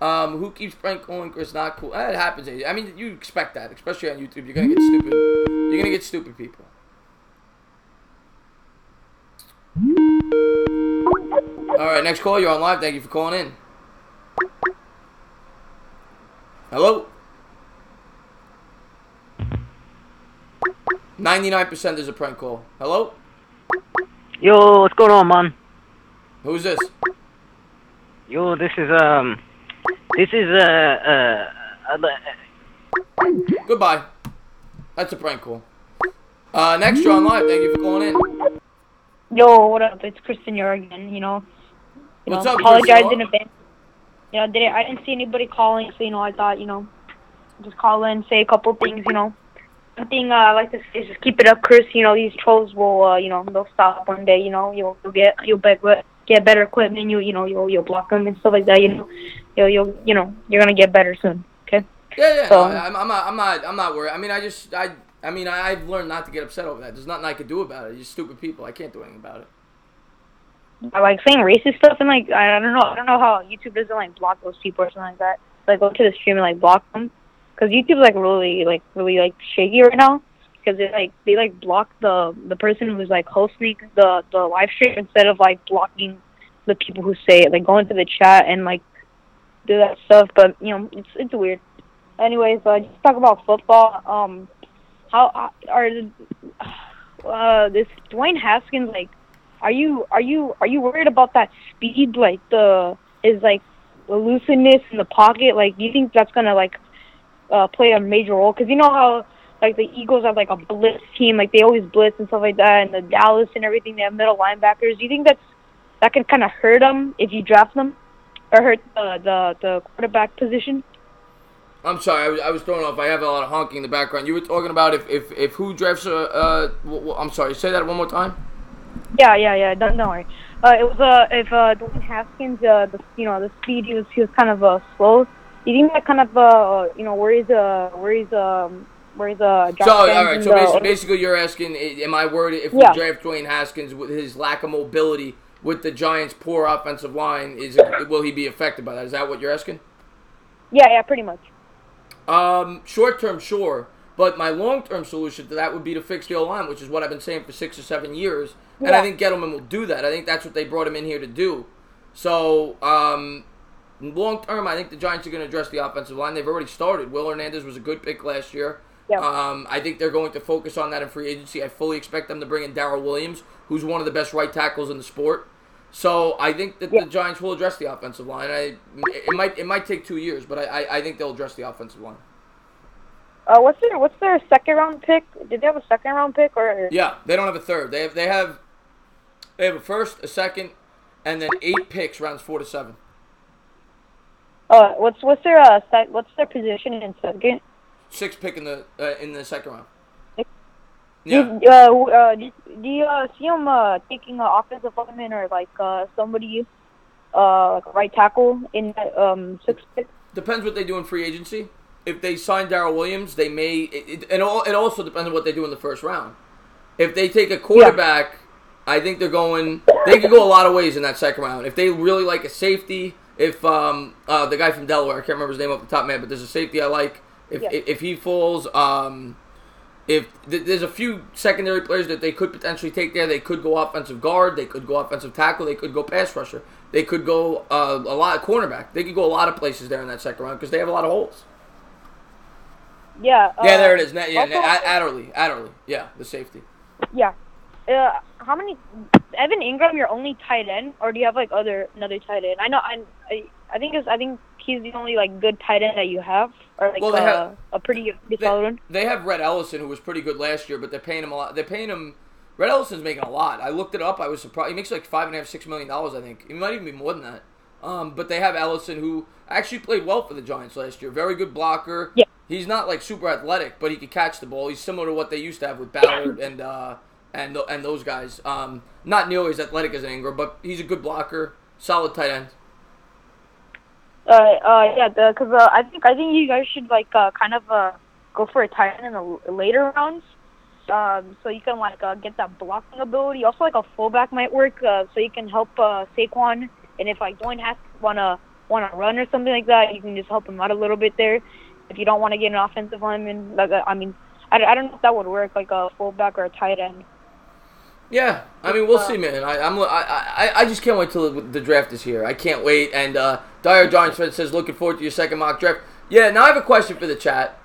Who keeps prank calling Chris? Not cool. It happens. I mean, you expect that, especially on YouTube. You're gonna get stupid. You're gonna get stupid people. All right, next call. You're on live. Thank you for calling in. Hello? 99% is a prank call. Hello? Yo, what's going on, man? Who's this? Yo, this is This is Goodbye. That's a prank call. Next, you're on live. Thank you for calling in. Yo, what up? It's Kristen Yor again. What's up, apologize Kristen? in advance. I didn't see anybody calling, so I thought just call in, say a couple things. One thing I like to say is just keep it up, Chris. These trolls will they'll stop one day. You'll get better equipment. You'll block them and stuff like that. You're gonna get better soon. Okay. Yeah. So, No, I'm not worried. I've learned not to get upset over that. There's nothing I could do about it. You're stupid people. I can't do anything about it. I like saying racist stuff and I don't know how YouTube doesn't block those people or something like that. Go to the stream and block them, because YouTube's really shaky right now, because they block the person who's hosting the live stream instead of blocking the people who say it, go into the chat and do that stuff. But it's weird. Anyways, just talk about football. How are this Dwayne Haskins Are you worried about that speed, his elusiveness in the pocket? Do you think that's gonna play a major role? Because you know how the Eagles are a blitz team, they always blitz and stuff like that, and the Dallas and everything, they have middle linebackers. Do you think that could kind of hurt them if you draft them, or hurt the quarterback position? I'm sorry, I was thrown off. I have a lot of honking in the background. You were talking about if who drafts I'm sorry, say that one more time. Yeah. Don't worry. It was if Dwayne Haskins, the speed, he was kind of slow. Do you think that kind of worries Josh So all Allen right. and So basically, you're asking, am I worried if we draft Dwayne Haskins with his lack of mobility with the Giants' poor offensive line? Will he be affected by that? Is that what you're asking? Yeah, pretty much. Short term, sure. But my long-term solution to that would be to fix the O-line, which is what I've been saying for 6 or 7 years. And I think Gettleman will do that. I think that's what they brought him in here to do. So, long-term, I think the Giants are going to address the offensive line. They've already started. Will Hernandez was a good pick last year. Yeah. I think they're going to focus on that in free agency. I fully expect them to bring in Darrell Williams, who's one of the best right tackles in the sport. So I think that the Giants will address the offensive line. It might take 2 years, but I think they'll address the offensive line. What's their second round pick? Did they have a second round pick or? Yeah, they don't have a third. They have a first, a second, and then 8 picks rounds 4 to 7. What's their position in second? 6th pick in the second round. Yeah. Do you see him taking an offensive lineman or somebody right tackle in that 6th pick? Depends what they do in free agency. If they sign Darrell Williams, they may. It also depends on what they do in the first round. If they take a quarterback, I think they could go a lot of ways in that second round. If they really like a safety, if the guy from Delaware, I can't remember his name off the top of my head, but there's a safety I like. If he falls, if there's a few secondary players that they could potentially take there, they could go offensive guard, they could go offensive tackle, they could go pass rusher, they could go a lot of cornerback. They could go a lot of places there in that second round because they have a lot of holes. Yeah. There it is. Adderley. Yeah, the safety. Yeah. How many? Evan Ingram, your only tight end, or do you have another tight end? I know. I think he's the only good tight end that you have, or a pretty solid one. They have Rhett Ellison, who was pretty good last year, but they're paying him a lot. Rhett Ellison's making a lot. I looked it up. I was surprised. He makes $5.5 to $6 million. I think it might even be more than that. But they have Ellison, who actually played well for the Giants last year. Very good blocker. Yeah. He's not super athletic, but he can catch the ball. He's similar to what they used to have with Ballard and those guys. Not nearly as athletic as Ingram, but he's a good blocker, solid tight end. Because I think you guys should go for a tight end in the later rounds, so you can get that blocking ability. Also, a fullback might work, so you can help Saquon. And if Dwayne has to wanna run or something like that, you can just help him out a little bit there. If you don't want to get an offensive lineman, I don't know if that would work, a fullback or a tight end. Yeah, we'll see, man. I just can't wait till the draft is here. I can't wait. And Dyer Giants fan says, looking forward to your second mock draft. Yeah, now I have a question for the chat.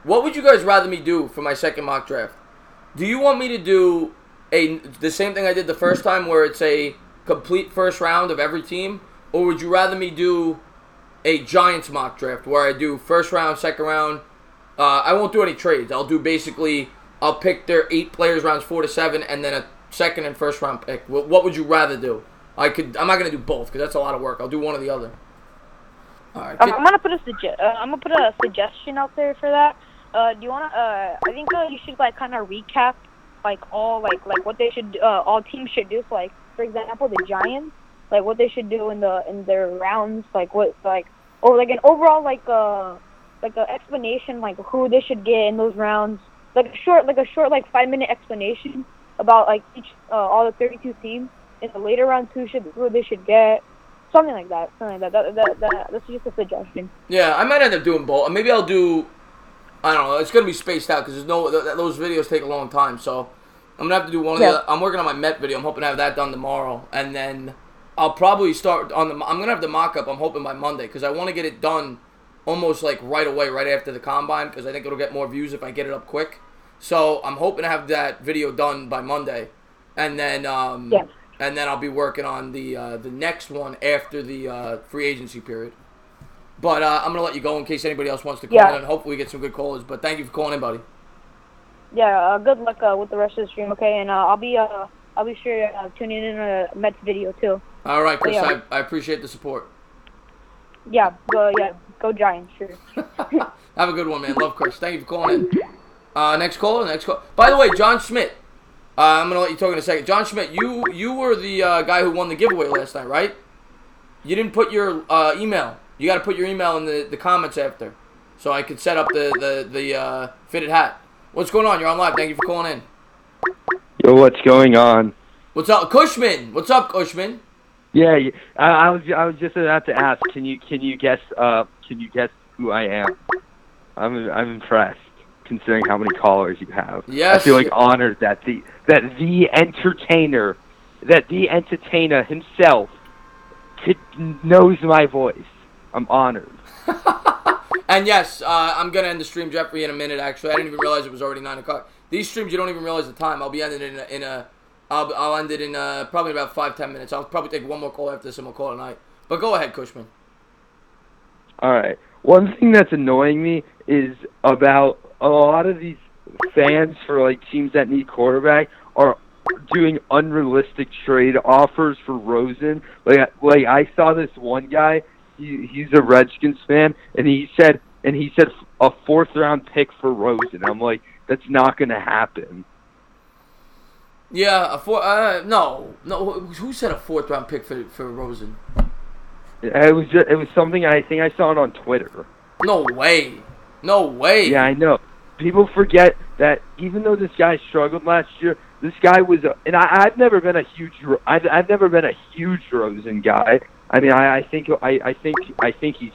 What would you guys rather me do for my second mock draft? Do you want me to do the same thing I did the first time, where it's a complete first round of every team, or would you rather me do a Giants mock draft where I do first round, second round. I won't do any trades. I'll do basically, I'll pick their 8 players rounds 4 to 7, and then a second and first round pick. What would you rather do? I'm not gonna do both because that's a lot of work. I'll do one or the other. All right. I'm gonna put a suggestion out there for that. Do you wanna? I think you should like kind of recap like all like what they should all teams should do. So like for example, the Giants, like what they should do in their rounds, like what or like an overall like a explanation like who they should get in those rounds. Like a short 5-minute explanation about like each all the 32 teams in the later rounds who they should get. Something like that. That's just a suggestion. Yeah, I might end up doing both. Maybe I'll do. I don't know. It's gonna be spaced out because those videos take a long time. So I'm gonna have to do one of the. I'm working on my Met video. I'm hoping to have that done tomorrow, and then I'll probably start on the. I'm gonna have the mock-up. I'm hoping by Monday because I want to get it done almost like right away, right after the combine, because I think it'll get more views if I get it up quick. So I'm hoping to have that video done by Monday, and then and then I'll be working on the next one after the free agency period. But I'm gonna let you go in case anybody else wants to call in. Hopefully we get some good callers. But thank you for calling in, buddy. Yeah, good luck with the rest of the stream. Okay, and I'll be sure tuning in a Mets video too. All right, Chris. I appreciate the support. Yeah, go Giants. Sure. Have a good one, man. Love Chris. Thank you for calling in. Next caller. By the way, John Schmidt. I'm gonna let you talk in a second. John Schmidt, you were the guy who won the giveaway last night, right? You didn't put your email. You got to put your email in the comments after, so I could set up the fitted hat. What's going on? You're on live. Thank you for calling in. Yo, what's going on? What's up, Cushman? What's up, Cushman? Yeah, I was just about to ask. Can you guess who I am? I'm impressed considering how many callers you have. Yes. I feel like honored that the entertainer himself knows my voice. I'm honored. And yes, I'm gonna end the stream, Jeffrey, in a minute. Actually, I didn't even realize it was already 9 o'clock. These streams, you don't even realize the time. I'll be ending I'll end it in probably about 5-10 minutes. I'll probably take one more call after this, and we'll call it a night. But go ahead, Cushman. All right. One thing that's annoying me is about a lot of these fans for like teams that need quarterback are doing unrealistic trade offers for Rosen. Like I saw this one guy. He's a Redskins fan, and he said a 4th-round pick for Rosen. I'm like, that's not going to happen. Yeah, no. Who said a 4th-round pick for Rosen? It was something I think I saw it on Twitter. No way. Yeah, I know. People forget that even though this guy struggled last year, this guy was, and I've never been a huge Rosen guy. I mean, I think he's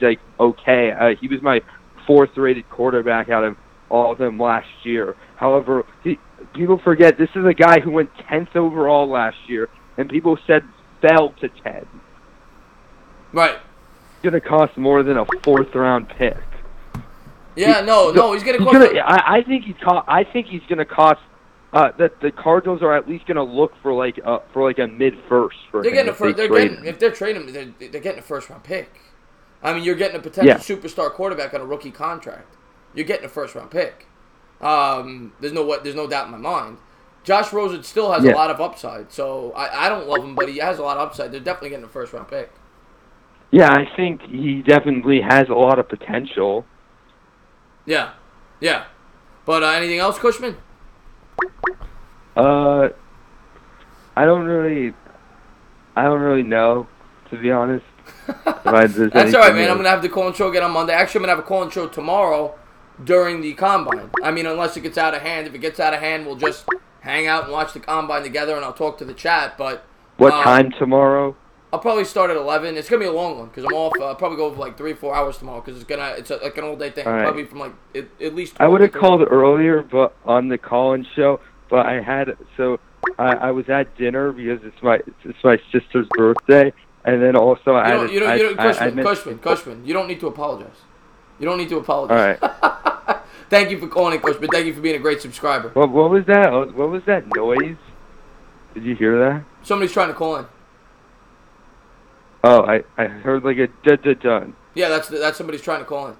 like okay. He was my 4th-rated quarterback out of all of them last year. However, people forget this is a guy who went 10th overall last year, and people said fell to 10. Right. It's gonna cost more than a 4th-round pick. Yeah, no, he's gonna cost. I think he's gonna cost. That the Cardinals are at least gonna look for like a mid-first for they're him. If they're trading him, they're getting a 1st-round pick. I mean, you're getting a potential superstar quarterback on a rookie contract. You're getting a 1st-round pick. There's no doubt in my mind. Josh Rosen still has a lot of upside, so I don't love him, but he has a lot of upside. They're definitely getting a 1st-round pick. Yeah, I think he definitely has a lot of potential. Yeah. But anything else, Cushman? I don't really know, to be honest. That's all right, man. I'm gonna have the call-in show again on Monday. Actually, I'm gonna have a call-in show tomorrow during the combine. I mean, unless it gets out of hand. If it gets out of hand, we'll just hang out and watch the combine together, and I'll talk to the chat. But what time tomorrow? I'll probably start at 11. It's gonna be a long one because I'm off. I'll probably go for like 3-4 hours tomorrow because it's like an all day thing. Right. Probably from like at least. I would have called earlier, but on the call-in show. But I was at dinner because it's my sister's birthday, and then also Cushman, you don't need to apologize. You don't need to apologize. All right. Thank you for calling in, Cushman. Thank you for being a great subscriber. What was that? What was that noise? Did you hear that? Somebody's trying to call in. Oh, I heard like a dun. Yeah, that's somebody's trying to call in.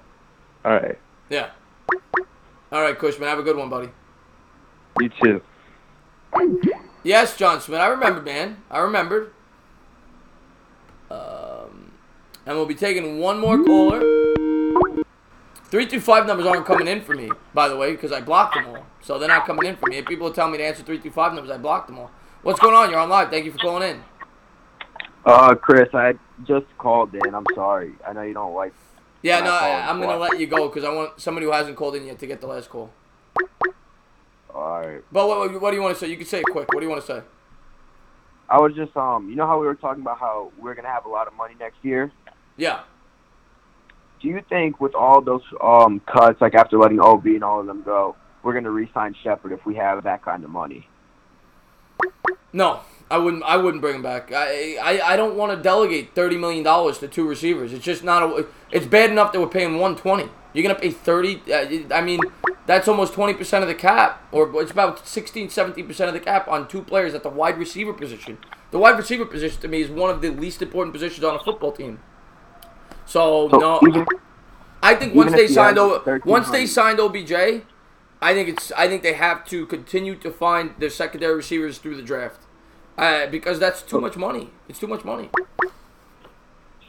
All right. Yeah. All right, Cushman. Have a good one, buddy. You too. Yes, John Smith. I remember, man. I remembered. And we'll be taking one more caller. 325 numbers aren't coming in for me, by the way, because I blocked them all. So they're not coming in for me. If people tell me to answer 325 numbers, I blocked them all. What's going on? You're on live. Thank you for calling in. Chris, I just called in. I'm sorry. I know you don't like. Yeah, no, I'm going to let you go because I want somebody who hasn't called in yet to get the last call. All right. But what do you want to say? You can say it quick. What do you want to say? I was just, you know how we were talking about how we're going to have a lot of money next year? Yeah. Do you think with all those cuts, like after letting OB and all of them go, we're going to re-sign Shepard if we have that kind of money? No, I wouldn't bring him back. I don't want to delegate $30 million to 2 receivers. It's just not it's bad enough that we're paying $120. You're going to pay 30. I mean, that's almost 20% of the cap, or it's about 16, 17% of the cap on 2 players at the wide receiver position. The wide receiver position to me is one of the least important positions on a football team. So no, I think once they signed OBJ, I think they have to continue to find their secondary receivers through the draft, because that's too much money. It's too much money.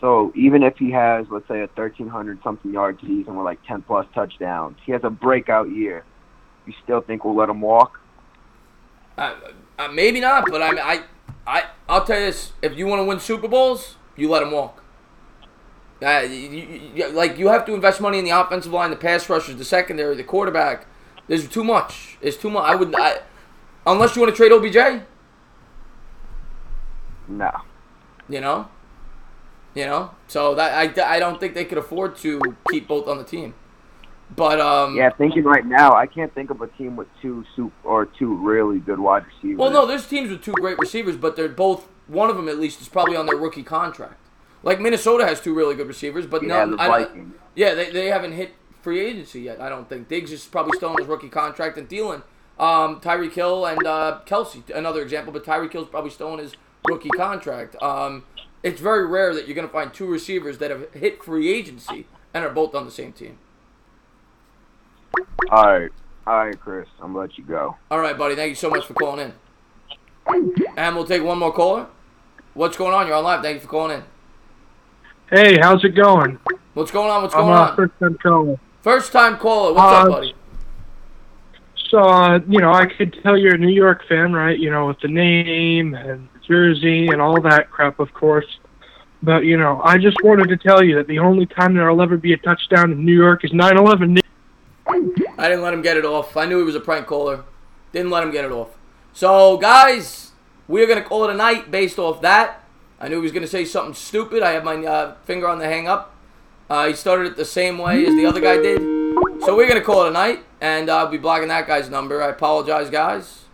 So even if he has, let's say, a 1,300-something yard season with like 10+ touchdowns, he has a breakout year, you still think we'll let him walk? Maybe not, but I'll tell you this: if you want to win Super Bowls, you let him walk. You have to invest money in the offensive line, the pass rushers, the secondary, the quarterback. There's too much. It's too much. Unless you want to trade OBJ. No. You know. So that I don't think they could afford to keep both on the team. But yeah, thinking right now, I can't think of a team with two really good wide receivers. Well, no, there's teams with 2 great receivers, but they're both, one of them at least is probably on their rookie contract. Like Minnesota has 2 really good receivers, but they haven't hit free agency yet. I don't think Diggs is probably still on his rookie contract, and Thielen, Tyreek Hill, and Kelsey, another example. But Tyreek Hill's probably still on his rookie contract. It's very rare that you're going to find 2 receivers that have hit free agency and are both on the same team. All right, Chris, I'm gonna let you go. All right, buddy. Thank you so much for calling in. And we'll take one more caller. What's going on? You're on live. Thank you for calling in. Hey, how's it going? What's going on? I'm first-time caller. First-time caller. What's up, buddy? So, I could tell you're a New York fan, right? With the name and the jersey and all that crap, of course. But, I just wanted to tell you that the only time there'll ever be a touchdown in New York is 9/11. I didn't let him get it off. I knew he was a prank caller. Didn't let him get it off. So, guys, we're going to call it a night based off that. I knew he was going to say something stupid. I have my finger on the hang up. He started it the same way as the other guy did. So we're going to call it a night, and I'll be blocking that guy's number. I apologize, guys.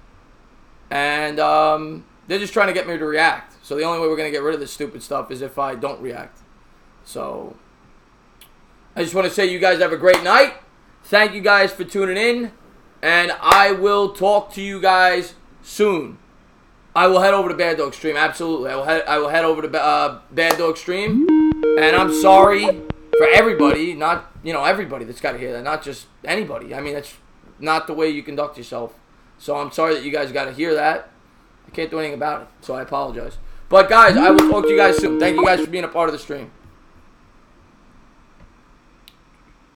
And they're just trying to get me to react. So the only way we're going to get rid of this stupid stuff is if I don't react. So I just want to say you guys have a great night. Thank you guys for tuning in, and I will talk to you guys soon. I will head over to Bad Dog Stream, absolutely. I will head over to Bad Dog Stream, and I'm sorry for everybody, not everybody that's got to hear that, not just anybody. I mean, that's not the way you conduct yourself. So I'm sorry that you guys got to hear that. I can't do anything about it, so I apologize. But guys, I will talk to you guys soon. Thank you guys for being a part of the stream.